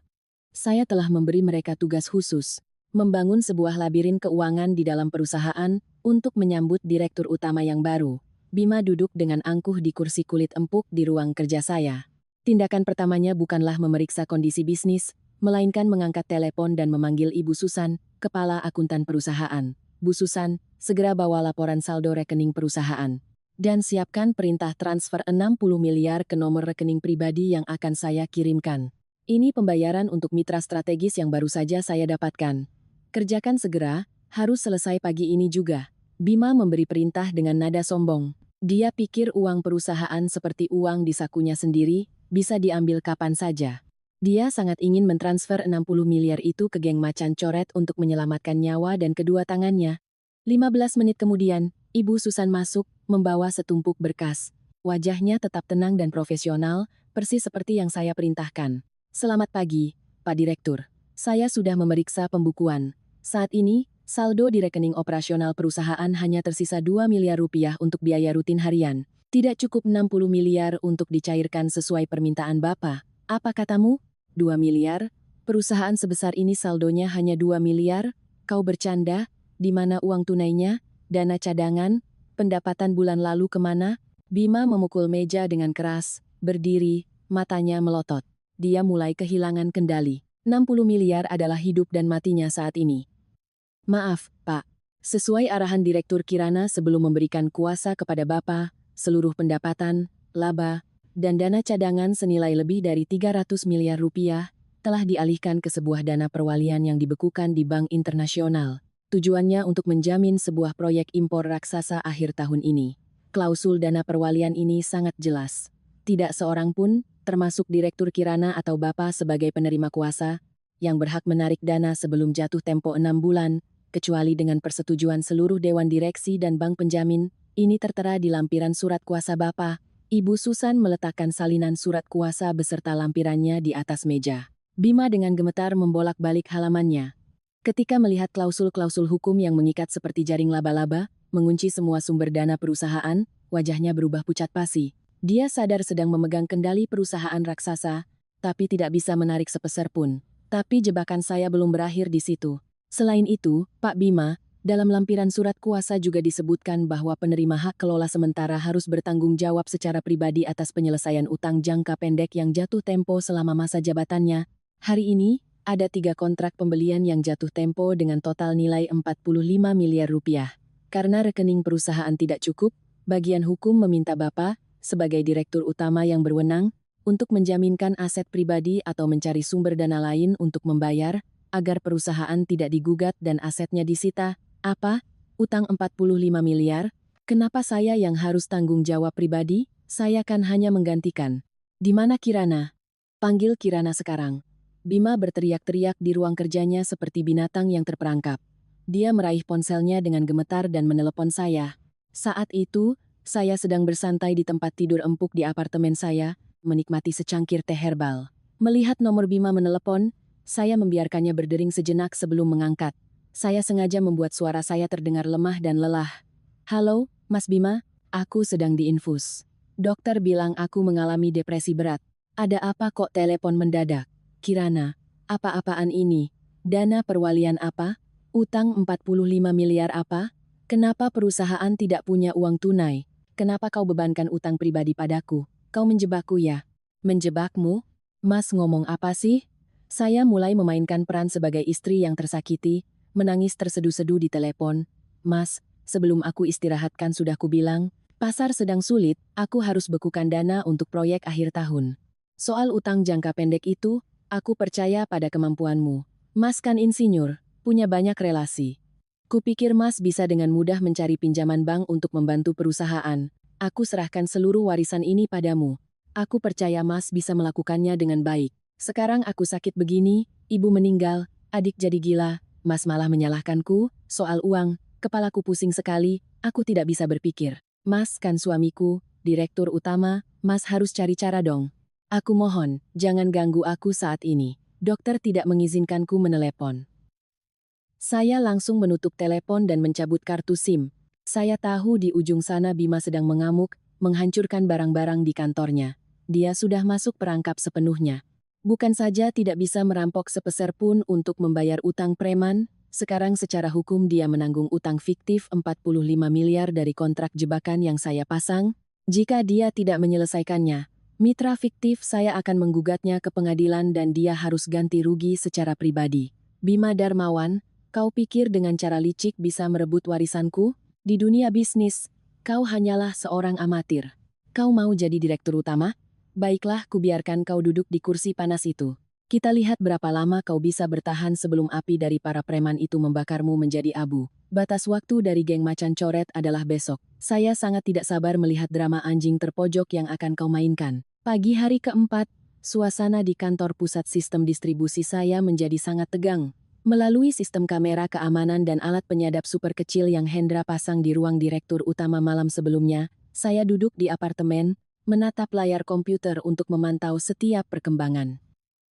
Saya telah memberi mereka tugas khusus, membangun sebuah labirin keuangan di dalam perusahaan untuk menyambut direktur utama yang baru. Bima duduk dengan angkuh di kursi kulit empuk di ruang kerja saya. Tindakan pertamanya bukanlah memeriksa kondisi bisnis, melainkan mengangkat telepon dan memanggil Ibu Susan, kepala akuntan perusahaan. Bu Susan, segera bawa laporan saldo rekening perusahaan. Dan siapkan perintah transfer 60 miliar ke nomor rekening pribadi yang akan saya kirimkan. Ini pembayaran untuk mitra strategis yang baru saja saya dapatkan. Kerjakan segera, harus selesai pagi ini juga. Bima memberi perintah dengan nada sombong. Dia pikir uang perusahaan seperti uang di sakunya sendiri, bisa diambil kapan saja. Dia sangat ingin mentransfer 60 miliar itu ke geng macan coret untuk menyelamatkan nyawa dan kedua tangannya. 15 menit kemudian, Ibu Susan masuk, membawa setumpuk berkas. Wajahnya tetap tenang dan profesional, persis seperti yang saya perintahkan. Selamat pagi, Pak Direktur. Saya sudah memeriksa pembukuan. Saat ini, saldo di rekening operasional perusahaan hanya tersisa 2 miliar rupiah untuk biaya rutin harian. Tidak cukup 60 miliar untuk dicairkan sesuai permintaan Bapak. Apa katamu? 2 miliar? Perusahaan sebesar ini saldonya hanya 2 miliar? Kau bercanda? Di mana uang tunainya? Dana cadangan? Pendapatan bulan lalu kemana? Bima memukul meja dengan keras, berdiri, matanya melotot. Dia mulai kehilangan kendali. 60 miliar adalah hidup dan matinya saat ini. Maaf, Pak. Sesuai arahan Direktur Kirana sebelum memberikan kuasa kepada Bapak, seluruh pendapatan, laba, dan dana cadangan senilai lebih dari 300 miliar rupiah telah dialihkan ke sebuah dana perwalian yang dibekukan di Bank Internasional. Tujuannya untuk menjamin sebuah proyek impor raksasa akhir tahun ini. Klausul dana perwalian ini sangat jelas. Tidak seorang pun, termasuk Direktur Kirana atau Bapak sebagai penerima kuasa, yang berhak menarik dana sebelum jatuh tempo 6 bulan, kecuali dengan persetujuan seluruh Dewan Direksi dan Bank Penjamin. Ini tertera di lampiran surat kuasa Bapak. Ibu Susan meletakkan salinan surat kuasa beserta lampirannya di atas meja. Bima dengan gemetar membolak-balik halamannya. Ketika melihat klausul-klausul hukum yang mengikat seperti jaring laba-laba, mengunci semua sumber dana perusahaan, wajahnya berubah pucat pasi. Dia sadar sedang memegang kendali perusahaan raksasa, tapi tidak bisa menarik sepeser pun. Tapi jebakan saya belum berakhir di situ. Selain itu, Pak Bima, dalam lampiran surat kuasa juga disebutkan bahwa penerima hak kelola sementara harus bertanggung jawab secara pribadi atas penyelesaian utang jangka pendek yang jatuh tempo selama masa jabatannya. Hari ini, ada 3 kontrak pembelian yang jatuh tempo dengan total nilai 45 miliar rupiah. Karena rekening perusahaan tidak cukup, bagian hukum meminta Bapak, sebagai direktur utama yang berwenang, untuk menjaminkan aset pribadi atau mencari sumber dana lain untuk membayar, agar perusahaan tidak digugat dan asetnya disita. Apa? Utang 45 miliar? Kenapa saya yang harus tanggung jawab pribadi? Saya kan hanya menggantikan. Di mana Kirana? Panggil Kirana sekarang. Bima berteriak-teriak di ruang kerjanya seperti binatang yang terperangkap. Dia meraih ponselnya dengan gemetar dan menelepon saya. Saat itu, saya sedang bersantai di tempat tidur empuk di apartemen saya, menikmati secangkir teh herbal. Melihat nomor Bima menelepon, saya membiarkannya berdering sejenak sebelum mengangkat. Saya sengaja membuat suara saya terdengar lemah dan lelah. Halo, Mas Bima, aku sedang diinfus. Dokter bilang aku mengalami depresi berat. Ada apa kok telepon mendadak? Kirana, apa-apaan ini? Dana perwalian apa? Utang 45 miliar apa? Kenapa perusahaan tidak punya uang tunai? Kenapa kau bebankan utang pribadi padaku? Kau menjebakku ya? Menjebakmu? Mas ngomong apa sih? Saya mulai memainkan peran sebagai istri yang tersakiti, menangis terseduh-seduh di telepon. Mas, sebelum aku istirahatkan sudah kubilang, pasar sedang sulit, aku harus bekukan dana untuk proyek akhir tahun. Soal utang jangka pendek itu, aku percaya pada kemampuanmu. Mas kan insinyur, punya banyak relasi. Kupikir Mas bisa dengan mudah mencari pinjaman bank untuk membantu perusahaan. Aku serahkan seluruh warisan ini padamu. Aku percaya Mas bisa melakukannya dengan baik. Sekarang aku sakit begini, ibu meninggal, adik jadi gila, Mas malah menyalahkanku, soal uang, kepalaku pusing sekali, aku tidak bisa berpikir. Mas kan suamiku, direktur utama, Mas harus cari cara dong. Aku mohon, jangan ganggu aku saat ini. Dokter tidak mengizinkanku menelepon. Saya langsung menutup telepon dan mencabut kartu SIM. Saya tahu di ujung sana Bima sedang mengamuk, menghancurkan barang-barang di kantornya. Dia sudah masuk perangkap sepenuhnya. Bukan saja tidak bisa merampok sepeser pun untuk membayar utang preman, sekarang secara hukum dia menanggung utang fiktif 45 miliar dari kontrak jebakan yang saya pasang. Jika dia tidak menyelesaikannya, mitra fiktif saya akan menggugatnya ke pengadilan dan dia harus ganti rugi secara pribadi. Bima Darmawan, kau pikir dengan cara licik bisa merebut warisanku? Di dunia bisnis, kau hanyalah seorang amatir. Kau mau jadi direktur utama? Baiklah, kubiarkan kau duduk di kursi panas itu. Kita lihat berapa lama kau bisa bertahan sebelum api dari para preman itu membakarmu menjadi abu. Batas waktu dari geng macan coret adalah besok. Saya sangat tidak sabar melihat drama anjing terpojok yang akan kau mainkan. Pagi hari keempat, suasana di kantor pusat sistem distribusi saya menjadi sangat tegang. Melalui sistem kamera keamanan dan alat penyadap super kecil yang Hendra pasang di ruang direktur utama malam sebelumnya, saya duduk di apartemen, menatap layar komputer untuk memantau setiap perkembangan.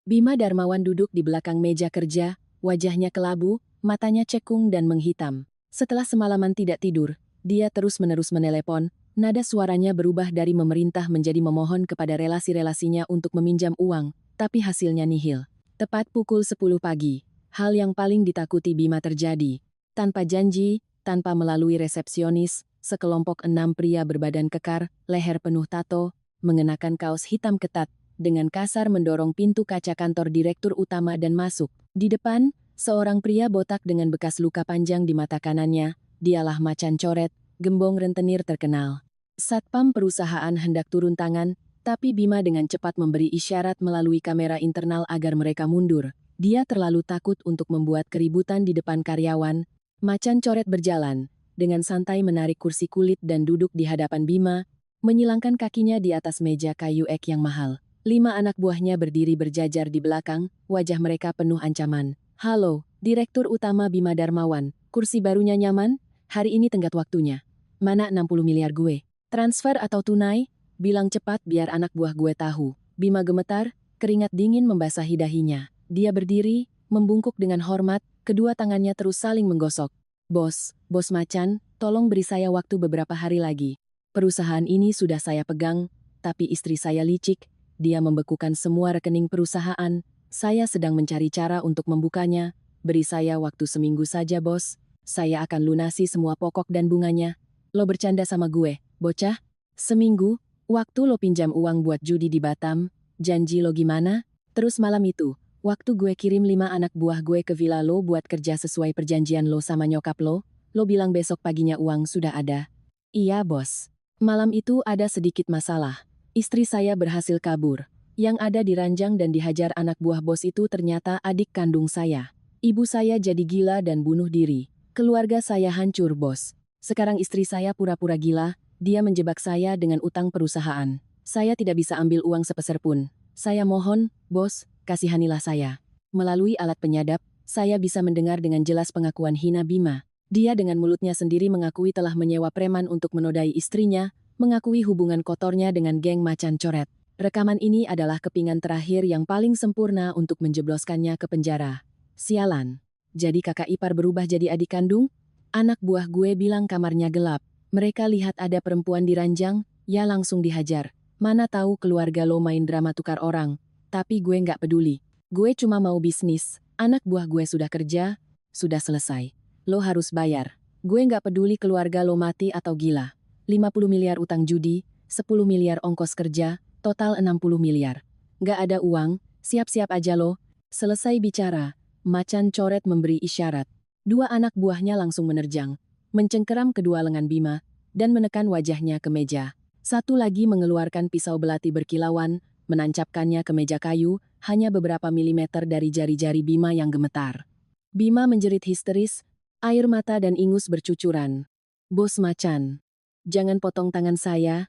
Bima Darmawan duduk di belakang meja kerja, wajahnya kelabu, matanya cekung dan menghitam. Setelah semalaman tidak tidur, dia terus-menerus menelepon, nada suaranya berubah dari memerintah menjadi memohon kepada relasi-relasinya untuk meminjam uang, tapi hasilnya nihil. Tepat pukul 10 pagi. Hal yang paling ditakuti Bima terjadi. Tanpa janji, tanpa melalui resepsionis, sekelompok 6 pria berbadan kekar, leher penuh tato, mengenakan kaos hitam ketat, dengan kasar mendorong pintu kaca kantor direktur utama dan masuk. Di depan, seorang pria botak dengan bekas luka panjang di mata kanannya, dialah macan coret, gembong rentenir terkenal. Satpam perusahaan hendak turun tangan, tapi Bima dengan cepat memberi isyarat melalui kamera internal agar mereka mundur. Dia terlalu takut untuk membuat keributan di depan karyawan. Macan coret berjalan, dengan santai menarik kursi kulit dan duduk di hadapan Bima, menyilangkan kakinya di atas meja kayu ek yang mahal. 5 anak buahnya berdiri berjajar di belakang, wajah mereka penuh ancaman. Halo, Direktur Utama Bima Darmawan, kursi barunya nyaman? Hari ini tenggat waktunya. Mana 60 miliar gue? Transfer atau tunai? Bilang cepat biar anak buah gue tahu. Bima gemetar, keringat dingin membasahi dahinya. Dia berdiri, membungkuk dengan hormat, kedua tangannya terus saling menggosok. Bos Macan, tolong beri saya waktu beberapa hari lagi. Perusahaan ini sudah saya pegang, tapi istri saya licik, dia membekukan semua rekening perusahaan, saya sedang mencari cara untuk membukanya, beri saya waktu seminggu saja bos, saya akan lunasi semua pokok dan bunganya. Lo bercanda sama gue, bocah? Seminggu, waktu lo pinjam uang buat judi di Batam, janji lo gimana? Terus malam itu, waktu gue kirim 5 anak buah gue ke villa lo buat kerja sesuai perjanjian lo sama nyokap lo bilang besok paginya uang sudah ada. Iya bos. Malam itu ada sedikit masalah. Istri saya berhasil kabur. Yang ada diranjang dan dihajar anak buah bos itu ternyata adik kandung saya. Ibu saya jadi gila dan bunuh diri. Keluarga saya hancur bos. Sekarang istri saya pura-pura gila, dia menjebak saya dengan utang perusahaan. Saya tidak bisa ambil uang sepeser pun. Saya mohon, bos, kasihanilah saya. Melalui alat penyadap, saya bisa mendengar dengan jelas pengakuan hina Bima. Dia dengan mulutnya sendiri mengakui telah menyewa preman untuk menodai istrinya, mengakui hubungan kotornya dengan geng macan coret. Rekaman ini adalah kepingan terakhir yang paling sempurna untuk menjebloskannya ke penjara. Sialan. Jadi kakak ipar berubah jadi adik kandung? Anak buah gue bilang kamarnya gelap. Mereka lihat ada perempuan di ranjang, ya langsung dihajar. Mana tahu keluarga lo main drama tukar orang. Tapi gue nggak peduli. Gue cuma mau bisnis. Anak buah gue sudah kerja, sudah selesai. Lo harus bayar. Gue nggak peduli keluarga lo mati atau gila. 50 miliar utang judi, 10 miliar ongkos kerja, total 60 miliar. Nggak ada uang, siap-siap aja lo. Selesai bicara, macan coret memberi isyarat. 2 anak buahnya langsung menerjang, mencengkeram kedua lengan Bima, dan menekan wajahnya ke meja. Satu lagi mengeluarkan pisau belati berkilauan, menancapkannya ke meja kayu, hanya beberapa milimeter dari jari-jari Bima yang gemetar. Bima menjerit histeris, air mata dan ingus bercucuran. Bos macan, jangan potong tangan saya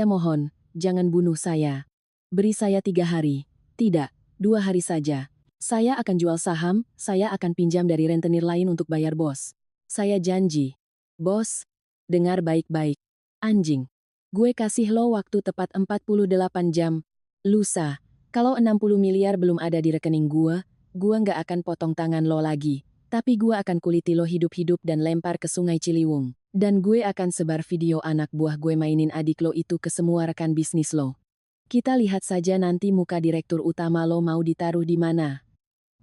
mohon, jangan bunuh saya. Beri saya 3 hari, tidak, 2 hari saja. Saya akan jual saham, saya akan pinjam dari rentenir lain untuk bayar bos. Saya janji. Bos, dengar baik-baik. Anjing. Gue kasih lo waktu tepat 48 jam. Lusa, kalau 60 miliar belum ada di rekening gue nggak akan potong tangan lo lagi. Tapi gue akan kuliti lo hidup-hidup dan lempar ke sungai Ciliwung. Dan gue akan sebar video anak buah gue mainin adik lo itu ke semua rekan bisnis lo. Kita lihat saja nanti muka direktur utama lo mau ditaruh di mana.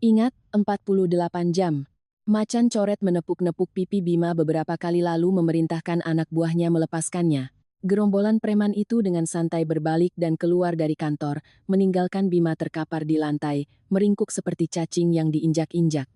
Ingat, 48 jam. Macan coret menepuk-nepuk pipi Bima beberapa kali lalu memerintahkan anak buahnya melepaskannya. Gerombolan preman itu dengan santai berbalik dan keluar dari kantor, meninggalkan Bima terkapar di lantai, meringkuk seperti cacing yang diinjak-injak.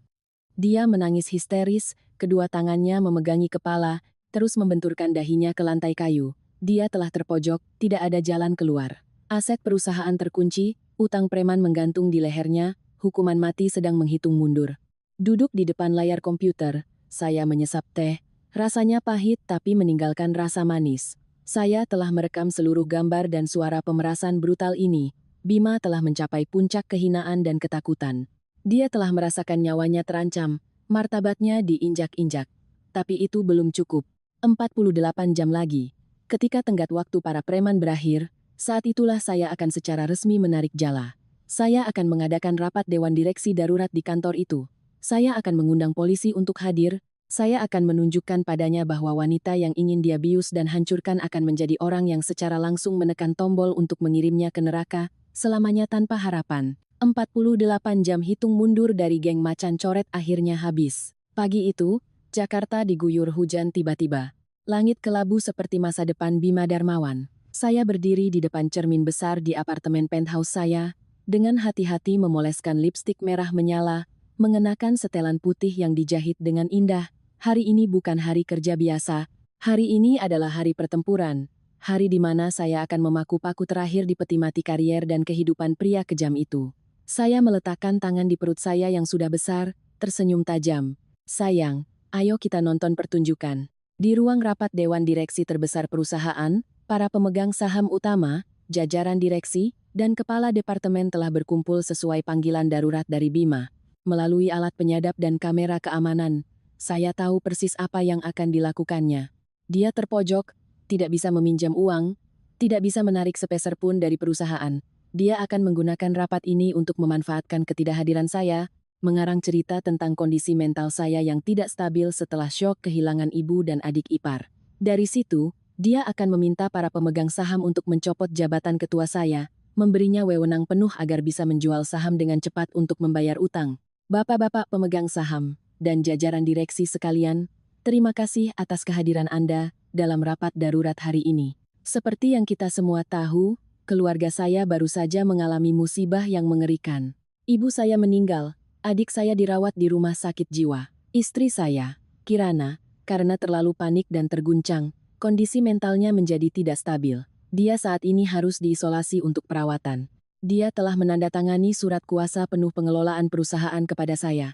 Dia menangis histeris, kedua tangannya memegangi kepala, terus membenturkan dahinya ke lantai kayu. Dia telah terpojok, tidak ada jalan keluar. Aset perusahaan terkunci, utang preman menggantung di lehernya, hukuman mati sedang menghitung mundur. Duduk di depan layar komputer, saya menyesap teh. Rasanya pahit tapi meninggalkan rasa manis. Saya telah merekam seluruh gambar dan suara pemerasan brutal ini. Bima telah mencapai puncak kehinaan dan ketakutan. Dia telah merasakan nyawanya terancam, martabatnya diinjak-injak. Tapi itu belum cukup. 48 jam lagi. Ketika tenggat waktu para preman berakhir, saat itulah saya akan secara resmi menarik jala. Saya akan mengadakan rapat dewan direksi darurat di kantor itu. Saya akan mengundang polisi untuk hadir. Saya akan menunjukkan padanya bahwa wanita yang ingin dia bius dan hancurkan akan menjadi orang yang secara langsung menekan tombol untuk mengirimnya ke neraka, selamanya tanpa harapan. 48 jam hitung mundur dari geng macan coret akhirnya habis. Pagi itu, Jakarta diguyur hujan tiba-tiba. Langit kelabu seperti masa depan Bima Darmawan. Saya berdiri di depan cermin besar di apartemen penthouse saya, dengan hati-hati memoleskan lipstik merah menyala, mengenakan setelan putih yang dijahit dengan indah. Hari ini bukan hari kerja biasa, hari ini adalah hari pertempuran, hari di mana saya akan memaku paku terakhir di peti mati karier dan kehidupan pria kejam itu. Saya meletakkan tangan di perut saya yang sudah besar, tersenyum tajam. Sayang, ayo kita nonton pertunjukan. Di ruang rapat dewan direksi terbesar perusahaan, para pemegang saham utama, jajaran direksi, dan kepala departemen telah berkumpul sesuai panggilan darurat dari Bima. Melalui alat penyadap dan kamera keamanan, saya tahu persis apa yang akan dilakukannya. Dia terpojok, tidak bisa meminjam uang, tidak bisa menarik sepeser pun dari perusahaan. Dia akan menggunakan rapat ini untuk memanfaatkan ketidakhadiran saya, mengarang cerita tentang kondisi mental saya yang tidak stabil setelah syok kehilangan ibu dan adik ipar. Dari situ, dia akan meminta para pemegang saham untuk mencopot jabatan ketua saya, memberinya wewenang penuh agar bisa menjual saham dengan cepat untuk membayar utang. Bapak-bapak pemegang saham dan jajaran direksi sekalian, terima kasih atas kehadiran Anda dalam rapat darurat hari ini. Seperti yang kita semua tahu, keluarga saya baru saja mengalami musibah yang mengerikan. Ibu saya meninggal, adik saya dirawat di rumah sakit jiwa. Istri saya, Kirana, karena terlalu panik dan terguncang, kondisi mentalnya menjadi tidak stabil. Dia saat ini harus diisolasi untuk perawatan. Dia telah menandatangani surat kuasa penuh pengelolaan perusahaan kepada saya.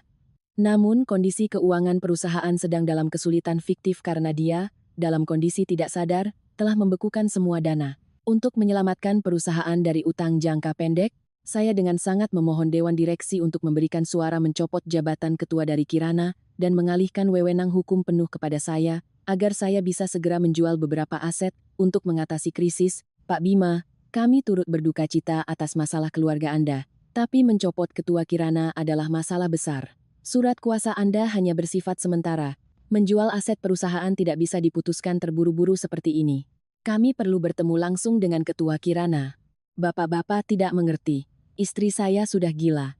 Namun kondisi keuangan perusahaan sedang dalam kesulitan fiktif karena dia, dalam kondisi tidak sadar, telah membekukan semua dana. Untuk menyelamatkan perusahaan dari utang jangka pendek, saya dengan sangat memohon Dewan Direksi untuk memberikan suara mencopot jabatan ketua dari Kirana dan mengalihkan wewenang hukum penuh kepada saya, agar saya bisa segera menjual beberapa aset untuk mengatasi krisis. Pak Bima, kami turut berduka cita atas masalah keluarga Anda, tapi mencopot ketua Kirana adalah masalah besar. Surat kuasa Anda hanya bersifat sementara. Menjual aset perusahaan tidak bisa diputuskan terburu-buru seperti ini. Kami perlu bertemu langsung dengan ketua Kirana. Bapak-bapak tidak mengerti. Istri saya sudah gila.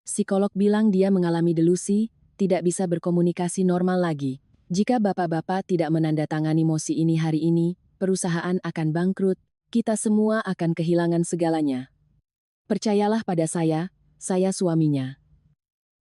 Psikolog bilang dia mengalami delusi, tidak bisa berkomunikasi normal lagi. Jika bapak-bapak tidak menandatangani mosi ini hari ini, perusahaan akan bangkrut. Kita semua akan kehilangan segalanya. Percayalah pada saya suaminya.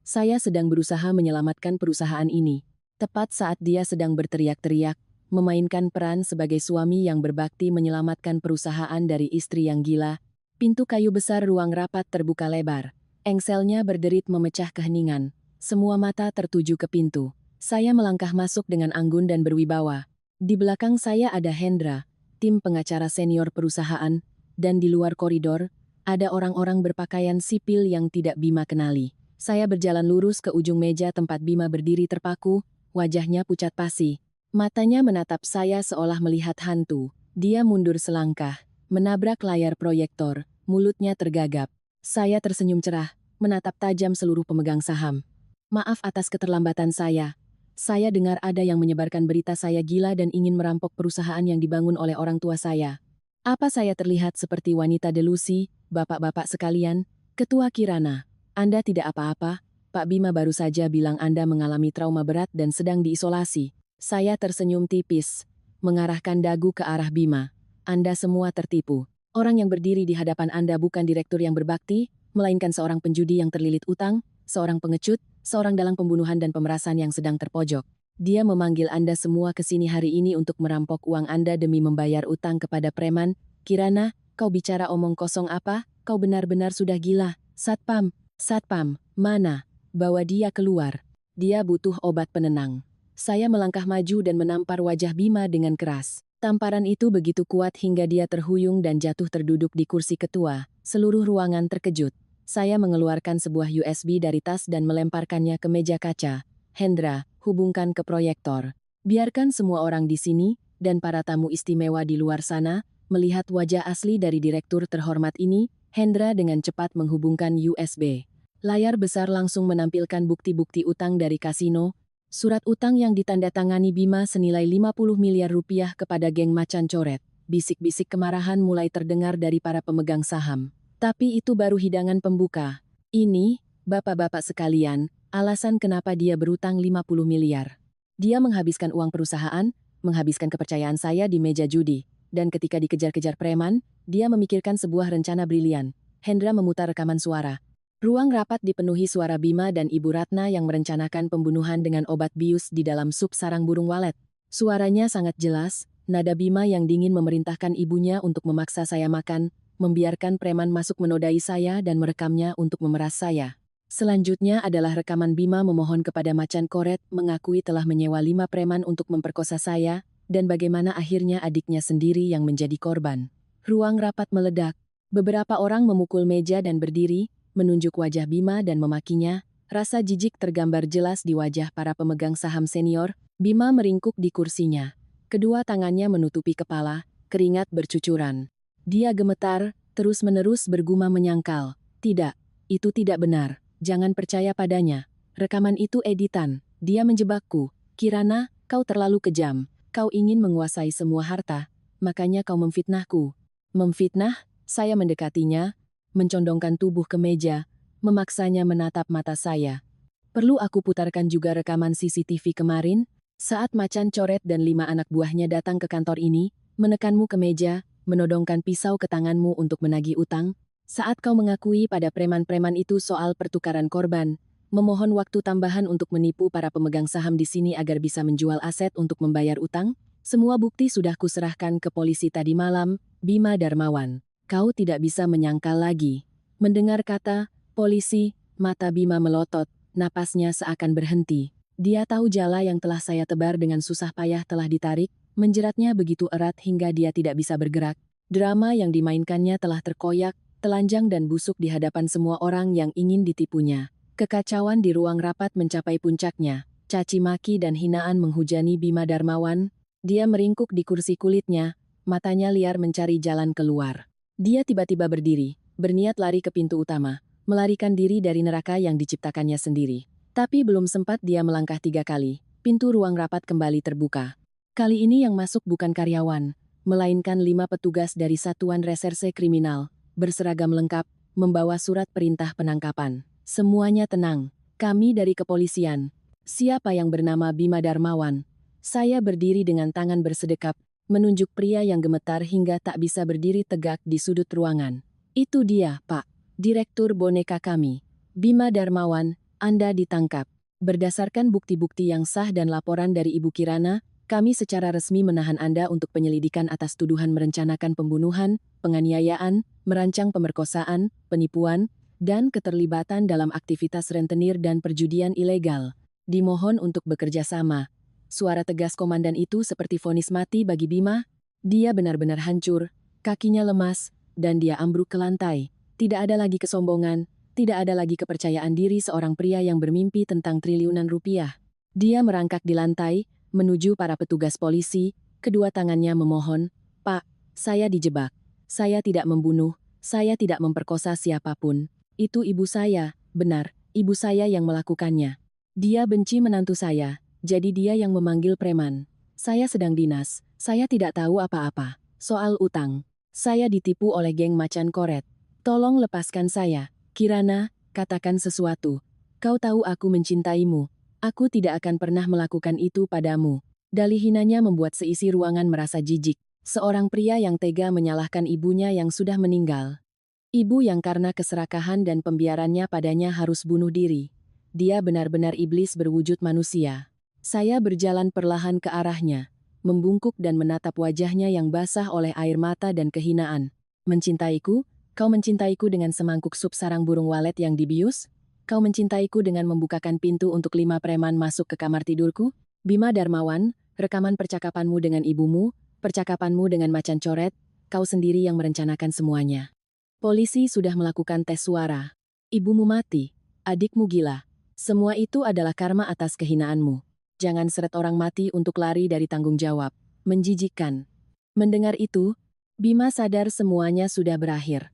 Saya sedang berusaha menyelamatkan perusahaan ini. Tepat saat dia sedang berteriak-teriak, memainkan peran sebagai suami yang berbakti menyelamatkan perusahaan dari istri yang gila, pintu kayu besar ruang rapat terbuka lebar. Engselnya berderit memecah keheningan. Semua mata tertuju ke pintu. Saya melangkah masuk dengan anggun dan berwibawa. Di belakang saya ada Hendra, tim pengacara senior perusahaan, dan di luar koridor, ada orang-orang berpakaian sipil yang tidak Bima kenali. Saya berjalan lurus ke ujung meja tempat Bima berdiri terpaku, wajahnya pucat pasi. Matanya menatap saya seolah melihat hantu. Dia mundur selangkah, menabrak layar proyektor, mulutnya tergagap. Saya tersenyum cerah, menatap tajam seluruh pemegang saham. Maaf atas keterlambatan saya. Saya dengar ada yang menyebarkan berita saya gila dan ingin merampok perusahaan yang dibangun oleh orang tua saya. Apa saya terlihat seperti wanita delusi, bapak-bapak sekalian? Ketua Kirana, Anda tidak apa-apa, Pak Bima baru saja bilang Anda mengalami trauma berat dan sedang diisolasi. Saya tersenyum tipis, mengarahkan dagu ke arah Bima. Anda semua tertipu. Orang yang berdiri di hadapan Anda bukan direktur yang berbakti, melainkan seorang penjudi yang terlilit utang, seorang pengecut, seorang dalang pembunuhan dan pemerasan yang sedang terpojok. Dia memanggil Anda semua ke sini hari ini untuk merampok uang Anda demi membayar utang kepada preman. Kirana, kau bicara omong kosong apa? Kau benar-benar sudah gila. Satpam, Satpam, mana? Bawa dia keluar. Dia butuh obat penenang. Saya melangkah maju dan menampar wajah Bima dengan keras. Tamparan itu begitu kuat hingga dia terhuyung dan jatuh terduduk di kursi ketua. Seluruh ruangan terkejut. Saya mengeluarkan sebuah USB dari tas dan melemparkannya ke meja kaca. Hendra, hubungkan ke proyektor. Biarkan semua orang di sini, dan para tamu istimewa di luar sana, melihat wajah asli dari direktur terhormat ini. Hendra dengan cepat menghubungkan USB. Layar besar langsung menampilkan bukti-bukti utang dari kasino, surat utang yang ditandatangani Bima senilai 50 miliar rupiah kepada geng macan coret. Bisik-bisik kemarahan mulai terdengar dari para pemegang saham. Tapi itu baru hidangan pembuka. Ini, bapak-bapak sekalian, alasan kenapa dia berutang 50 miliar. Dia menghabiskan uang perusahaan, menghabiskan kepercayaan saya di meja judi, dan ketika dikejar-kejar preman, dia memikirkan sebuah rencana brilian. Hendra memutar rekaman suara. Ruang rapat dipenuhi suara Bima dan Ibu Ratna yang merencanakan pembunuhan dengan obat bius di dalam sup sarang burung walet. Suaranya sangat jelas, nada Bima yang dingin memerintahkan ibunya untuk memaksa saya makan, membiarkan preman masuk menodai saya dan merekamnya untuk memeras saya. Selanjutnya adalah rekaman Bima memohon kepada macan koret mengakui telah menyewa 5 preman untuk memperkosa saya, dan bagaimana akhirnya adiknya sendiri yang menjadi korban. Ruang rapat meledak. Beberapa orang memukul meja dan berdiri, menunjuk wajah Bima dan memakinya. Rasa jijik tergambar jelas di wajah para pemegang saham senior. Bima meringkuk di kursinya. Kedua tangannya menutupi kepala, keringat bercucuran. Dia gemetar, terus-menerus bergumam menyangkal. Tidak, itu tidak benar. Jangan percaya padanya. Rekaman itu editan. Dia menjebakku. Kirana, kau terlalu kejam. Kau ingin menguasai semua harta, makanya kau memfitnahku. Memfitnah? Saya mendekatinya, mencondongkan tubuh ke meja, memaksanya menatap mata saya. Perlu aku putarkan juga rekaman CCTV kemarin, saat macan coret dan 5 anak buahnya datang ke kantor ini, menekanmu ke meja, menodongkan pisau ke tanganmu untuk menagih utang, saat kau mengakui pada preman-preman itu soal pertukaran korban, memohon waktu tambahan untuk menipu para pemegang saham di sini agar bisa menjual aset untuk membayar utang, semua bukti sudah kuserahkan ke polisi tadi malam. Bima Darmawan. Kau tidak bisa menyangkal lagi. Mendengar kata polisi, mata Bima melotot, napasnya seakan berhenti. Dia tahu jala yang telah saya tebar dengan susah payah telah ditarik, menjeratnya begitu erat hingga dia tidak bisa bergerak. Drama yang dimainkannya telah terkoyak, telanjang dan busuk di hadapan semua orang yang ingin ditipunya. Kekacauan di ruang rapat mencapai puncaknya. Caci maki dan hinaan menghujani Bima Darmawan. Dia meringkuk di kursi kulitnya, matanya liar mencari jalan keluar. Dia tiba-tiba berdiri, berniat lari ke pintu utama, melarikan diri dari neraka yang diciptakannya sendiri. Tapi belum sempat dia melangkah 3 kali, pintu ruang rapat kembali terbuka. Kali ini yang masuk bukan karyawan, melainkan 5 petugas dari Satuan Reserse Kriminal, berseragam lengkap, membawa surat perintah penangkapan. Semuanya tenang, kami dari kepolisian. Siapa yang bernama Bima Darmawan? Saya berdiri dengan tangan bersedekap, menunjuk pria yang gemetar hingga tak bisa berdiri tegak di sudut ruangan. Itu dia, Pak. Direktur boneka kami. Bima Darmawan, Anda ditangkap. Berdasarkan bukti-bukti yang sah dan laporan dari Ibu Kirana, kami secara resmi menahan Anda untuk penyelidikan atas tuduhan merencanakan pembunuhan, penganiayaan, merancang pemerkosaan, penipuan, dan keterlibatan dalam aktivitas rentenir dan perjudian ilegal. Dimohon untuk bekerja sama. Suara tegas komandan itu seperti vonis mati bagi Bima. Dia benar-benar hancur, kakinya lemas, dan dia ambruk ke lantai. Tidak ada lagi kesombongan, tidak ada lagi kepercayaan diri seorang pria yang bermimpi tentang triliunan rupiah. Dia merangkak di lantai, menuju para petugas polisi, kedua tangannya memohon, "Pak, saya dijebak. Saya tidak membunuh, saya tidak memperkosa siapapun. Itu ibu saya, benar, ibu saya yang melakukannya. Dia benci menantu saya. Jadi dia yang memanggil preman. Saya sedang dinas, saya tidak tahu apa-apa. Soal utang. Saya ditipu oleh geng macan koret. Tolong lepaskan saya. Kirana, katakan sesuatu. Kau tahu aku mencintaimu. Aku tidak akan pernah melakukan itu padamu. Dalih hinanya membuat seisi ruangan merasa jijik. Seorang pria yang tega menyalahkan ibunya yang sudah meninggal. Ibu yang karena keserakahan dan pembiarannya padanya harus bunuh diri. Dia benar-benar iblis berwujud manusia. Saya berjalan perlahan ke arahnya, membungkuk dan menatap wajahnya yang basah oleh air mata dan kehinaan. Mencintaiku? Kau mencintaiku dengan semangkuk sup sarang burung walet yang dibius? Kau mencintaiku dengan membukakan pintu untuk 5 preman masuk ke kamar tidurku? Bima Darmawan, rekaman percakapanmu dengan ibumu, percakapanmu dengan macan coret, kau sendiri yang merencanakan semuanya. Polisi sudah melakukan tes suara. Ibumu mati, adikmu gila. Semua itu adalah karma atas kehinaanmu. Jangan seret orang mati untuk lari dari tanggung jawab. Menjijikkan. Mendengar itu, Bima sadar semuanya sudah berakhir.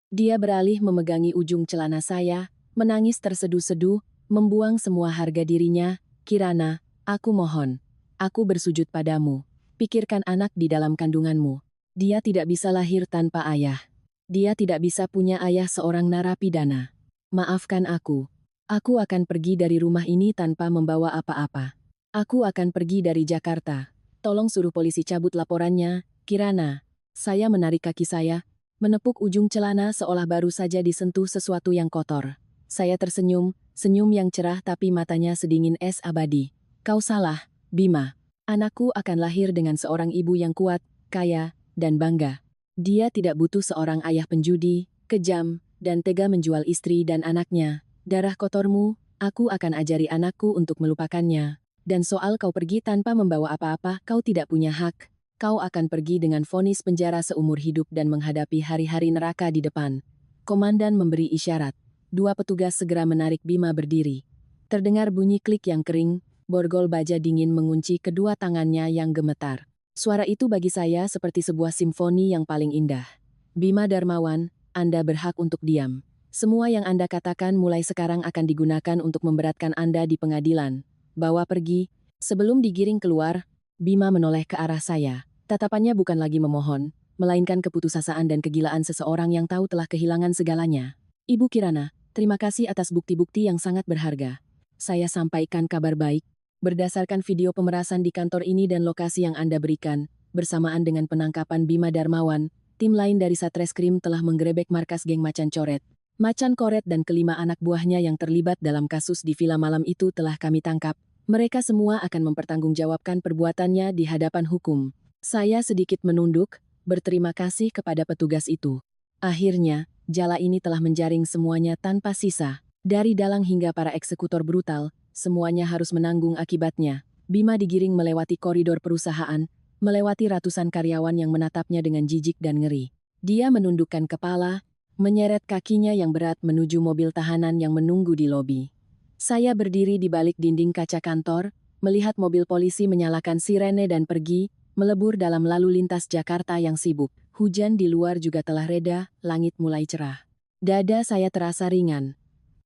Dia beralih memegangi ujung celana saya, menangis terseduh-seduh, membuang semua harga dirinya. Kirana, aku mohon. Aku bersujud padamu. Pikirkan anak di dalam kandunganmu. Dia tidak bisa lahir tanpa ayah. Dia tidak bisa punya ayah seorang narapidana. Maafkan aku. Aku akan pergi dari rumah ini tanpa membawa apa-apa. Aku akan pergi dari Jakarta. Tolong suruh polisi cabut laporannya, Kirana. Saya menarik kaki saya, menepuk ujung celana seolah baru saja disentuh sesuatu yang kotor. Saya tersenyum, senyum yang cerah tapi matanya sedingin es abadi. Kau salah, Bima. Anakku akan lahir dengan seorang ibu yang kuat, kaya, dan bangga. Dia tidak butuh seorang ayah penjudi, kejam, dan tega menjual istri dan anaknya. Darah kotormu, aku akan ajari anakku untuk melupakannya. Dan soal kau pergi tanpa membawa apa-apa, kau tidak punya hak. Kau akan pergi dengan vonis penjara seumur hidup dan menghadapi hari-hari neraka di depan. Komandan memberi isyarat. 2 petugas segera menarik Bima berdiri. Terdengar bunyi klik yang kering, borgol baja dingin mengunci kedua tangannya yang gemetar. Suara itu bagi saya seperti sebuah simfoni yang paling indah. Bima Darmawan, Anda berhak untuk diam. Semua yang Anda katakan mulai sekarang akan digunakan untuk memberatkan Anda di pengadilan. Bawa pergi. Sebelum digiring keluar, Bima menoleh ke arah saya. Tatapannya bukan lagi memohon, melainkan keputusasaan dan kegilaan seseorang yang tahu telah kehilangan segalanya. Ibu Kirana, terima kasih atas bukti-bukti yang sangat berharga. Saya sampaikan kabar baik. Berdasarkan video pemerasan di kantor ini dan lokasi yang Anda berikan, bersamaan dengan penangkapan Bima Darmawan, tim lain dari Satreskrim telah menggerebek markas geng Macan Coret. Macan Coret dan kelima anak buahnya yang terlibat dalam kasus di villa malam itu telah kami tangkap. Mereka semua akan mempertanggungjawabkan perbuatannya di hadapan hukum. Saya sedikit menunduk, berterima kasih kepada petugas itu. Akhirnya, jala ini telah menjaring semuanya tanpa sisa. Dari dalang hingga para eksekutor brutal, semuanya harus menanggung akibatnya. Bima digiring melewati koridor perusahaan, melewati ratusan karyawan yang menatapnya dengan jijik dan ngeri. Dia menundukkan kepala, menyeret kakinya yang berat menuju mobil tahanan yang menunggu di lobi. Saya berdiri di balik dinding kaca kantor, melihat mobil polisi menyalakan sirene dan pergi, melebur dalam lalu lintas Jakarta yang sibuk. Hujan di luar juga telah reda, langit mulai cerah. Dada saya terasa ringan.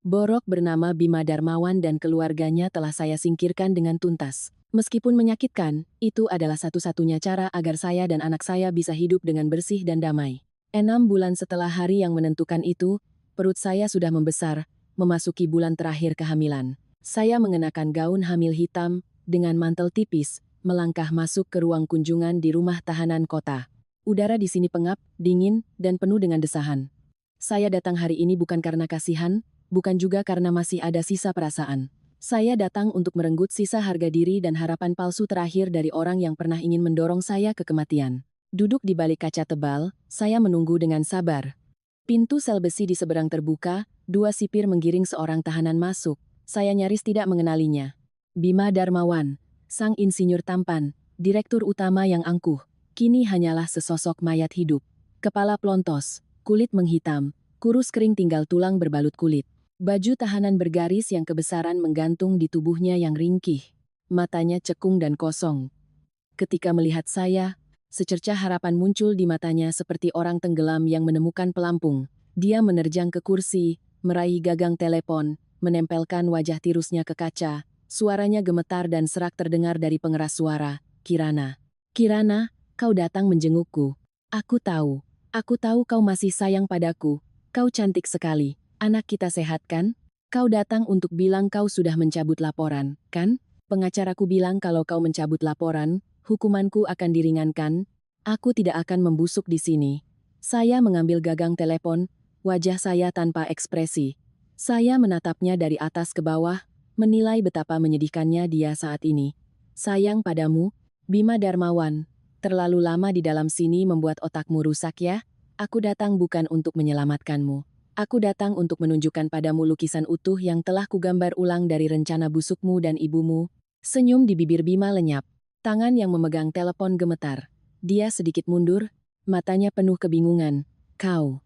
Borok bernama Bima Darmawan dan keluarganya telah saya singkirkan dengan tuntas. Meskipun menyakitkan, itu adalah satu-satunya cara agar saya dan anak saya bisa hidup dengan bersih dan damai. 6 bulan setelah hari yang menentukan itu, perut saya sudah membesar, memasuki bulan terakhir kehamilan. Saya mengenakan gaun hamil hitam, dengan mantel tipis, melangkah masuk ke ruang kunjungan di rumah tahanan kota. Udara di sini pengap, dingin, dan penuh dengan desahan. Saya datang hari ini bukan karena kasihan, bukan juga karena masih ada sisa perasaan. Saya datang untuk merenggut sisa harga diri dan harapan palsu terakhir dari orang yang pernah ingin mendorong saya ke kematian. Duduk di balik kaca tebal, saya menunggu dengan sabar. Pintu sel besi di seberang terbuka, 2 sipir menggiring seorang tahanan masuk. Saya nyaris tidak mengenalinya. Bima Darmawan, sang insinyur tampan, direktur utama yang angkuh, kini hanyalah sesosok mayat hidup. Kepala plontos, kulit menghitam, kurus kering tinggal tulang berbalut kulit. Baju tahanan bergaris yang kebesaran menggantung di tubuhnya yang ringkih. Matanya cekung dan kosong. Ketika melihat saya, secercah harapan muncul di matanya seperti orang tenggelam yang menemukan pelampung. Dia menerjang ke kursi, meraih gagang telepon, menempelkan wajah tirusnya ke kaca. Suaranya gemetar dan serak terdengar dari pengeras suara. Kirana. Kirana, kau datang menjengukku. Aku tahu kau masih sayang padaku. Kau cantik sekali. Anak kita sehat kan? Kau datang untuk bilang kau sudah mencabut laporan, kan? Pengacaraku bilang kalau kau mencabut laporan, hukumanku akan diringankan. Aku tidak akan membusuk di sini. Saya mengambil gagang telepon, wajah saya tanpa ekspresi. Saya menatapnya dari atas ke bawah, menilai betapa menyedihkannya dia saat ini. Sayang padamu, Bima Darmawan. Terlalu lama di dalam sini membuat otakmu rusak ya? Aku datang bukan untuk menyelamatkanmu. Aku datang untuk menunjukkan padamu lukisan utuh yang telah kugambar ulang dari rencana busukmu dan ibumu. Senyum di bibir Bima lenyap. Tangan yang memegang telepon gemetar. Dia sedikit mundur, matanya penuh kebingungan. Kau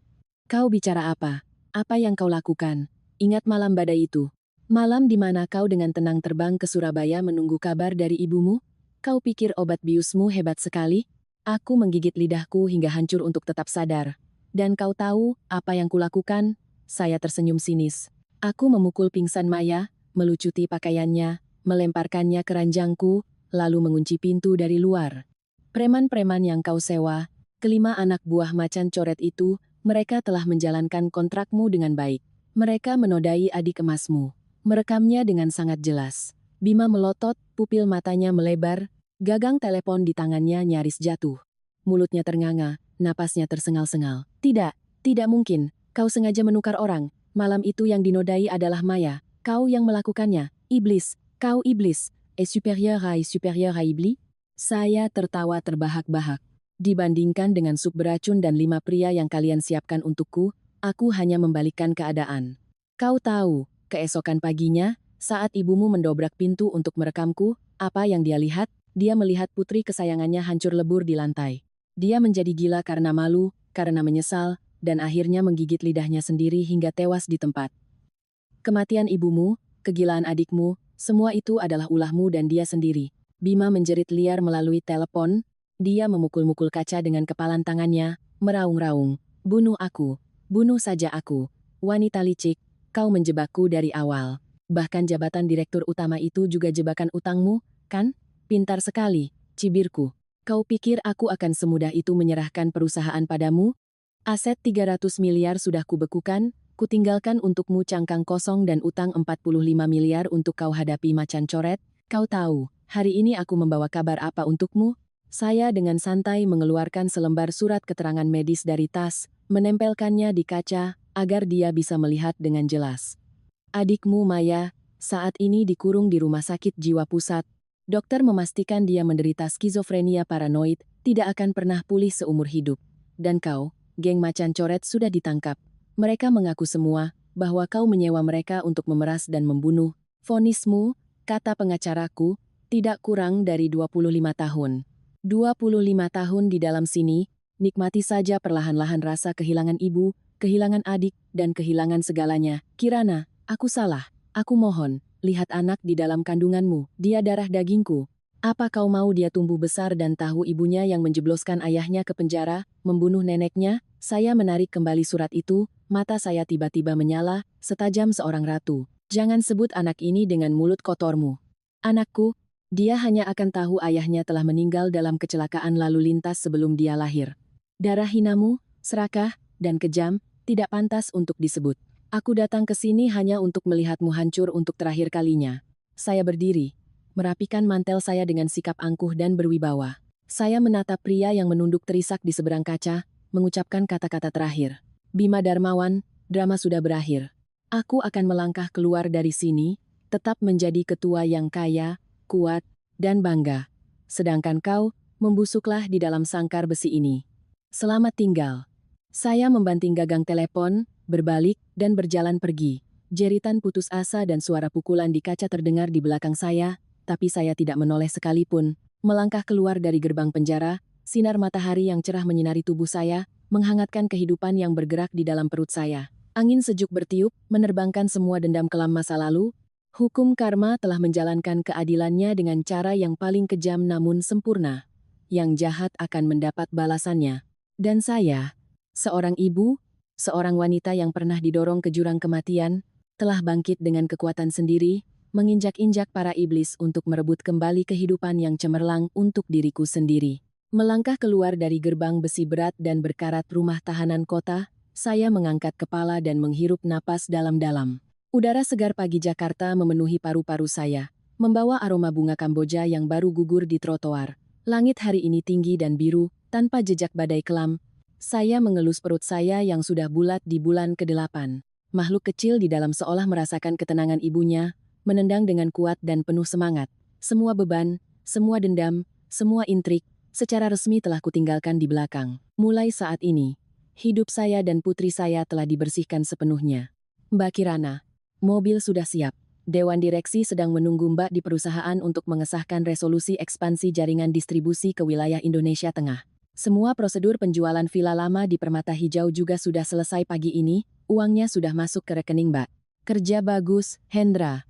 bicara apa? Apa yang kau lakukan? Ingat malam badai itu? Malam di mana kau dengan tenang terbang ke Surabaya menunggu kabar dari ibumu? Kau pikir obat biusmu hebat sekali? Aku menggigit lidahku hingga hancur untuk tetap sadar. Dan kau tahu apa yang kulakukan? Saya tersenyum sinis. Aku memukul pingsan Maya, melucuti pakaiannya, melemparkannya ke ranjangku, lalu mengunci pintu dari luar. Preman-preman yang kau sewa, kelima anak buah macan coret itu, mereka telah menjalankan kontrakmu dengan baik. Mereka menodai adik emasmu. Merekamnya dengan sangat jelas. Bima melotot, pupil matanya melebar, gagang telepon di tangannya nyaris jatuh. Mulutnya ternganga, napasnya tersengal-sengal. Tidak mungkin. Kau sengaja menukar orang. Malam itu yang dinodai adalah Maya. Kau yang melakukannya. Iblis. Kau iblis. Supérieur à iblis? Saya tertawa terbahak-bahak. Dibandingkan dengan sup beracun dan 5 pria yang kalian siapkan untukku, aku hanya membalikkan keadaan. Kau tahu, keesokan paginya, saat ibumu mendobrak pintu untuk merekamku, apa yang dia lihat? Dia melihat putri kesayangannya hancur lebur di lantai. Dia menjadi gila karena malu, karena menyesal, dan akhirnya menggigit lidahnya sendiri hingga tewas di tempat. Kematian ibumu, kegilaan adikmu, semua itu adalah ulahmu dan dia sendiri. Bima menjerit liar melalui telepon. Dia memukul-mukul kaca dengan kepalan tangannya, meraung-raung. Bunuh aku. Bunuh saja aku. Wanita licik, kau menjebakku dari awal. Bahkan jabatan direktur utama itu juga jebakan utangmu, kan? Pintar sekali, cibirku. Kau pikir aku akan semudah itu menyerahkan perusahaan padamu? Aset 300 miliar sudah kubekukan, kutinggalkan untukmu cangkang kosong dan utang 45 miliar untuk kau hadapi macan coret. Kau tahu, hari ini aku membawa kabar apa untukmu? Saya dengan santai mengeluarkan selembar surat keterangan medis dari tas, menempelkannya di kaca, agar dia bisa melihat dengan jelas. Adikmu Maya, saat ini dikurung di rumah sakit jiwa pusat. Dokter memastikan dia menderita skizofrenia paranoid, tidak akan pernah pulih seumur hidup. Dan kau, geng macan coret sudah ditangkap. Mereka mengaku semua, bahwa kau menyewa mereka untuk memeras dan membunuh. Vonismu, kata pengacaraku, tidak kurang dari 25 tahun. 25 tahun di dalam sini, nikmati saja perlahan-lahan rasa kehilangan ibu, kehilangan adik, dan kehilangan segalanya. Kirana, aku salah, aku mohon. Lihat anak di dalam kandunganmu, dia darah dagingku. Apa kau mau dia tumbuh besar dan tahu ibunya yang menjebloskan ayahnya ke penjara, membunuh neneknya? Saya menarik kembali surat itu, mata saya tiba-tiba menyala, setajam seorang ratu. Jangan sebut anak ini dengan mulut kotormu. Anakku, dia hanya akan tahu ayahnya telah meninggal dalam kecelakaan lalu lintas sebelum dia lahir. Darah hinamu, serakah, dan kejam, tidak pantas untuk disebut. Aku datang ke sini hanya untuk melihatmu hancur untuk terakhir kalinya. Saya berdiri, merapikan mantel saya dengan sikap angkuh dan berwibawa. Saya menatap pria yang menunduk terisak di seberang kaca, mengucapkan kata-kata terakhir. Bima Darmawan, drama sudah berakhir. Aku akan melangkah keluar dari sini, tetap menjadi ketua yang kaya, kuat, dan bangga. Sedangkan kau, membusuklah di dalam sangkar besi ini. Selamat tinggal. Saya membanting gagang telepon, berbalik, dan berjalan pergi. Jeritan putus asa dan suara pukulan di kaca terdengar di belakang saya, tapi saya tidak menoleh sekalipun. Melangkah keluar dari gerbang penjara, sinar matahari yang cerah menyinari tubuh saya, menghangatkan kehidupan yang bergerak di dalam perut saya. Angin sejuk bertiup, menerbangkan semua dendam kelam masa lalu. Hukum karma telah menjalankan keadilannya dengan cara yang paling kejam namun sempurna. Yang jahat akan mendapat balasannya. Dan saya, seorang ibu, seorang wanita yang pernah didorong ke jurang kematian, telah bangkit dengan kekuatan sendiri, menginjak-injak para iblis untuk merebut kembali kehidupan yang cemerlang untuk diriku sendiri. Melangkah keluar dari gerbang besi berat dan berkarat rumah tahanan kota, saya mengangkat kepala dan menghirup napas dalam-dalam. Udara segar pagi Jakarta memenuhi paru-paru saya, membawa aroma bunga Kamboja yang baru gugur di trotoar. Langit hari ini tinggi dan biru, tanpa jejak badai kelam. Saya mengelus perut saya yang sudah bulat di bulan ke-8. Makhluk kecil di dalam seolah merasakan ketenangan ibunya, menendang dengan kuat dan penuh semangat. Semua beban, semua dendam, semua intrik, secara resmi telah kutinggalkan di belakang. Mulai saat ini, Hidup saya dan putri saya telah dibersihkan sepenuhnya. Mbak Kirana, mobil sudah siap. Dewan Direksi sedang menunggu Mbak di perusahaan untuk mengesahkan resolusi ekspansi jaringan distribusi ke wilayah Indonesia Tengah. Semua prosedur penjualan villa lama di Permata Hijau juga sudah selesai pagi ini, uangnya sudah masuk ke rekening Mbak. Kerja bagus, Hendra.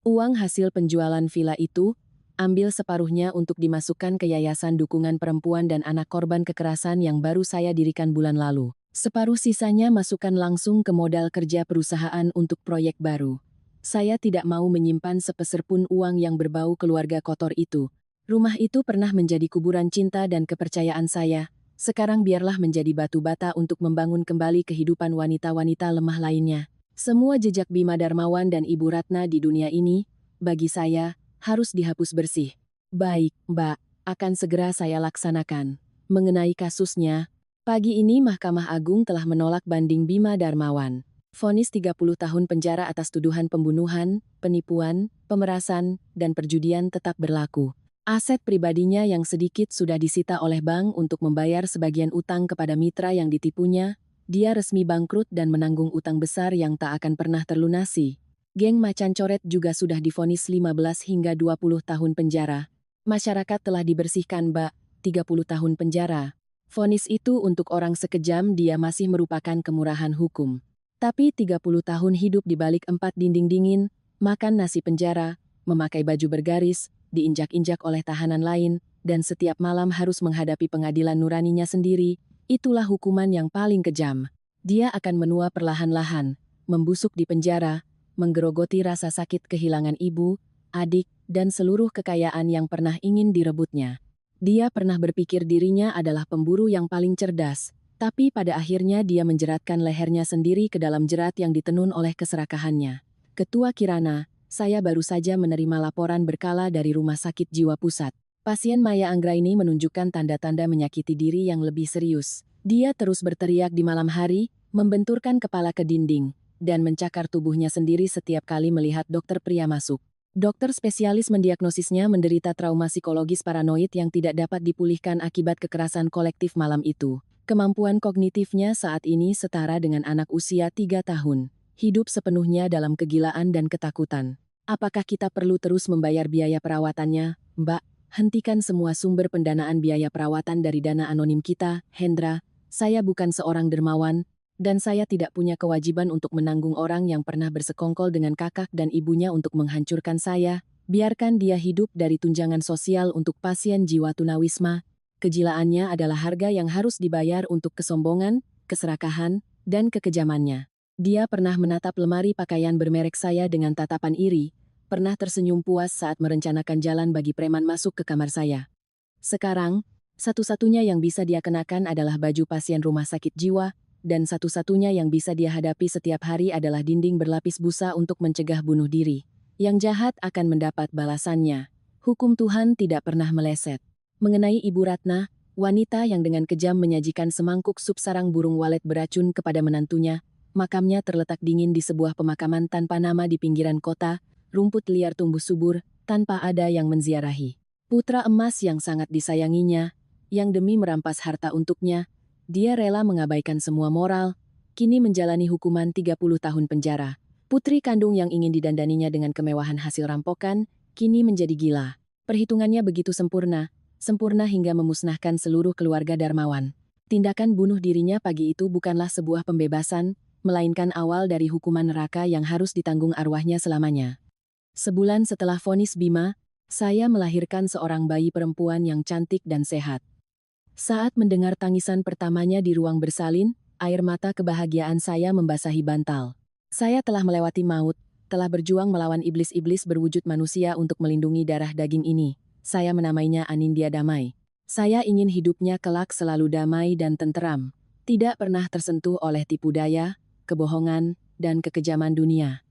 Uang hasil penjualan villa itu, ambil separuhnya untuk dimasukkan ke Yayasan Dukungan Perempuan dan Anak Korban Kekerasan yang baru saya dirikan bulan lalu. Separuh sisanya masukkan langsung ke modal kerja perusahaan untuk proyek baru. Saya tidak mau menyimpan sepeser pun uang yang berbau keluarga kotor itu. Rumah itu pernah menjadi kuburan cinta dan kepercayaan saya. Sekarang biarlah menjadi batu bata untuk membangun kembali kehidupan wanita-wanita lemah lainnya. Semua jejak Bima Darmawan dan Ibu Ratna di dunia ini, bagi saya, harus dihapus bersih. Baik, Mbak, akan segera saya laksanakan. Mengenai kasusnya, pagi ini Mahkamah Agung telah menolak banding Bima Darmawan. Vonis 30 tahun penjara atas tuduhan pembunuhan, penipuan, pemerasan, dan perjudian tetap berlaku. Aset pribadinya yang sedikit sudah disita oleh bank untuk membayar sebagian utang kepada mitra yang ditipunya. Dia resmi bangkrut dan menanggung utang besar yang tak akan pernah terlunasi. Geng Macan Coret juga sudah divonis 15 hingga 20 tahun penjara. Masyarakat telah dibersihkan Mbak, 30 tahun penjara. Vonis itu untuk orang sekejam dia masih merupakan kemurahan hukum. Tapi 30 tahun hidup di balik 4 dinding dingin, makan nasi penjara, memakai baju bergaris, diinjak-injak oleh tahanan lain, dan setiap malam harus menghadapi pengadilan nuraninya sendiri, itulah hukuman yang paling kejam. Dia akan menua perlahan-lahan, membusuk di penjara, menggerogoti rasa sakit kehilangan ibu, adik, dan seluruh kekayaan yang pernah ingin direbutnya. Dia pernah berpikir dirinya adalah pemburu yang paling cerdas, tapi pada akhirnya dia menjeratkan lehernya sendiri ke dalam jerat yang ditenun oleh keserakahannya. Ketua Kirana, saya baru saja menerima laporan berkala dari Rumah Sakit Jiwa Pusat. Pasien Maya Anggraini menunjukkan tanda-tanda menyakiti diri yang lebih serius. Dia terus berteriak di malam hari, membenturkan kepala ke dinding, dan mencakar tubuhnya sendiri setiap kali melihat dokter pria masuk. Dokter spesialis mendiagnosisnya menderita trauma psikologis paranoid yang tidak dapat dipulihkan akibat kekerasan kolektif malam itu. Kemampuan kognitifnya saat ini setara dengan anak usia 3 tahun. Hidup sepenuhnya dalam kegilaan dan ketakutan. Apakah kita perlu terus membayar biaya perawatannya, Mbak? Hentikan semua sumber pendanaan biaya perawatan dari dana anonim kita, Hendra. Saya bukan seorang dermawan, dan saya tidak punya kewajiban untuk menanggung orang yang pernah bersekongkol dengan kakak dan ibunya untuk menghancurkan saya. Biarkan dia hidup dari tunjangan sosial untuk pasien jiwa tunawisma. Kejilaannya adalah harga yang harus dibayar untuk kesombongan, keserakahan, dan kekejamannya. Dia pernah menatap lemari pakaian bermerek saya dengan tatapan iri, pernah tersenyum puas saat merencanakan jalan bagi preman masuk ke kamar saya. Sekarang, satu-satunya yang bisa dia kenakan adalah baju pasien rumah sakit jiwa, dan satu-satunya yang bisa dia hadapi setiap hari adalah dinding berlapis busa untuk mencegah bunuh diri. Yang jahat akan mendapat balasannya. Hukum Tuhan tidak pernah meleset. Mengenai Ibu Ratna, wanita yang dengan kejam menyajikan semangkuk sup sarang burung walet beracun kepada menantunya, makamnya terletak dingin di sebuah pemakaman tanpa nama di pinggiran kota, rumput liar tumbuh subur, tanpa ada yang menziarahi. Putra emas yang sangat disayanginya, yang demi merampas harta untuknya, dia rela mengabaikan semua moral, kini menjalani hukuman 30 tahun penjara. Putri kandung yang ingin didandaninya dengan kemewahan hasil rampokan, kini menjadi gila. Perhitungannya begitu sempurna hingga memusnahkan seluruh keluarga Darmawan. Tindakan bunuh dirinya pagi itu bukanlah sebuah pembebasan, melainkan awal dari hukuman neraka yang harus ditanggung arwahnya selamanya. Sebulan setelah vonis Bima, saya melahirkan seorang bayi perempuan yang cantik dan sehat. Saat mendengar tangisan pertamanya di ruang bersalin, air mata kebahagiaan saya membasahi bantal. Saya telah melewati maut, telah berjuang melawan iblis-iblis berwujud manusia untuk melindungi darah daging ini. Saya menamainya Anindya Damai. Saya ingin hidupnya kelak selalu damai dan tenteram, tidak pernah tersentuh oleh tipu daya, kebohongan, dan kekejaman dunia.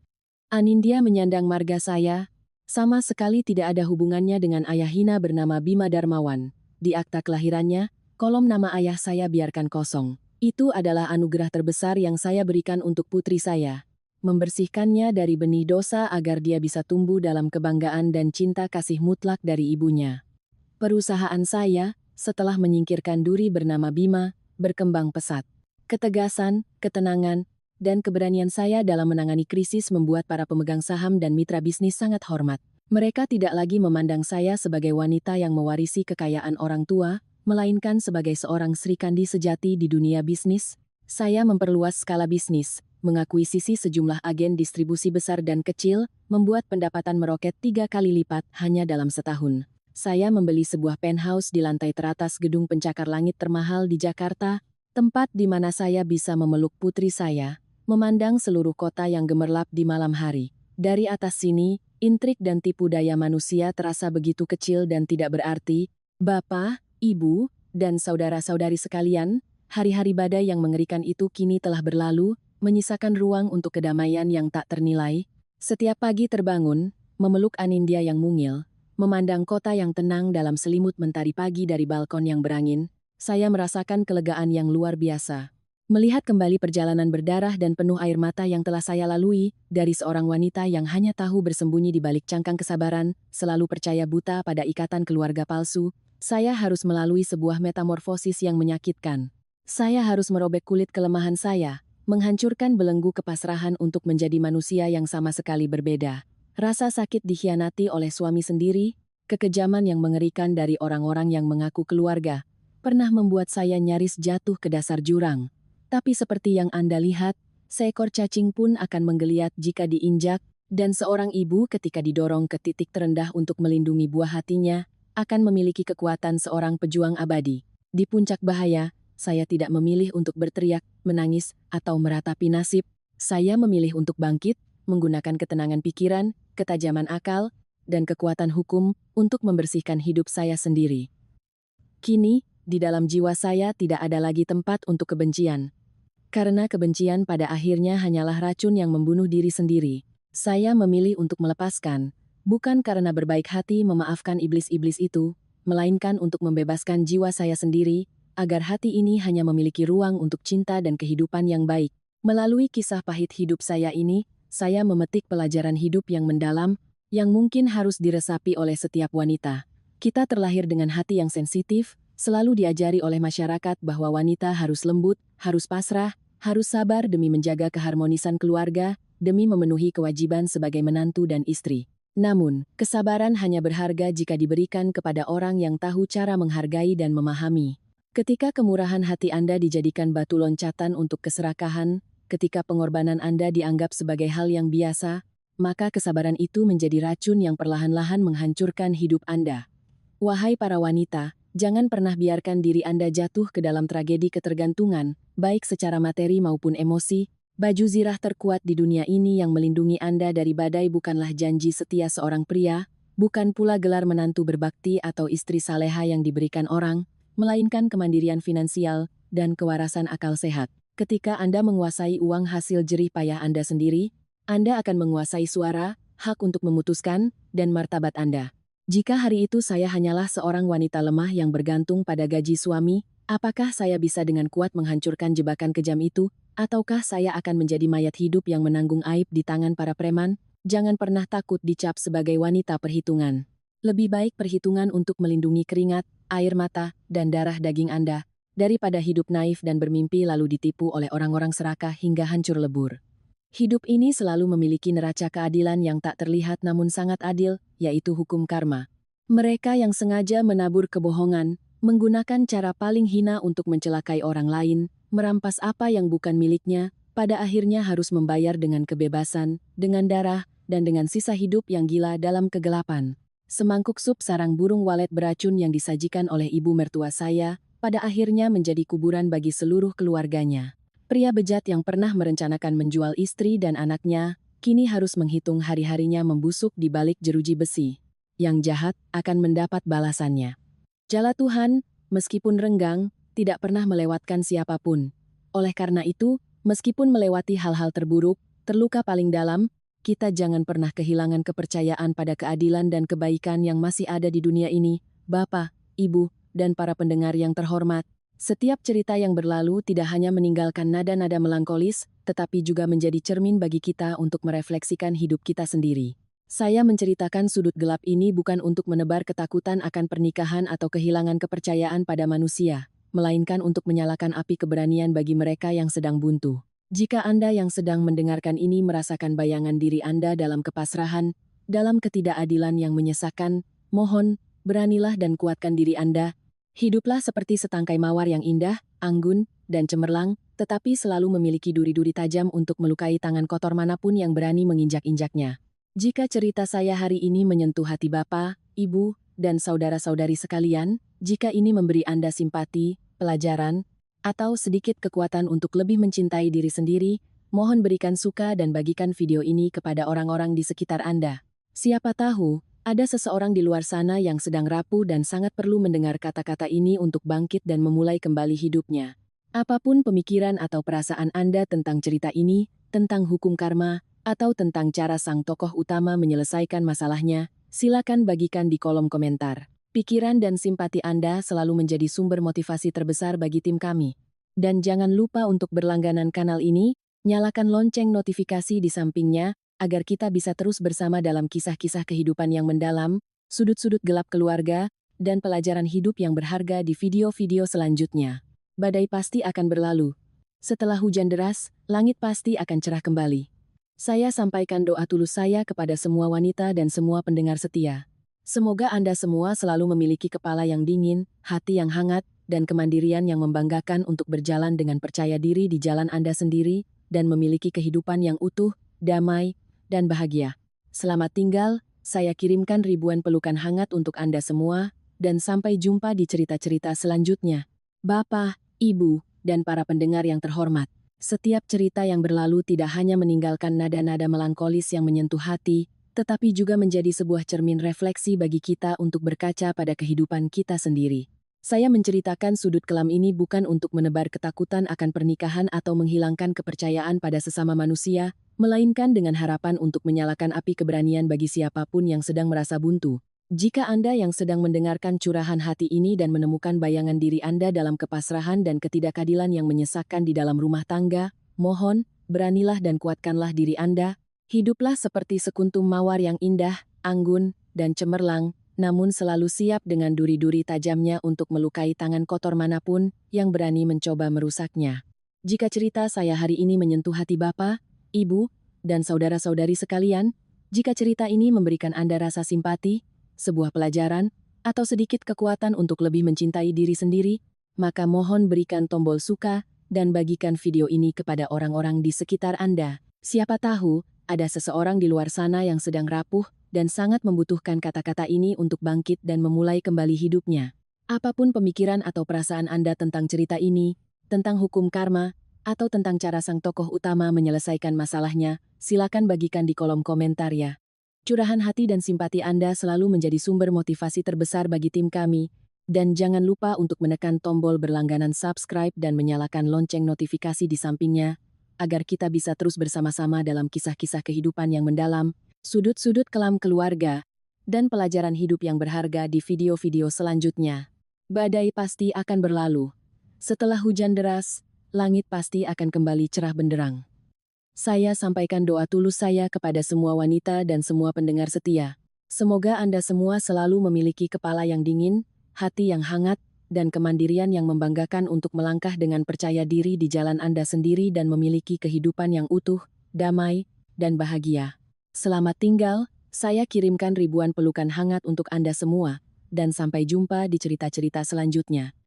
Anindya menyandang marga saya, sama sekali tidak ada hubungannya dengan ayah hina bernama Bima Darmawan. Di akta kelahirannya, kolom nama ayah saya biarkan kosong. Itu adalah anugerah terbesar yang saya berikan untuk putri saya. Membersihkannya dari benih dosa agar dia bisa tumbuh dalam kebanggaan dan cinta kasih mutlak dari ibunya. Perusahaan saya, setelah menyingkirkan duri bernama Bima, berkembang pesat. Ketegasan, ketenangan, dan keberanian saya dalam menangani krisis membuat para pemegang saham dan mitra bisnis sangat hormat. Mereka tidak lagi memandang saya sebagai wanita yang mewarisi kekayaan orang tua, melainkan sebagai seorang Sri Kandi sejati di dunia bisnis. Saya memperluas skala bisnis, mengakuisisi sejumlah agen distribusi besar dan kecil, membuat pendapatan meroket 3 kali lipat hanya dalam setahun. Saya membeli sebuah penthouse di lantai teratas gedung pencakar langit termahal di Jakarta, tempat di mana saya bisa memeluk putri saya, memandang seluruh kota yang gemerlap di malam hari. Dari atas sini, intrik dan tipu daya manusia terasa begitu kecil dan tidak berarti. Bapak, Ibu, dan saudara-saudari sekalian, hari-hari badai yang mengerikan itu kini telah berlalu, menyisakan ruang untuk kedamaian yang tak ternilai. Setiap pagi terbangun, memeluk Anindya yang mungil, memandang kota yang tenang dalam selimut mentari pagi dari balkon yang berangin, saya merasakan kelegaan yang luar biasa. Melihat kembali perjalanan berdarah dan penuh air mata yang telah saya lalui, dari seorang wanita yang hanya tahu bersembunyi di balik cangkang kesabaran, selalu percaya buta pada ikatan keluarga palsu, saya harus melalui sebuah metamorfosis yang menyakitkan. Saya harus merobek kulit kelemahan saya, menghancurkan belenggu kepasrahan untuk menjadi manusia yang sama sekali berbeda. Rasa sakit dikhianati oleh suami sendiri, kekejaman yang mengerikan dari orang-orang yang mengaku keluarga, pernah membuat saya nyaris jatuh ke dasar jurang. Tapi seperti yang Anda lihat, seekor cacing pun akan menggeliat jika diinjak, dan seorang ibu ketika didorong ke titik terendah untuk melindungi buah hatinya, akan memiliki kekuatan seorang pejuang abadi. Di puncak bahaya, saya tidak memilih untuk berteriak, menangis, atau meratapi nasib. Saya memilih untuk bangkit, menggunakan ketenangan pikiran, ketajaman akal, dan kekuatan hukum untuk membersihkan hidup saya sendiri. Kini, di dalam jiwa saya tidak ada lagi tempat untuk kebencian. Karena kebencian pada akhirnya hanyalah racun yang membunuh diri sendiri. Saya memilih untuk melepaskan, bukan karena berbaik hati memaafkan iblis-iblis itu, melainkan untuk membebaskan jiwa saya sendiri, agar hati ini hanya memiliki ruang untuk cinta dan kehidupan yang baik. Melalui kisah pahit hidup saya ini, saya memetik pelajaran hidup yang mendalam, yang mungkin harus diresapi oleh setiap wanita. Kita terlahir dengan hati yang sensitif, selalu diajari oleh masyarakat bahwa wanita harus lembut, harus pasrah, harus sabar demi menjaga keharmonisan keluarga, demi memenuhi kewajiban sebagai menantu dan istri. Namun, kesabaran hanya berharga jika diberikan kepada orang yang tahu cara menghargai dan memahami. Ketika kemurahan hati Anda dijadikan batu loncatan untuk keserakahan, ketika pengorbanan Anda dianggap sebagai hal yang biasa, maka kesabaran itu menjadi racun yang perlahan-lahan menghancurkan hidup Anda. Wahai para wanita, jangan pernah biarkan diri Anda jatuh ke dalam tragedi ketergantungan, baik secara materi maupun emosi. Baju zirah terkuat di dunia ini yang melindungi Anda dari badai bukanlah janji setia seorang pria, bukan pula gelar menantu berbakti atau istri saleha yang diberikan orang, melainkan kemandirian finansial dan kewarasan akal sehat. Ketika Anda menguasai uang hasil jerih payah Anda sendiri, Anda akan menguasai suara, hak untuk memutuskan, dan martabat Anda. Jika hari itu saya hanyalah seorang wanita lemah yang bergantung pada gaji suami, apakah saya bisa dengan kuat menghancurkan jebakan kejam itu, ataukah saya akan menjadi mayat hidup yang menanggung aib di tangan para preman? Jangan pernah takut dicap sebagai wanita perhitungan. Lebih baik perhitungan untuk melindungi keringat, air mata, dan darah daging Anda, daripada hidup naif dan bermimpi lalu ditipu oleh orang-orang serakah hingga hancur lebur. Hidup ini selalu memiliki neraca keadilan yang tak terlihat namun sangat adil, yaitu hukum karma. Mereka yang sengaja menabur kebohongan, menggunakan cara paling hina untuk mencelakai orang lain, merampas apa yang bukan miliknya, pada akhirnya harus membayar dengan kebebasan, dengan darah, dan dengan sisa hidup yang gila dalam kegelapan. Semangkuk sup sarang burung walet beracun yang disajikan oleh ibu mertua saya, pada akhirnya menjadi kuburan bagi seluruh keluarganya. Pria bejat yang pernah merencanakan menjual istri dan anaknya, kini harus menghitung hari-harinya membusuk di balik jeruji besi. Yang jahat akan mendapat balasannya. Jala Tuhan, meskipun renggang, tidak pernah melewatkan siapapun. Oleh karena itu, meskipun melewati hal-hal terburuk, terluka paling dalam, kita jangan pernah kehilangan kepercayaan pada keadilan dan kebaikan yang masih ada di dunia ini. Bapak, Ibu, dan para pendengar yang terhormat. Setiap cerita yang berlalu tidak hanya meninggalkan nada-nada melankolis, tetapi juga menjadi cermin bagi kita untuk merefleksikan hidup kita sendiri. Saya menceritakan sudut gelap ini bukan untuk menebar ketakutan akan pernikahan atau kehilangan kepercayaan pada manusia. melainkan untuk menyalakan api keberanian bagi mereka yang sedang buntu. Jika Anda yang sedang mendengarkan ini merasakan bayangan diri Anda dalam kepasrahan, dalam ketidakadilan yang menyesakan, mohon, beranilah dan kuatkan diri Anda. Hiduplah seperti setangkai mawar yang indah, anggun, dan cemerlang, tetapi selalu memiliki duri-duri tajam untuk melukai tangan kotor manapun yang berani menginjak-injaknya. Jika cerita saya hari ini menyentuh hati Bapak, Ibu, dan saudara-saudari sekalian, jika ini memberi Anda simpati, pelajaran, atau sedikit kekuatan untuk lebih mencintai diri sendiri, mohon berikan suka dan bagikan video ini kepada orang-orang di sekitar Anda. Siapa tahu, ada seseorang di luar sana yang sedang rapuh dan sangat perlu mendengar kata-kata ini untuk bangkit dan memulai kembali hidupnya. Apapun pemikiran atau perasaan Anda tentang cerita ini, tentang hukum karma, atau tentang cara sang tokoh utama menyelesaikan masalahnya, silakan bagikan di kolom komentar. Pikiran dan simpati Anda selalu menjadi sumber motivasi terbesar bagi tim kami. Dan jangan lupa untuk berlangganan kanal ini, nyalakan lonceng notifikasi di sampingnya, agar kita bisa terus bersama dalam kisah-kisah kehidupan yang mendalam, sudut-sudut gelap keluarga, dan pelajaran hidup yang berharga di video-video selanjutnya. Badai pasti akan berlalu. Setelah hujan deras, langit pasti akan cerah kembali. Saya sampaikan doa tulus saya kepada semua wanita dan semua pendengar setia. Semoga Anda semua selalu memiliki kepala yang dingin, hati yang hangat, dan kemandirian yang membanggakan untuk berjalan dengan percaya diri di jalan Anda sendiri, dan memiliki kehidupan yang utuh, damai, dan bahagia. Selamat tinggal, saya kirimkan ribuan pelukan hangat untuk Anda semua, dan sampai jumpa di cerita-cerita selanjutnya. Bapak, Ibu, dan para pendengar yang terhormat. Setiap cerita yang berlalu tidak hanya meninggalkan nada-nada melankolis yang menyentuh hati, tetapi juga menjadi sebuah cermin refleksi bagi kita untuk berkaca pada kehidupan kita sendiri. Saya menceritakan sudut kelam ini bukan untuk menebar ketakutan akan pernikahan atau menghilangkan kepercayaan pada sesama manusia, melainkan dengan harapan untuk menyalakan api keberanian bagi siapapun yang sedang merasa buntu. Jika Anda yang sedang mendengarkan curahan hati ini dan menemukan bayangan diri Anda dalam kepasrahan dan ketidakadilan yang menyesakkan di dalam rumah tangga, mohon, beranilah dan kuatkanlah diri Anda. Hiduplah seperti sekuntum mawar yang indah, anggun, dan cemerlang, namun selalu siap dengan duri-duri tajamnya untuk melukai tangan kotor manapun yang berani mencoba merusaknya. Jika cerita saya hari ini menyentuh hati Bapak, Ibu, dan saudara-saudari sekalian, jika cerita ini memberikan Anda rasa simpati, sebuah pelajaran, atau sedikit kekuatan untuk lebih mencintai diri sendiri, maka mohon berikan tombol suka dan bagikan video ini kepada orang-orang di sekitar Anda. Siapa tahu, ada seseorang di luar sana yang sedang rapuh dan sangat membutuhkan kata-kata ini untuk bangkit dan memulai kembali hidupnya. Apapun pemikiran atau perasaan Anda tentang cerita ini, tentang hukum karma, atau tentang cara sang tokoh utama menyelesaikan masalahnya, silakan bagikan di kolom komentar ya. Curahan hati dan simpati Anda selalu menjadi sumber motivasi terbesar bagi tim kami, dan jangan lupa untuk menekan tombol berlangganan subscribe dan menyalakan lonceng notifikasi di sampingnya, agar kita bisa terus bersama-sama dalam kisah-kisah kehidupan yang mendalam, sudut-sudut kelam keluarga, dan pelajaran hidup yang berharga di video-video selanjutnya. Badai pasti akan berlalu. Setelah hujan deras, langit pasti akan kembali cerah benderang. Saya sampaikan doa tulus saya kepada semua wanita dan semua pendengar setia. Semoga Anda semua selalu memiliki kepala yang dingin, hati yang hangat, dan kemandirian yang membanggakan untuk melangkah dengan percaya diri di jalan Anda sendiri dan memiliki kehidupan yang utuh, damai, dan bahagia. Selamat tinggal, saya kirimkan ribuan pelukan hangat untuk Anda semua, dan sampai jumpa di cerita-cerita selanjutnya.